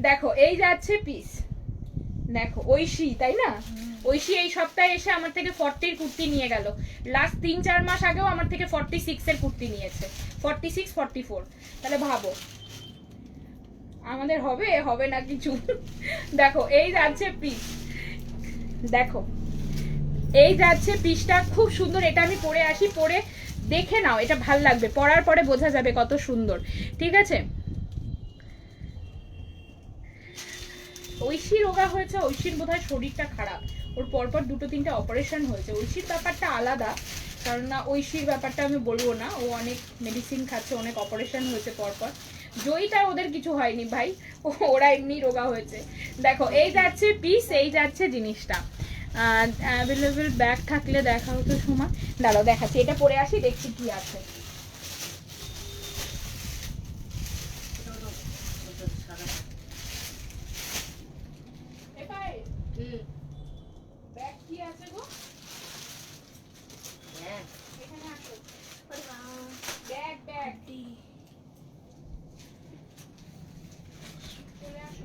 দেখো এই যাচ্ছে পিস, দেখো ঐশী তাই না, ঐশী এই সপ্তাহে এসে আমার থেকে 40-এর কুর্তি নিয়ে গেল, লাস্ট 3-4 মাস আগেও আমার থেকে 46-এর কুর্তি নিয়েছে, 46 44, তাহলে ভাবো আমাদের হবে না কিছু। দেখো এই যাচ্ছে পিস, দেখো এই যাচ্ছে পিসটা, খুব সুন্দর, এটা আমি পরে আসি, পরে দেখে নাও, এটা ভাল লাগবে, পরার পরে বোঝা যাবে কত সুন্দর, ঠিক আছে। ঐশী রোগা হয়েছে, ঐশীর বোধহয় শরীরটা খারাপ, ওর পরপর 2-3টে অপারেশন হয়েছে, ঐশীর ব্যাপারটা আলাদা, কারণ না ঐশীর ব্যাপারটা আমি বলবো না, ও অনেক মেডিসিন খাচ্ছে, অনেক অপারেশন হয়েছে পরপর। জয়িতা ওদের কিছু হয়নি ভাই, ওরা এমনি রোগা হয়েছে। দেখো এই যাচ্ছে পিস, এই যাচ্ছে জিনিসটা, অ্যাভেলেবেল ব্যাগ থাকলে দেখা হতো সময়, দাঁড়াও দেখাচ্ছি, এটা পরে আসি দেখছি কি আছে। ব্যাগ কি আছে গো, এখানে আসো, ব্যাগ ব্যাগ চলে আসো।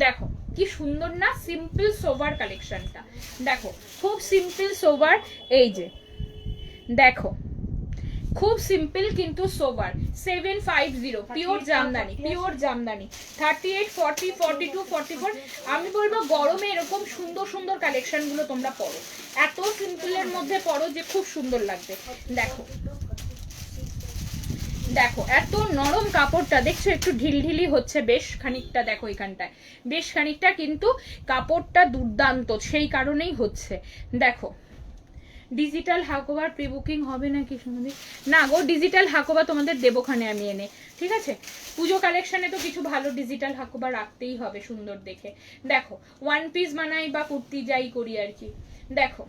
দেখো কি সুন্দর না, সিম্পল সোভার কালেকশনটা। দেখো খুব সিম্পল সোভার, এই যে দেখো খুব সিম্পল কিন্তু sober. 750 pure Jamdani, pure Jamdani. 38, 40, 42, 44। আমি বলবো গরমে এরকম সুন্দর সুন্দর কালেকশন গুলো তোমরা পরো, এত সিম্পলের মধ্যে পরো যে খুব সুন্দর লাগবে। দেখো দেখো এত নরম কাপড়টা, দেখছো একটু ঢিলঢিলি হচ্ছে বেশ খানিকটা, দেখো এখানটায় বেশ খানিকটা, কিন্তু কাপড়টা দুর্দান্ত, সেই কারণেই হচ্ছে। দেখো ডিজিটাল হাকোবার প্রি বুকিং হবে নাকি সুমদি? না গো, ডিজিটাল হাকোবা তোমাদের দেবোখানে আমি এনে, ঠিক আছে? পুজো কালেকশনে তো কিছু ভালো ডিজিটাল হাকোবা রাখতেই হবে সুন্দর দেখে। দেখো ওয়ান পিস বানাই বা কুর্তি যাই করি আর কি। দেখো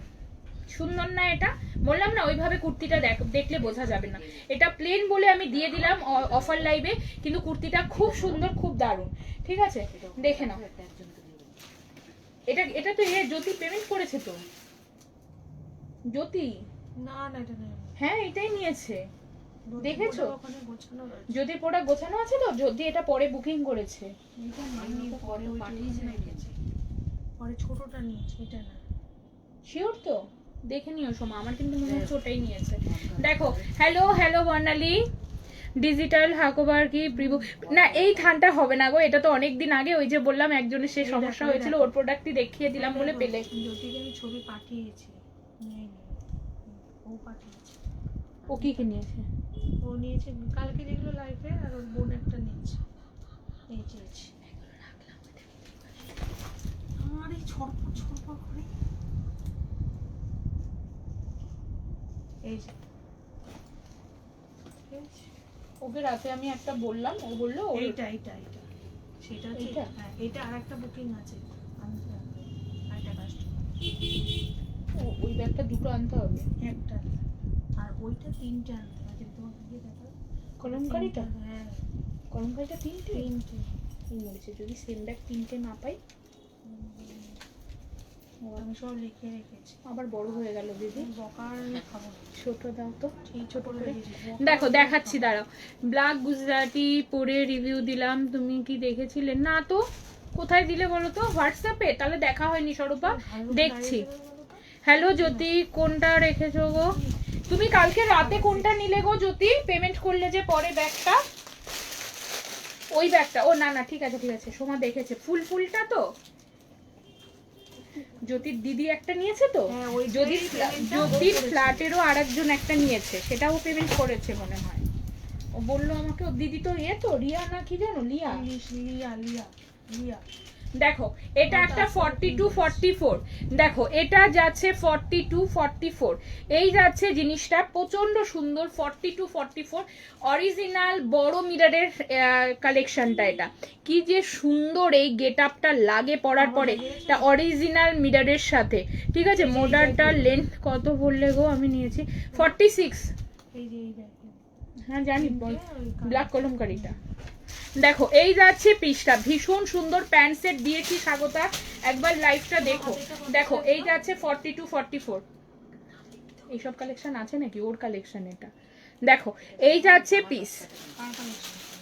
সুন্দর না এটা? বললাম না ওইভাবে কুর্তিটা দেখলে বোঝা যাবে না। এটা প্লেন বলে আমি দিয়ে দিলাম অফার লাইভে, কিন্তু কুর্তিটা খুব সুন্দর, খুব দারুণ, ঠিক আছে? দেখে নাও। এটা তো জ্যোতি পেমেন্ট করেছে তো, জ্যোতি না না এটা নেই। হ্যাঁ এটাই নিয়েছে, দেখেছো? যদি প্রোডাক্ট গোছানো আছে তো, যদি এটা পরে বুকিং করেছে। এটা নেই, পরে পাঠিয়েছে রেখেছে, পরে ছোটটা নিয়েছে, এটা না। শিওর তো? দেখে নিও সোমা, আমার কিন্তু মনে হচ্ছে ওটাই নিয়েছে। দেখো হ্যালো হ্যালো বর্ণালী, ডিজিটাল হাকোবার কি প্রিবুক? না এই থানটা হবে না গো, এটা তো অনেক দিন আগে, ওই যে বললাম একজনের সে সমস্যা হয়েছিল, ওর প্রোডাক্টই দেখিয়ে দিলাম বলে পেলে। জ্যোতিকে আমি ছবি পাঠিয়েছি, ও পাঠিয়েছে। ও কি কি নিয়েছে? ও নিয়েছে কালকে যেগুলো লাইফে, আর ওর বোন একটা নিয়েছে, এই চেয়েছি। আর এই ছড়পড় ছড়পড় করে এই যে ওকে রাতে আমি একটা বললাম, ও বললো এইটা এইটা এইটা সেটা হচ্ছে এইটা? হ্যাঁ, এটা আর একটা বুকিং আছে, আনতে হবে আরেকটা কাস্টমার। ওই ব্যাগটা দুটো আনতে হবে, একটা আর ওইটা তিনটে আনতে হবে। তোমাকে দিয়ে দেখা কলমকারিটা? হ্যাঁ কলমকারিটা তিনটে? তিনটে এই বলছে যদি সেম ব্যাগ তিনটে না পাই। আমি সব লিখে রেখেছি। আবার বড় হয়ে গেল দিদি, বকার খাবো না, ছোট দাও তো, এই ছোট করে দেখো দেখাচ্ছি দাঁড়াও। ব্ল্যাক গুজরাটি পরে রিভিউ দিলাম, তুমি কি দেখেছিলে? না তো, কোথায় দিলে বলো তো? হোয়াটসঅ্যাপে? তাহলে দেখা হয়নি স্বরূপা, দেখছি। হ্যালো জ্যোতি, কোনটা রেখেছো গো তুমি? কালকে রাতে কোনটা নিলে গো জ্যোতি? পেমেন্ট করলে যে পরে ব্যাগটা, ওই ব্যাগটা? ও না না ঠিক আছে ঠিক আছে, সোমা দেখেছে। ফুলটা তো জ্যোতির দিদি একটা নিয়েছে তো, জ্যোতির ফ্ল্যাটেরও আরেকজন একটা নিয়েছে, সেটাও পেমেন্ট করেছে মনে হয়। ও বললো আমাকে, ও দিদি তো তো রিয়া না কি জানো, লিয়া। লিয়া লিয়া লিয়া। দেখো এটা একটা 42, 44। দেখো এটা যাচ্ছে 42, 44, এই যাচ্ছে জিনিসটা প্রচন্ড সুন্দর। 42, 44 অরিজিনাল বড় মিররের কালেকশনটা। এটা কি যে সুন্দর, এই গেট আপটা লাগে পরার পরে, এটা অরিজিনাল মিররের সাথে, ঠিক আছে? মোডারটার লেন্থ কত বললে গো? আমি নিয়েছি 46। হ্যাঁ জানি, ব্ল্যাক কলমকারিটা। দেখো এই যাচ্ছে পিসটা, ভীষণ সুন্দর প্যান্ট সেট দিয়েছি স্বাগতা, একবার লাইভটা দেখো। দেখো এই যাচ্ছে 42, 44। এইসব কালেকশন আছে নাকি? ওর কালেকশন এটা। দেখো এই যাচ্ছে পিস,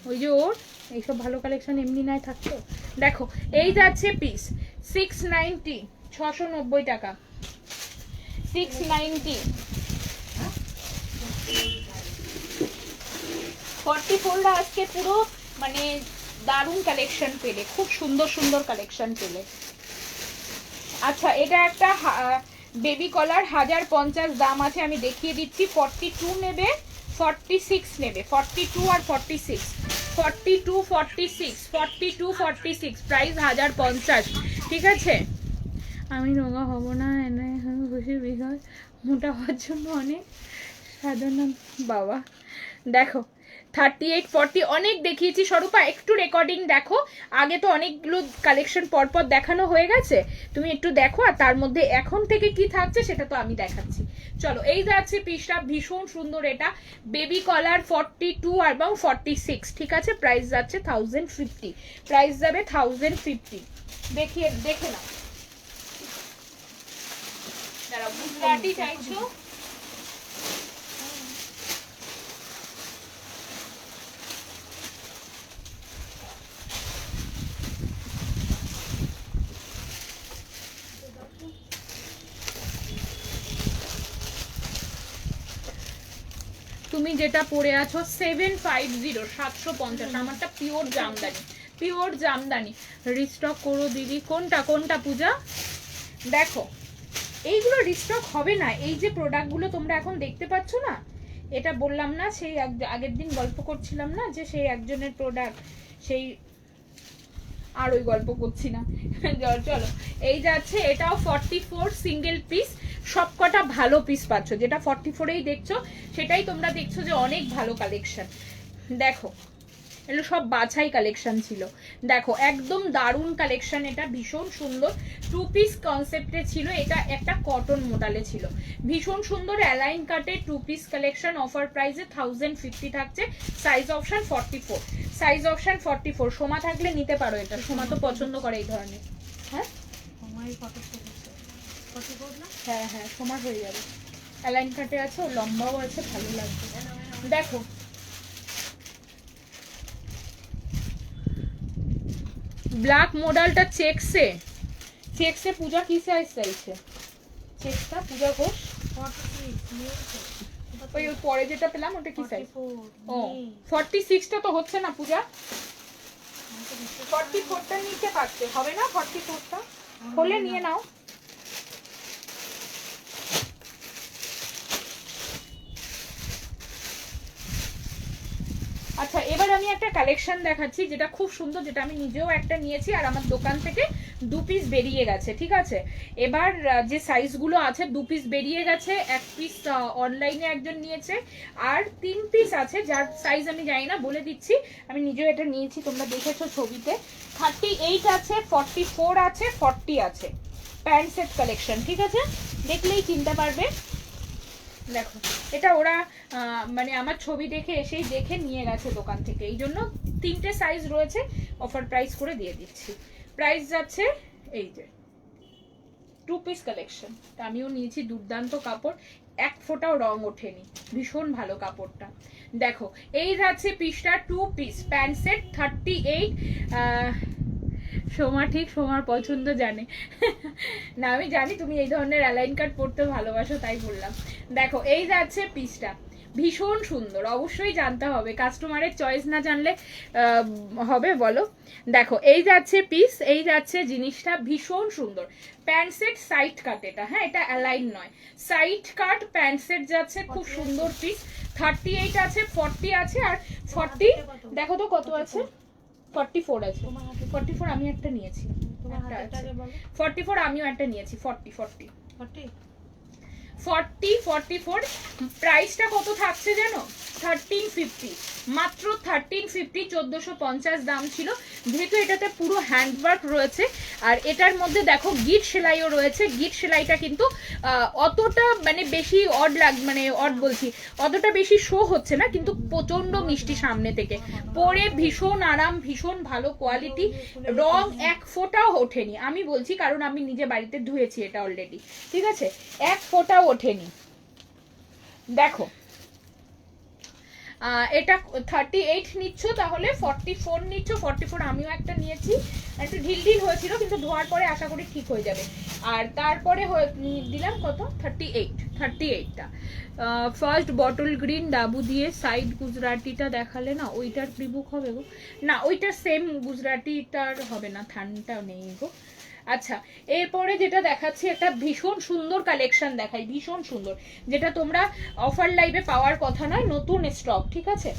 ওই যে ওর এইসব ভালো কালেকশন এমনি নাই থাকতো। দেখো এই যাচ্ছে পিস 690, 690 টাকা, 690। 44টা আজকে পুরো মানে দারুণ কালেকশন পেলে, খুব সুন্দর সুন্দর কালেকশন পেলে। আচ্ছা এটা একটা বেবি কলার 1050 দাম আছে, আমি দেখিয়ে দিচ্ছি। 42 নেবে, 46 নেবে, 42 আর 46, 42, 46, 42, 46, প্রাইস 1050, ঠিক আছে? আমি রোগা হব না, এনে খুশি, বিকজ মোটা হওয়ার জন্য অনেক সাধনা বাবা। দেখো 38, 40 অনেক দেখিয়েছি স্বরূপা, একটু রেকর্ডিং দেখো। আগে তো অনেকগুলো কালেকশন পরপর দেখানো হয়ে গেছে, তুমি একটু দেখো, আর তার মধ্যে এখন থেকে কি থাকছে সেটা তো আমি দেখাচ্ছি। চলো এই যাচ্ছে পিসটা, ভীষণ সুন্দর। এটা বেবি কলার 42 এবং 46, ঠিক আছে? প্রাইস যাচ্ছে 1050, প্রাইস যাবে 1050। দেখে নাও। দাঁড়াও, গুজরাটি চাইছো? তুমি যেটা পরে আছো 750, 750, আমারটা pure Jamdani, pure Jamdani. Restock করো দিদি। কোনটা কোনটা পূজা? দেখো এইগুলো রিস্টক হবে না, এই যে প্রোডাক্টগুলো তোমরা এখন দেখতে পাচ্ছ না, এটা বললাম না সেই আগের দিন গল্প করছিলাম না যে সেই একজনের প্রোডাক্ট, সেই আর ওই গল্প করছি না চলো এই যাচ্ছে, এটাও 44 সিঙ্গেল পিস, সবকটা ভালো পিস পাচ্ছ, যেটা 44এই দেখছো সেটাই তোমরা দেখছো যে অনেক ভালো কালেকশন। দেখো এগুলো সব বাছাই কালেকশন ছিল, দেখো একদম দারুণ কালেকশন, এটা ভীষণ সুন্দর 2 পিস কনসেপ্টে ছিল, এটা একটা কটন মডেলে ছিল, ভীষণ সুন্দর অ্যালাইন কাটে 2 পিস কালেকশন, অফার প্রাইসে 1050 থাকছে, size option 44, size option 44। Soma থাকলে নিতে পারো এটা, সোমা তো পছন্দ করে এই ধরনের। হ্যাঁ হ্যাঁ হ্যাঁ সোমার হয়ে যাবে, অ্যালাইন কাটে আছে, ও লম্বাও আছে, ভালো লাগবে। দেখো ব্ল্যাক মডেলটা চেকসে, চেকসে পূজা কি সাইজ চাইছে? চেকসটা পূজা ঘোষ ওই পরে যেটা পেলাম ওটা কি সাইজ? ও 46টা তো হচ্ছে না পূজা, 44টা নিতে পারতে হবে না, 44টা হলে নিয়ে নাও। আচ্ছা এবার আমি একটা কালেকশন দেখাচ্ছি যেটা খুব সুন্দর, যেটা আমি নিজেও একটা নিয়েছি আর আমার দোকান থেকে 2 পিস বেরিয়ে গেছে, ঠিক আছে। এবার যে সাইজগুলো আছে 2 পিস বেরিয়ে গেছে, 1 পিস অনলাইনে একজন নিয়েছে, আর 3 পিস আছে যার সাইজ আমি জানি না, বলে দিচ্ছি আমি নিজেও এটা নিয়েছি, তোমরা দেখেছো ছবিতে। 38 আছে, 44 আছে, 40 আছে, প্যান্ট সেট কালেকশন, ঠিক আছে, দেখলেই চিনতে পারবে। দেখো এটা ওরা মানে আমার ছবি দেখে এসেই দেখে নিয়ে গেছে দোকান থেকে, এই জন্য 3টে সাইজ রয়েছে, অফার প্রাইস করে দিয়ে দিচ্ছি। প্রাইস যাচ্ছে এই যে 2 পিস কালেকশন, আমিও নিয়েছি, দুর্দান্ত কাপড়, এক ফোঁটাও রং ওঠেনি, ভীষণ ভালো কাপড়টা। দেখো এই যাচ্ছে পিসটা 2 পিস প্যান্ট সেট 38। সোমা ঠিক সোমার পছন্দ জানে না, আমি জানি তুমি এই ধরনের অ্যালাইন কাট পড়তে ভালোবাসো তাই বললাম। দেখো এই যাচ্ছে পিসটা, ভীষণ সুন্দর, অবশ্যই জানতে হবে, কাস্টমারের চয়েস না জানলে হবে বলো। দেখো এই যাচ্ছে পিস, এই যাচ্ছে জিনিসটা, ভীষণ সুন্দর প্যান্ট সেট, সাইড কাট এটা, হ্যাঁ এটা অ্যালাইন নয়, সাইড কাট প্যান্ট সেট যাচ্ছে, খুব সুন্দর পিস। 38 আছে, 40 আছে, আর 40 দেখো তো কত আছে, 44 আছে, 44 আমি একটা নিয়েছি, 44 আমিও একটা নিয়েছি, 44 প্রাইসটা কত থাকছে জানো? 1350, মাত্র 1350, 1450 দাম ছিল, যেহেতু এটাতে পুরো হ্যান্ডওয়ার্ক রয়েছে, আর এটার মধ্যে দেখো গিট সেলাইও রয়েছে, গিট সেলাইটা কিন্তু অতটা মানে বেশি মানে অড বলছি, অতটা বেশি শো হচ্ছে না, কিন্তু প্রচন্ড মিষ্টি সামনে থেকে, পরে ভীষণ আরাম, ভীষণ ভালো কোয়ালিটি, রং এক ফোঁটাও ওঠেনি, আমি বলছি কারণ আমি নিজে বাড়িতে ধুয়েছি এটা অলরেডি, ঠিক আছে, এক ফোঁটাও ওঠেনি। দেখো এটা 38 নিচ্ছ, তাহলে 44 নিচ্ছ, 44 আমিও একটা নিয়েছি, একটু ঢিল ঢিল হয়েছিল কিন্তু ধোয়ার পরে আশা করি ঠিক হয়ে যাবে, আর তারপরে দিলাম কত 38টা। ফার্স্ট বটল গ্রিন ডাবু দিয়ে সাইড গুজরাটিটা দেখালে না, ওইটার প্রিবুক হবে গো, না ওইটার সেম গুজরাটিটার হবে না, থানটাও নেই গো। আচ্ছা এরপরে যেটা দেখাচ্ছি একটা ভীষণ সুন্দর কালেকশন দেখাই, ভীষণ সুন্দর, যেটা তোমরা অফার লাইভে পাওয়ার কথা নয়, নতুন স্টক, ঠিক আছে।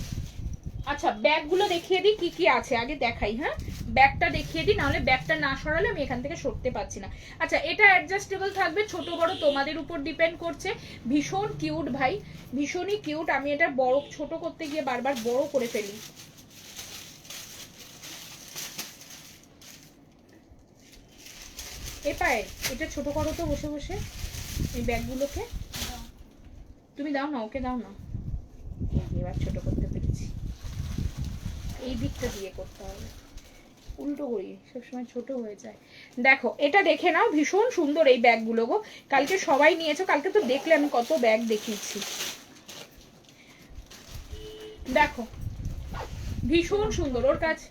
আচ্ছা ব্যাগগুলো দেখিয়ে দিই কি কি আছে, আগে দেখাই, হ্যাঁ ব্যাগটা দেখিয়ে দিই, নাহলে ব্যাগটা না সরালে আমি এখান থেকে সরতে পারছি না। আচ্ছা এটা অ্যাডজাস্টেবল থাকবে, ছোট বড় তোমাদের উপর ডিপেন্ড করছে, ভীষণ কিউট ভাই, ভীষণই কিউট, আমি এটা বড় ছোট করতে গিয়ে বারবার বড় করে ফেলি। এ পায়ে এটা ছোট করো তো বসে বসে, এই ব্যাগগুলোকে তুমি দাও না, ওকে দাও না, এবার ছোট করতে পেরেছি, এই দিকটা দিয়ে করতে হবে, উল্টো করি সবসময় ছোট হয়ে যায়। দেখো এটা দেখে নাও, ভীষণ সুন্দর এই ব্যাগগুলো গো, কালকে সবাই নিয়েছো, কালকে তো দেখলে আমি কত ব্যাগ দেখিয়েছি। দেখো ভীষণ সুন্দর, ওর কাছে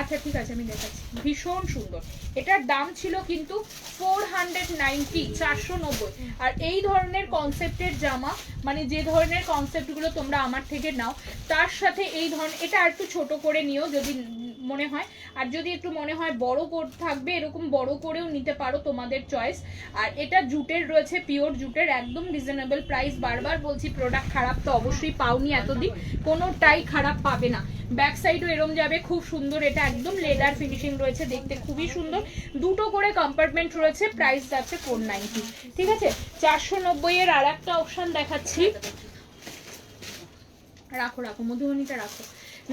আচ্ছা ঠিক আছে, আমি দেখাচ্ছি। ভীষণ সুন্দর। এটার দাম ছিল কিন্তু 490, 490। আর এই ধরনের কনসেপ্টের জামা, মানে যে ধরনের কনসেপ্টগুলো তোমরা আমার থেকে নাও, তার সাথে এই ধরনের, এটা আর একটু ছোট করে নিও যদি মনে হয়, আর যদি একটু মনে হয় বড় থাকবে, এরকম বড় করেও নিতে পারো, তোমাদের চয়েস। আর এটা জুটের রয়েছে, পিওর জুটের, একদম রিজনেবল প্রাইস। বারবার বলছি, প্রোডাক্ট খারাপ তো অবশ্যই পাওনি এতদিন, কোনোটাই খারাপ পাবে না। ব্যাক সাইডও এরম যাবে, খুব সুন্দর। এটা একদম লেদার ফিনিশিং রয়েছে, দেখতে খুবই সুন্দর। দুটো করে কম্পার্টমেন্ট রয়েছে, প্রাইস যাচ্ছে 490। ঠিক আছে, 490 এর আর একটা অপশন দেখাচ্ছি। রাখো রাখো, মধুবনীটা রাখো।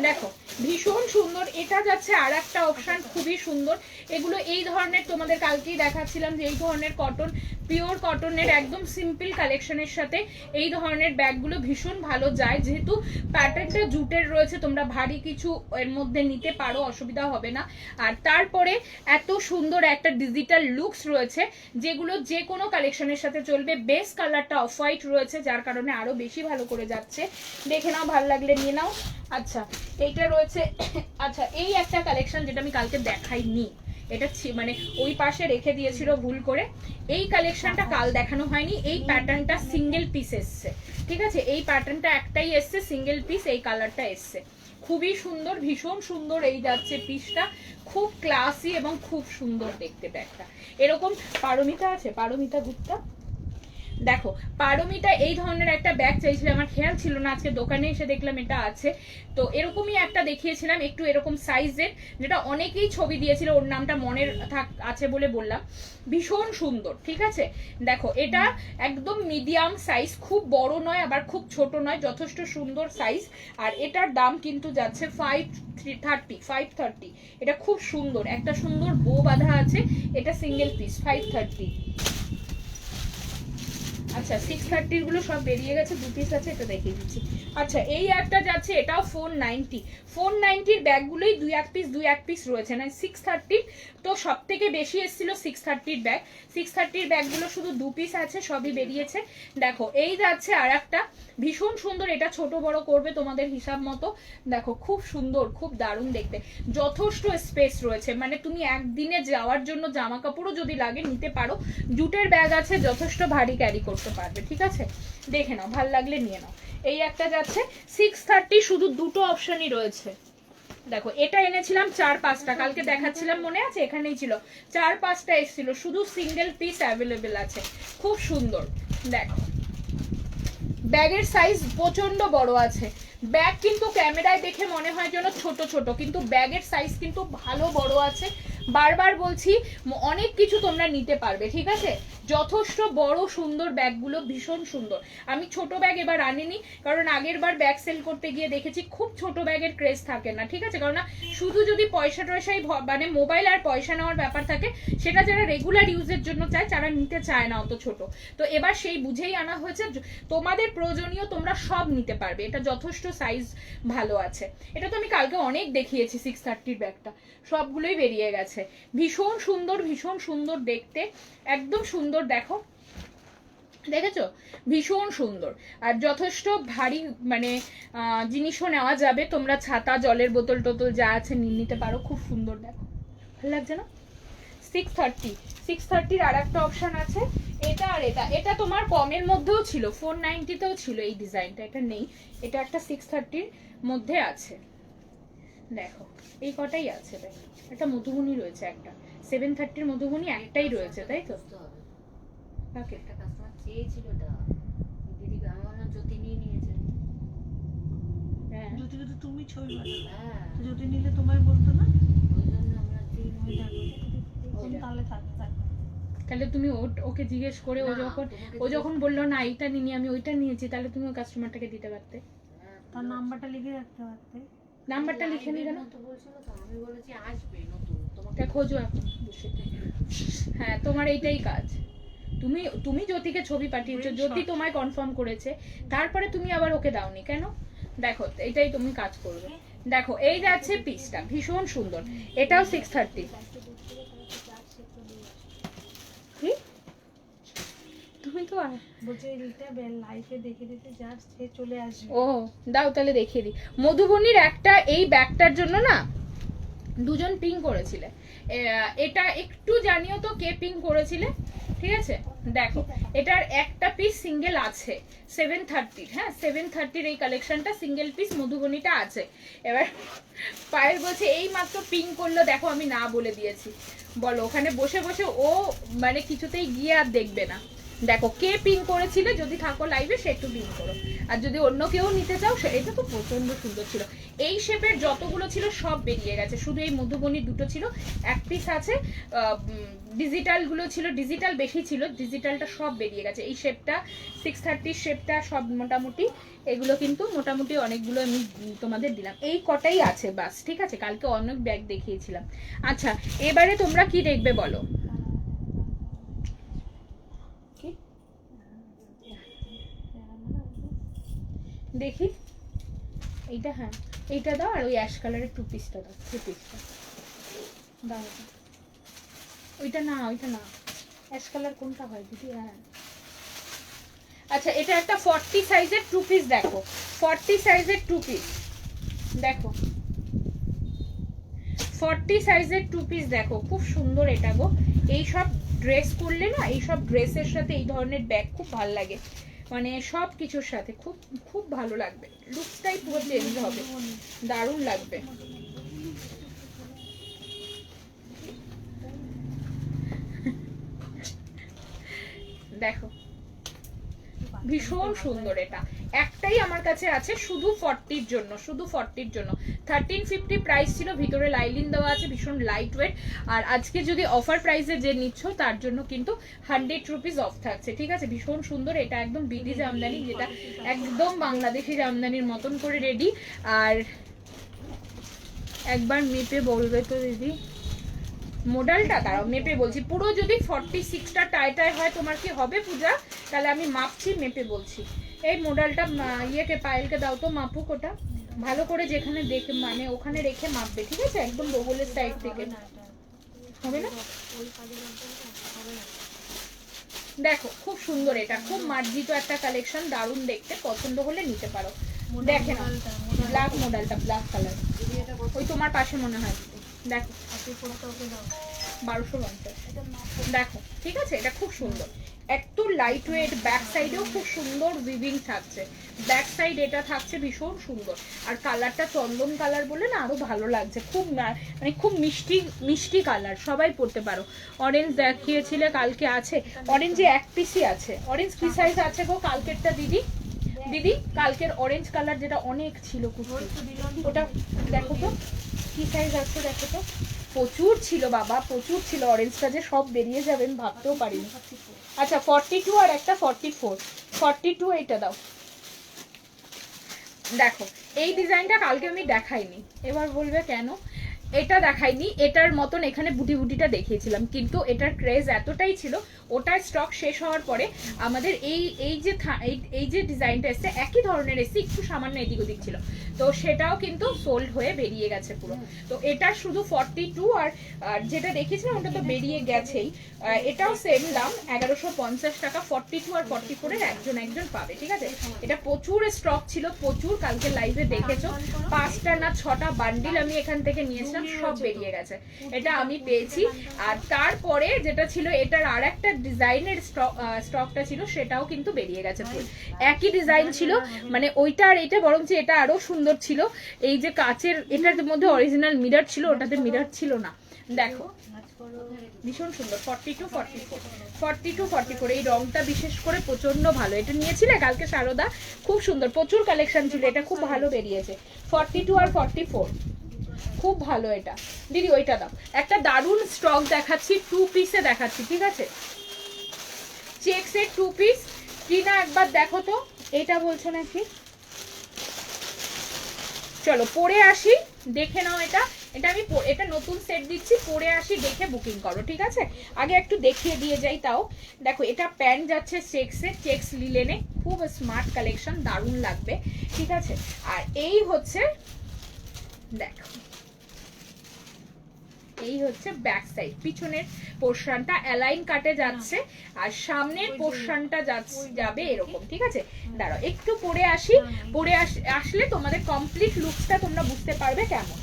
দেখো ভীষণ সুন্দর, এটা যাচ্ছে আর একটা অপশন, খুবই সুন্দর। এগুলো এই ধরনের, তোমাদের কালকেই দেখাচ্ছিলাম যে এই ধরনের কটন, পিওর কটনের একদম সিম্পল কালেকশনের সাথে এই ধরনের ব্যাগগুলো ভীষণ ভালো যায়, যেহেতু প্যাটার্নটা জুটের রয়েছে, তোমরা ভারী কিছু এর মধ্যে নিতে পারো, অসুবিধা হবে না। আর তারপরে এত সুন্দর একটা ডিজিটাল লুকস রয়েছে, যেগুলো যে কোনো কালেকশনের সাথে চলবে। বেস কালারটা অফ হোয়াইট রয়েছে, যার কারণে আরো বেশি ভালো করে যাচ্ছে। দেখে নাও, ভালো লাগলে নিয়ে নাও। আচ্ছা এইটা রয়েছে, আচ্ছা এই একটা কালেকশন যেটা আমি কালকে দেখাইনি, এটা মানে ওই পাশে রেখে দিয়েছিল ভুল করে। এই কালেকশনটা কাল দেখানো হয়নি, এই প্যাটার্নটা সিঙ্গেল পিস এসছে। ঠিক আছে, এই প্যাটার্নটা একটাই এসছে, সিঙ্গেল পিস, এই কালারটা এসছে, খুবই সুন্দর, ভীষণ সুন্দর। এই যাচ্ছে পিসটা, খুব ক্লাসি এবং খুব সুন্দর দেখতে ব্যাগটা। এরকম পারমিতা আছে, পারমিতা গুপ্তা, দেখো পারমিতা এই ধরনের একটা ব্যাগ চাইছিল, আমার খেয়াল ছিল না, আজকে দোকানে এসে দেখলাম এটা আছে। তো এরকমই একটা দেখিয়েছিলাম, একটু এরকম সাইজের, যেটা অনেকেই ছবি দিয়েছিল, ওর নামটা মনের আছে বলে বললাম। ভীষণ সুন্দর। ঠিক আছে, দেখো এটা একদম মিডিয়াম সাইজ, খুব বড় নয় আবার খুব ছোট নয়, যথেষ্ট সুন্দর সাইজ। আর এটার দাম কিন্তু যাচ্ছে 530। এটা খুব সুন্দর, একটা সুন্দর বো বাঁধা আছে, এটা সিঙ্গেল পিস 530। আচ্ছা 630 গুলো সব বেরিয়ে গেছে, দু পিস আছে, এটা দেখিয়ে দিচ্ছি। আচ্ছা এই একটা যাচ্ছে, এটাও 490 ব্যাগগুলোই দুই এক পিস রয়েছে, না 630 তো সব থেকে বেশি এসেছিল 630 ব্যাগ। 630 ব্যাগগুলো শুধু দু পিস আছে, সবই বেরিয়েছে। দেখো এই যাচ্ছে আর একটা, ভীষণ সুন্দর। এটা ছোট বড় করবে তোমাদের হিসাব মতো। দেখো খুব সুন্দর, খুব দারুণ দেখতে, যথেষ্ট স্পেস রয়েছে, মানে তুমি একদিনে যাওয়ার জন্য জামা কাপড়ও যদি লাগে নিতে পারো। জুটের ব্যাগ আছে, যথেষ্ট ভারী ক্যারি করতে পারবে। ঠিক আছে, দেখে নাও, ভাল লাগলে নিয়ে নাও। এই একটা যাচ্ছে 630, শুধু দুটো অপশনই রয়েছে। দেখো এটা এনেছিলাম 4-5টা, কালকে দেখাচ্ছিলাম মনে আছে, এখানেই ছিল, 4-5টা এসেছিল, শুধু সিঙ্গেল পিস অ্যাভেলেবেল আছে, খুব সুন্দর। দেখো ব্যাগের সাইজ প্রচন্ড বড় আছে, ব্যাগ কিন্তু ক্যামেরায় দেখে মনে হয় যেন ছোট ছোট, কিন্তু ব্যাগের সাইজ কিন্তু ভালো বড় আছে। বারবার বলছি, অনেক কিছু তোমরা নিতে পারবে। ঠিক আছে, যথেষ্ট বড় সুন্দর ব্যাগগুলো, ভীষণ সুন্দর। আমি ছোট ব্যাগ এবার আনিনি, কারণ আগের বার ব্যাগ সেল করতে গিয়ে দেখেছি খুব ছোট ব্যাগের ক্রেজ থাকে না। ঠিক আছে, কারণ শুধু যদি পয়সা টয়সাই, মানে মোবাইল আর পয়সা নেওয়ার ব্যাপার থাকে, সেটা যারা রেগুলার ইউজের জন্য চায় তারা নিতে চায় না অত ছোট। তো এবার সেই বুঝেই আনা হয়েছে, তোমাদের প্রয়োজনীয় তোমরা সব নিতে পারবে, এটা যথেষ্ট সাইজ ভালো আছে। এটা তো আমি কালকে অনেক দেখিয়েছি, 630 ব্যাগটা সবগুলোই বেরিয়ে গেছে। ভীষণ সুন্দর, ভীষণ সুন্দর দেখতে, একদম সুন্দর। দেখো দেখেছো, ভীষণ সুন্দর। আর যথেষ্ট ভারী মানে জিনিসও নেওয়া যাবে, তোমরা ছাতা, জলের বোতল টোতল যা আছে নিয়ে নিতে পারো, খুব সুন্দর। দেখো ভালো লাগছে না? 630 আর একটা অপশন আছে, এটা আর এটা তোমার কমের মধ্যেও ছিল, 490তেও ছিল এই ডিজাইনটা, এটা নেই, এটা একটা 630 মধ্যে আছে। দেখো এই কটাই আছে, দেখো একটা মধুবনী রয়েছে, একটা 730 মধুবনী একটাই রয়েছে, তাই তো? ওকে, একটা কাস্টমার চেয়েছিল এটা, দিদি আমার মনে হয় জ্যোতি নিয়ে নিয়েছে। হ্যাঁ যদি যদি তুমি ছবি পাঠাও, হ্যাঁ তো যদি নিলে তোমায় বলতো না, ওই জন্য আমরা ওই দেখো তাহলে থাকবে। তাহলে তুমি ওকে জিজ্ঞেস করে, ও না, যখন তোমাকে ও যখন বললো না এইটা নিনি, আমি ওইটা নিয়েছি, তাহলে তুমি ওই কাস্টমারটাকে দিতে পারতে, তার নাম্বারটা লিখে রাখতে পারতে। নাম্বারটা লিখে নি কেন? তো বলছিল তো, আমি বলেছি আসবে নতুন, তোমাকে তা খোঁজো এখন বসে। হ্যাঁ তোমার এইটাই কাজ, তুমি জ্যোতিকে ছবি পাঠিয়েছো, জ্যোতি তোমায় কনফার্ম করেছে, তারপরে তুমি আবার ওকে দাওনি কেন? দেখো এটাই তুমি কাজ করবে। দেখো এই যাচ্ছে পিসটা, ভীষণ সুন্দর, এটাও 630। কি তুমি তো বলছে এইটা লাইফে দেখে দিতে, যার সে চলে আসবে। ও দাও তাহলে দেখিয়ে দিই। মধুবনীর একটা এই ব্যাগটার জন্য না, দুজন পিং করেছিলে, এটা একটু জানিও তো কে পিং করেছিলে, ঠিক আছে। দেখো এটার একটা পিস সিঙ্গেল আছে 730, হ্যাঁ 730 এই কালেকশনটা সিঙ্গেল পিস মধুবনীটা আছে। এবার পায়েল বলছে এই মাত্র পিং করলো, দেখো আমি না বলে দিয়েছি, বলো ওখানে বসে বসে ও মানে কিছুতেই গিয়ে আর দেখবে না। দেখো কে পিন করেছিলে, যদি থাকো লাইভে সে একটু পিন করো, আর যদি অন্য কেউ নিতে চাও সে, এটা তো প্রচন্ড সুন্দর ছিল। এই শেপের যতগুলো ছিল সব বেরিয়ে গেছে, শুধু এই মধুবনী দুটো ছিল, এক পিস আছে। ডিজিটাল গুলো ছিল, ডিজিটাল বেশি ছিল, ডিজিটালটা সব বেরিয়ে গেছে। এই শেপটা 630 শেপটা সব মোটামুটি, এগুলো কিন্তু মোটামুটি অনেকগুলো আমি তোমাদের দিলাম, এই কটাই আছে বাস, ঠিক আছে। কালকে অনেক ব্যাগ দেখিয়েছিলাম। আচ্ছা এবারে তোমরা কি দেখবে বলো? দেখি এইটা, হ্যাঁ এইটা দাও, আর ওই অ্যাশ কালারের টু পিসটা দাও, টু পিসটা দাও। ওইটা না, ওইটা না, অ্যাশ কালার কোনটা হয় দিদি? হ্যাঁ আচ্ছা এটা একটা 40 সাইজের টু পিস, দেখো 40 সাইজের টু পিস, দেখো 40 সাইজের টু পিস, দেখো খুব সুন্দর এটা গো। এই সব ড্রেস করলে না, এই সব ড্রেসের সাথে এই ধরনের ব্যাগ খুব ভালো লাগে, মানে সব কিছুর সাথে খুব খুব ভালো লাগবে, লুকসটাই পুরো চেঞ্জ হবে, দারুণ লাগবে। দেখো ভীষণ সুন্দর, এটা একটাই আমার কাছে আছে শুধু 40-র জন্য, শুধু 40-র জন্য। 1350 প্রাইস ছিল, ভিতরে লাইলিন দেওয়া আছে, ভীষণ লাইট ওয়েট। আর আজকে যদি অফার প্রাইসে যে নিচ্ছ তার জন্য কিন্তু 100 রুপিস অফ থাকছে, ঠিক আছে। ভীষণ সুন্দর, এটা একদম বিডি জামদানি, যেটা একদম বাংলাদেশি জামদানির মতন করে রেডি। আর একবার মেপে বলবে তো দিদি মডেলটা, দাঁড়াও মেপে বলছি। পুরো যদি 46টা টাই হয় তোমার কি হবে পূজা, তাহলে আমি মাপছি, মেপে বলছি। এই মডেলটা ইয়েকে পায়েলকে দাও তো মাপুক, ওটা ভালো করে যেখানে দেখে মানে ওখানে রেখে মাপবে, ঠিক আছে, একদম বগলের সাইড থেকে। হবে না? দেখো খুব সুন্দর, এটা খুব মার্জিত একটা কালেকশন, দারুণ দেখতে, পছন্দ হলে নিতে পারো। দেখে না ব্ল্যাক মডেলটা, ব্ল্যাক কালার, ওই তোমার পাশে মনে হয়, দেখো 1250, দেখো ঠিক আছে, এটা খুব সুন্দর, একটু লাইট ওয়েট, ব্যাক সাইডেও খুব সুন্দর উইভিং থাকছে, ব্যাক সাইড এটা থাকছে ভীষণ সুন্দর। আর কালারটা চন্দন কালার বলে না আরো ভালো লাগছে, খুব মানে খুব মিষ্টি মিষ্টি কালার, সবাই পরতে পারো। অরেঞ্জ দেখিয়েছিলে কালকে, আছে অরেঞ্জে এক পিসই আছে। অরেঞ্জ কি সাইজ আছে গো কালকেরটা দিদি? দিদি কালকের অরেঞ্জ কালার যেটা অনেক ছিল ওটা দেখো তো কি সাইজ আছে, দেখো তো, প্রচুর ছিল বাবা, প্রচুর ছিল। অরেঞ্জটা যে সব বেরিয়ে যাবেন ভাবতেও পারিনি। আচ্ছা 42 আর একটা 44, 42 এটা দাও। দেখো এই ডিজাইনটা কালকে আমি দেখাইনি, এবার বলবে কেন এটা দেখাইনি, এটার মতন এখানে বুটি বুটিটা দেখিয়েছিলাম, কিন্তু এটার ক্রেজ এতটাই ছিল, ওটার স্টক শেষ হওয়ার পরে আমাদের এই যে ডিজাইনটা এসছে একই ধরনের এসছে, একটু সামান্য এদিক ওদিক ছিল, তো সেটাও কিন্তু সোল্ড হয়ে বেরিয়ে গেছে পুরো। তো এটা শুধু 42, আর যেটা দেখিয়েছিলাম ওটা তো বেরিয়ে গেছেই। এটাও সেম দাম 1150 টাকা, 42 আর 44 একজন একজন পাবে, ঠিক আছে। এটা প্রচুর স্টক ছিল, প্রচুর, কালকে লাইভে দেখেছো 5টা না 6টা বান্ডিল আমি এখান থেকে নিয়েছিলাম, সব বেরিয়ে গেছে, এটা আমি পেয়েছি। আর তারপরে যেটা ছিল এটার আর একটা ডিজাইনের স্টকটা ছিল, সেটাও কিন্তু বেরিয়ে গেছে পুরো, একই ডিজাইন ছিল, মানে ওইটা আর এটা বরঞ্চ এটা আরো সুন্দর ছিল। এই যে কাচের, এটার মধ্যে অরিজিনাল মিরর ছিল, ওটাতে মিরর ছিল না, দেখো ভীষণ সুন্দর। 42, 44 এই রংটা বিশেষ করে প্রচন্ড ভালো, এটা নিয়েছিলে কালকে শারদা, খুব সুন্দর, প্রচুর কালেকশন ছিল, এটা খুব ভালো বেরিয়েছে। 42 আর 44 খুব ভালো। এটা দিদি ওইটা দাও। একটা দারুণ স্টক দেখাচ্ছি, টু পিসে দেখাচ্ছি, ঠিক আছে, চেকসের টু পিস। টিনা একবার দেখো তো, এটা বলছো নাকি, চলো পরে আসি, দেখে নাও। এটা আমি এটা নতুন সেট দিচ্ছি, পরে আসি, দেখে বুকিং করো, ঠিক আছে। আগে একটু দেখিয়ে দিয়ে যাই তাও। দেখো এটা প্যান্ট যাচ্ছে চেকসে, চেকস লিলেনে, খুব স্মার্ট কালেকশন, দারুণ লাগবে, ঠিক আছে। আর এই হচ্ছে দেখো, এই হচ্ছে ব্যাক সাইড, পিছনের পোরশনটা অ্যালাইন কাটে যাচ্ছে, আর সামনের পোরশনটা যাবে এরকম, ঠিক আছে। দাঁড়াও একটু পরে আসি, পরে আসলে তোমাদের কমপ্লিট লুকসটা তোমরা বুঝতে পারবে কেমন।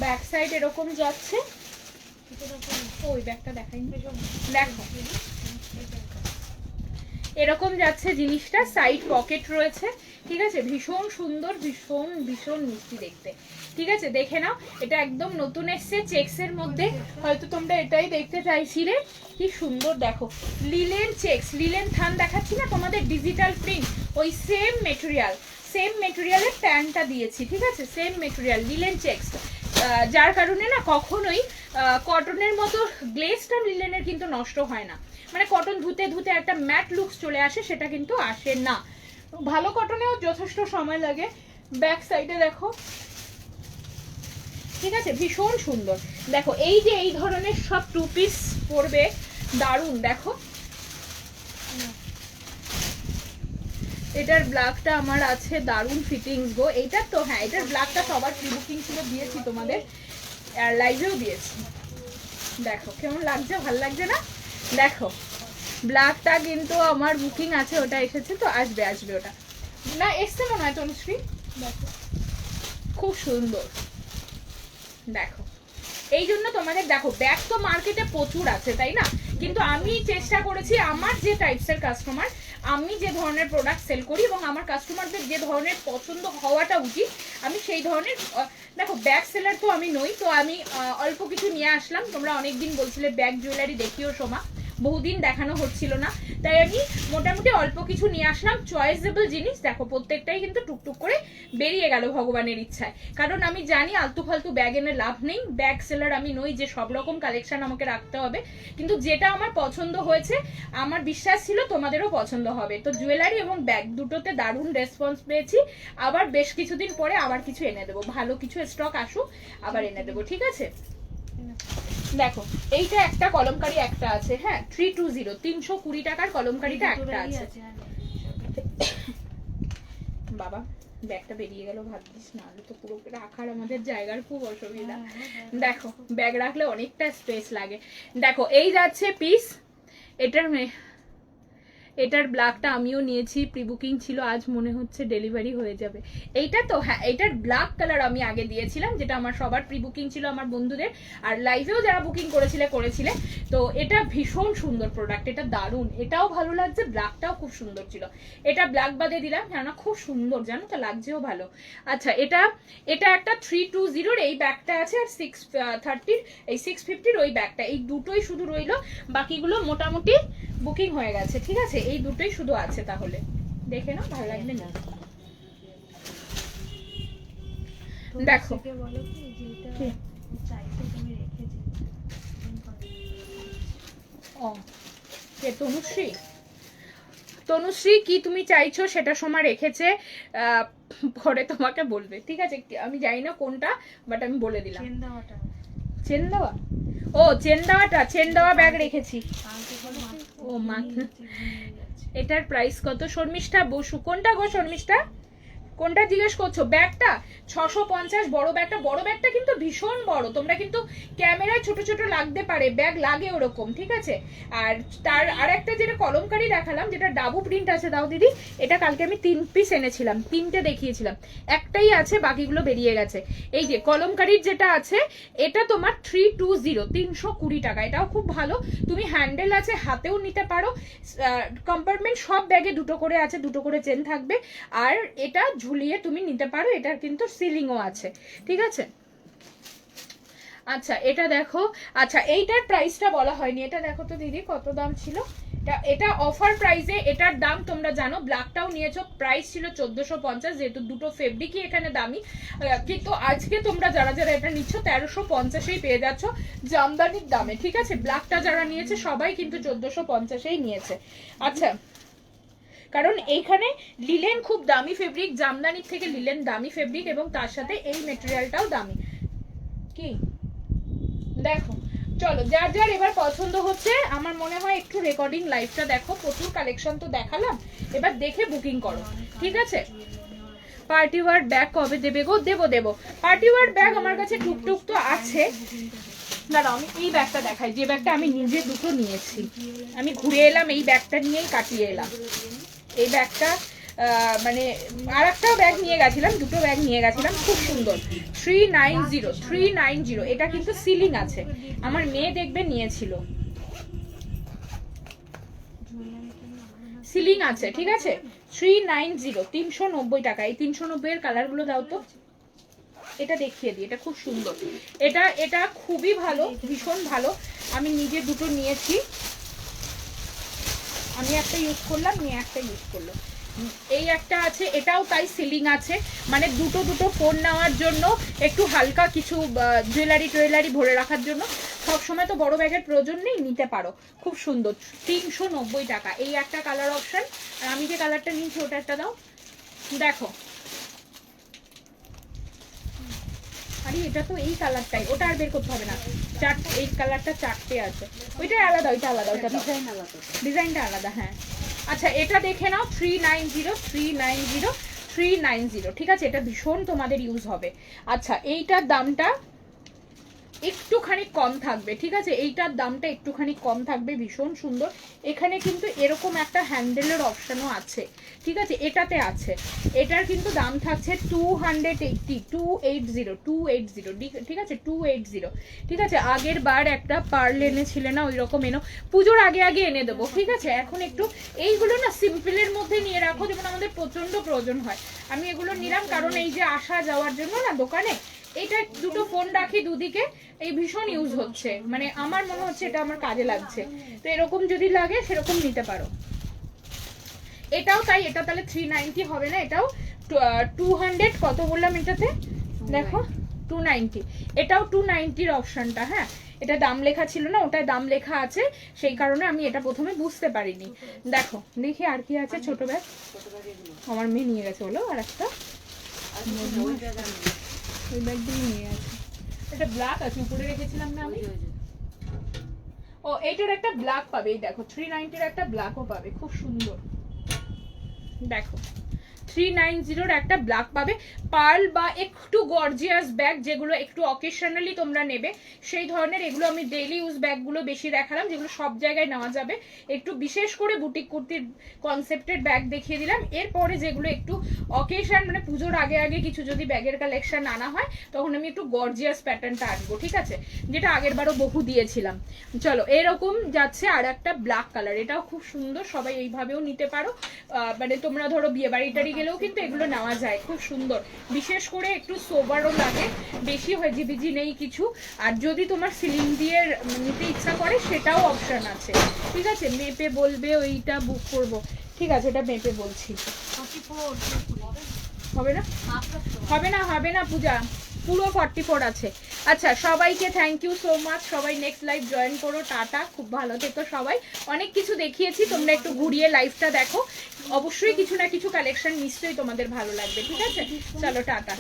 ব্যাক সাইড এরকম যাচ্ছে, ওই ব্যাগটা দেখাইনি, দেখো এরকম যাচ্ছে জিনিসটা, সাইড পকেট রয়েছে, ঠিক আছে, ভীষণ সুন্দর, ভীষণ ভীষণ মিষ্টি দেখতে, ঠিক আছে, দেখে নাও। এটা একদম নতুন এসছে চেক্সের মধ্যে, হয়তো তোমরা এটাই দেখতে চাইছিলে, কি সুন্দর দেখো, লিলেন চেক্স, লিলেন থান দেখাচ্ছি না তোমাদের, ডিজিটাল প্রিন্ট, ওই সেম মেটেরিয়ালের প্যান্টটা দিয়েছি, ঠিক আছে, সেম মেটেরিয়াল লিলেন চেক্স, যার কারণে না কখনোই কটনের মতো গ্লেজটা লিলেনের কিন্তু নষ্ট হয় না, মানে কটন ধুতে ধুতে একটা ম্যাট লুকস চলে আসে, সেটা কিন্তু আসে না। ভালো কটনেও যথেষ্ট সময় লাগে। ব্যাক সাইডে দেখো, ঠিক আছে, ভীষণ সুন্দর। দেখো এই যে এই ধরনের সব 2 পিস পরবে, দারুণ। দেখো এটার ব্ল্যাকটা আমার আছে, দারুণ ফিটিংস গো। এইটা তো হ্যাঁ, এটার ব্ল্যাকটা সবার প্রি বুকিং ছিল, দিয়েছি তোমাদের, আর লাইভেও দিয়েছি। দেখো কেমন লাগছে, ভালো লাগছে না? দেখো ব্ল্যাকটা কিন্তু আমার বুকিং আছে, ওটা এসেছে তো, আসবে ওটা, না এসছে মনে হয় তনুশ্রী। দেখো খুব সুন্দর, দেখো এই জন্য তোমাদের, দেখো ব্যাগ তো মার্কেটে প্রচুর আছে তাই না, কিন্তু আমি চেষ্টা করেছি আমার যে টাইপসের কাস্টমার, আমি যে ধরনের প্রোডাক্ট সেল করি এবং আমার কাস্টমারদের যে ধরনের পছন্দ হওয়াটা উচিত, আমি সেই ধরনের, দেখো ব্যাগ সেলার তো আমি নই, তো আমি অল্প কিছু নিয়ে আসলাম। তোমরা অনেকদিন বলছিলে ব্যাগ জুয়েলারি দেখিও সোমা, বহুদিন দেখানো হচ্ছিল না, তাই আমি মোটামুটি অল্প কিছু নিয়ে আসলাম, চয়েসেবল জিনিস। দেখো প্রত্যেকটাই কিন্তু টুকটুক করে বেরিয়ে গেল ভগবানের ইচ্ছায়, কারণ আমি জানি আলতু ফালতু ব্যাগ এনে লাভ নেই, ব্যাগ সেলার আমি নই যে সব রকম কালেকশন আমাকে রাখতে হবে, কিন্তু যেটা আমার পছন্দ হয়েছে, আমার বিশ্বাস ছিল তোমাদেরও পছন্দ হবে। তো জুয়েলারি এবং ব্যাগ দুটোতে দারুণ রেসপন্স পেয়েছি, আবার বেশ কিছুদিন পরে আবার কিছু এনে দেবো, ভালো কিছু স্টক আসুক আবার এনে দেবো, ঠিক আছে। দেখো এইটা একটা কলমকারি একটা আছে, হ্যাঁ 320, 320 টাকার কলমকারিটা একটা আছে। বাবা ব্যাগটা বেরিয়ে গেল, ভাবছিস না, তো পুরো রাখার আমাদের জায়গার খুব অসুবিধা। দেখো ব্যাগ রাখলে অনেকটা স্পেস লাগে। দেখো এই যাচ্ছে পিস, এটার ব্ল্যাকটা আমিও নিয়েছি, প্রি বুকিং ছিল, আজ মনে হচ্ছে ডেলিভারি হয়ে যাবে। এইটা তো হ্যাঁ, এটার ব্ল্যাক কালার আমি আগে দিয়েছিলাম, যেটা আমার সবার প্রি বুকিং ছিল, আমার বন্ধুদের, আর লাইভেও যারা বুকিং করেছিলে। তো এটা ভীষণ সুন্দর প্রোডাক্ট, এটা দারুণ, এটাও ভালো লাগছে, ব্ল্যাকটাও খুব সুন্দর ছিল। এটা ব্ল্যাক বাদে দিলাম, কেননা খুব সুন্দর, জানো তো, লাগছেও ভালো। আচ্ছা এটা একটা 320 এই ব্যাগটা আছে, আর 630 এই 650 ওই ব্যাগটা, এই দুটোই শুধু রইলো, বাকিগুলো মোটামুটি বুকিং হয়ে গেছে, ঠিক আছে, এই দুটোই শুধু আছে। তাহলে দেখে নাও, ভালো লাগবে না? দেখো তনুশ্রী কি তুমি চাইছো সেটা সময় রেখেছে, পরে তোমাকে বলবে, ঠিক আছে, আমি জানি না কোনটা, বাট আমি বলে দিলাম। চেন দেওয়া, ও চেন দেওয়া ব্যাগ রেখেছি। ও মা, এটার প্রাইস কত শর্মিষ্ঠা বসু? কোনটা গো শর্মিষ্ঠা, কোনটা জিজ্ঞেস করছো? ব্যাগটা 650, বড় ব্যাগটা কিন্তু ভীষণ বড়, তোমরা কিন্তু ক্যামেরায় ছোট ছোট লাগতে পারে, ব্যাগ লাগে ওরকম, ঠিক আছে। আর তার আরেকটা যেটা কলমকারি দেখালাম, যেটা ডাবু প্রিন্ট আছে, দাও দিদি, এটা কালকে আমি 3 পিস এনেছিলাম, 3টে দেখিয়েছিলাম, একটাই আছে, বাকিগুলো বেরিয়ে গেছে। এই যে কলমকারির যেটা আছে, এটা তোমার 320, 320 টাকা, এটাও খুব ভালো। তুমি হ্যান্ডেল আছে, হাতেও নিতে পারো, কম্পার্টমেন্ট সব ব্যাগে দুটো করে আছে, দুটো করে চেন থাকবে, আর এটা ঝুলিয়ে তুমি নিতে পারো, এটার কিন্তু সিলিংও আছে, ঠিক আছে। আচ্ছা এটা দেখো, আচ্ছা এইটার প্রাইসটা বলা হয়নি, এটা দেখো তো দিদি কত দাম ছিল। এটা অফার প্রাইসে, এটার দাম তোমরা জানো, ব্ল্যাকটাও নিয়েছো, প্রাইস ছিল 1450, যেহেতু দুটো ফেব্রিকই এখানে দামি, কিন্তু আজকে তোমরা যারা এটা নিচ্ছ 1350-এই পেয়ে যাচ্ছ জামদানির দামে, ঠিক আছে। ব্ল্যাকটা যারা নিয়েছে সবাই কিন্তু 1450-এই নিয়েছে। আচ্ছা, কারণ এইখানে লিলেন খুব দামি ফেব্রিক, জামদানির থেকে লিলেন দামি ফেব্রিক, এবং তার সাথে এই মেটেরিয়ালটাও দামি। কি দেখো, চলো যার যার এবার পছন্দ হচ্ছে, আমার মনে হয় একটু রেকর্ডিং লাইভটা দেখো, প্রচুর কালেকশন তো দেখালাম, এবার দেখে বুকিং করো, ঠিক আছে। পার্টি ওয়ার ব্যাগ কবে দেবে গো? দেবো। পার্টি ওয়ার ব্যাগ আমার কাছে টুকটুক তো আছে, দাঁড়াও আমি এই ব্যাগটা দেখাই, যে ব্যাগটা আমি নিজে দুটো নিয়েছি, আমি ঘুরে এলাম এই ব্যাগটা নিয়েই কাটিয়ে এলাম। এই ব্যাগটা মানে আর একটা ব্যাগ নিয়ে গেছিলাম, দুটো ব্যাগ নিয়ে গেছিলাম, খুব সুন্দর। 390 এটা কিন্তু সিলিং আছে, আমার মেয়ে দেখবে নিয়েছিল, সিলিং আছে, ঠিক আছে। 390 390 টাকা। এই 390 এর কালার গুলো দাও তো, এটা দেখিয়ে দিই, এটা খুব সুন্দর, এটা খুবই ভালো, ভীষণ ভালো। আমি নিজে দুটো নিয়েছি, আমি একটা ইউজ করলাম, নিয়ে একটা ইউজ করলো। এই একটা আছে, এটাও তাই সিলিং আছে, মানে দুটো ফোন নেওয়ার জন্য, একটু হালকা কিছু জুয়েলারি ভরে রাখার জন্য, সবসময় তো বড় ব্যাগের প্রয়োজন নেই, নিতে পারো, খুব সুন্দর। 390 টাকা। এই একটা কালার অপশন, আর আমি যে কালারটা নিয়েছি ওটা একটা দাও, দেখো। আরে এটা তো এই কালারটাই, ওটা আর বের করতে হবে না, এই কালারটা 4টে আছে, ওইটা আলাদা, ওইটা আলাদা, ওইটা ডিজাইন আলাদা, ডিজাইনটা আলাদা। হ্যাঁ আচ্ছা, এটা দেখে নাও, 390 ঠিক আছে, এটা ভীষণ তোমাদের ইউজ হবে। আচ্ছা, এইটার দামটা একটুখানি কম থাকবে, ঠিক আছে, এইটার দামটা একটুখানি কম থাকবে, ভীষণ সুন্দর। এখানে কিন্তু এরকম একটা হ্যান্ডেলের অপশনও আছে, ঠিক আছে, এটাতে আছে। এটার কিন্তু দাম থাকছে 280 ঠিক আছে, 280, ঠিক আছে। আগের বার একটা পার্ল এনেছিলে না, ওই রকম এনো, পুজোর আগে এনে দেবো, ঠিক আছে। এখন একটু এইগুলো না সিম্পলের মধ্যে নিয়ে রাখো, যেমন আমাদের প্রচন্ড প্রয়োজন হয়। আমি এগুলো নিলাম কারণ এই যে আসা যাওয়ার জন্য না দোকানে, এটা দুটো ফোন রাখি দুদিকে, এই ভীষণ ইউজ হচ্ছে, মানে আমার মনে হচ্ছে এটা আমার কাজে লাগছে, তো এরকম যদি লাগে সেরকম নিতে পারো। এটাও তাই, এটা তাহলে 390 হবে না, এটাও 200 কত বললাম এটাতে, দেখো 290, এটাও 290 অপশনটা। হ্যাঁ, এটা দাম লেখা ছিল না, ওটায় দাম লেখা আছে, সেই কারণে আমি এটা প্রথমে বুঝতে পারিনি। দেখো দেখি আর কি আছে। ছোট ব্যাগ আমার মেয়ে নিয়ে গেছে, বলো আর একটা, ওই ব্যাগগুলো নিয়ে আছে, এটা ব্ল্যাক আছে, উপরে রেখেছিলাম না আমি। ও এইটার একটা ব্ল্যাক পাবে, এই দেখো 390 এর একটা ব্ল্যাকও পাবে, খুব সুন্দর, দেখো 390 একটা ব্ল্যাক পাবে। পার্ল বা একটু গর্জিয়াস ব্যাগ, যেগুলো একটু অকেশনালি তোমরা নেবে, সেই ধরনের, এগুলো আমি ডেইলি ইউজ ব্যাগগুলো বেশি দেখালাম, যেগুলো সব জায়গায় নেওয়া যাবে। একটু বিশেষ করে বুটিক কুর্তির কনসেপ্টের ব্যাগ দেখিয়ে দিলাম। এরপরে যেগুলো একটু অকেশন, মানে পুজোর আগে কিছু যদি ব্যাগের কালেকশন আনা হয়, তখন আমি একটু গর্জিয়াস প্যাটার্নটা আনবো, ঠিক আছে, যেটা আগের বারও বহু দিয়েছিলাম। চলো, এরকম যাচ্ছে আর একটা ব্ল্যাক কালার, এটাও খুব সুন্দর, সবাই এইভাবেও নিতে পারো, মানে তোমরা ধরো বিয়ে বাড়ি গেলেও কিন্তু এগুলো নেওয়া যায়, খুব সুন্দর। বিশেষ করে একটু সোবারও লাগে, বেশি হজিবিজি নেই কিছু। আর যদি তোমার সিলিং দিয়ে নিতে ইচ্ছা করে সেটাও অপশন আছে, ঠিক আছে। মেপে বলবে ওইটা বুক করব, ঠিক আছে, এটা মেপে বলছি। হবে না পূজা, পুরো 44 আছে। আচ্ছা, সবাইকে থ্যাংক ইউ সো মাচ, সবাই নেক্সট লাইভ জয়েন করো, টাটা, খুব ভালো থেকো সবাই। অনেক কিছু দেখিয়েছি, তোমরা একটু ঘুরিয়ে লাইভটা দেখো, অবশ্যই কিছু না কিছু কালেকশন নিশ্চয়ই তোমাদের ভালো লাগবে, ঠিক আছে। চলো টাটা।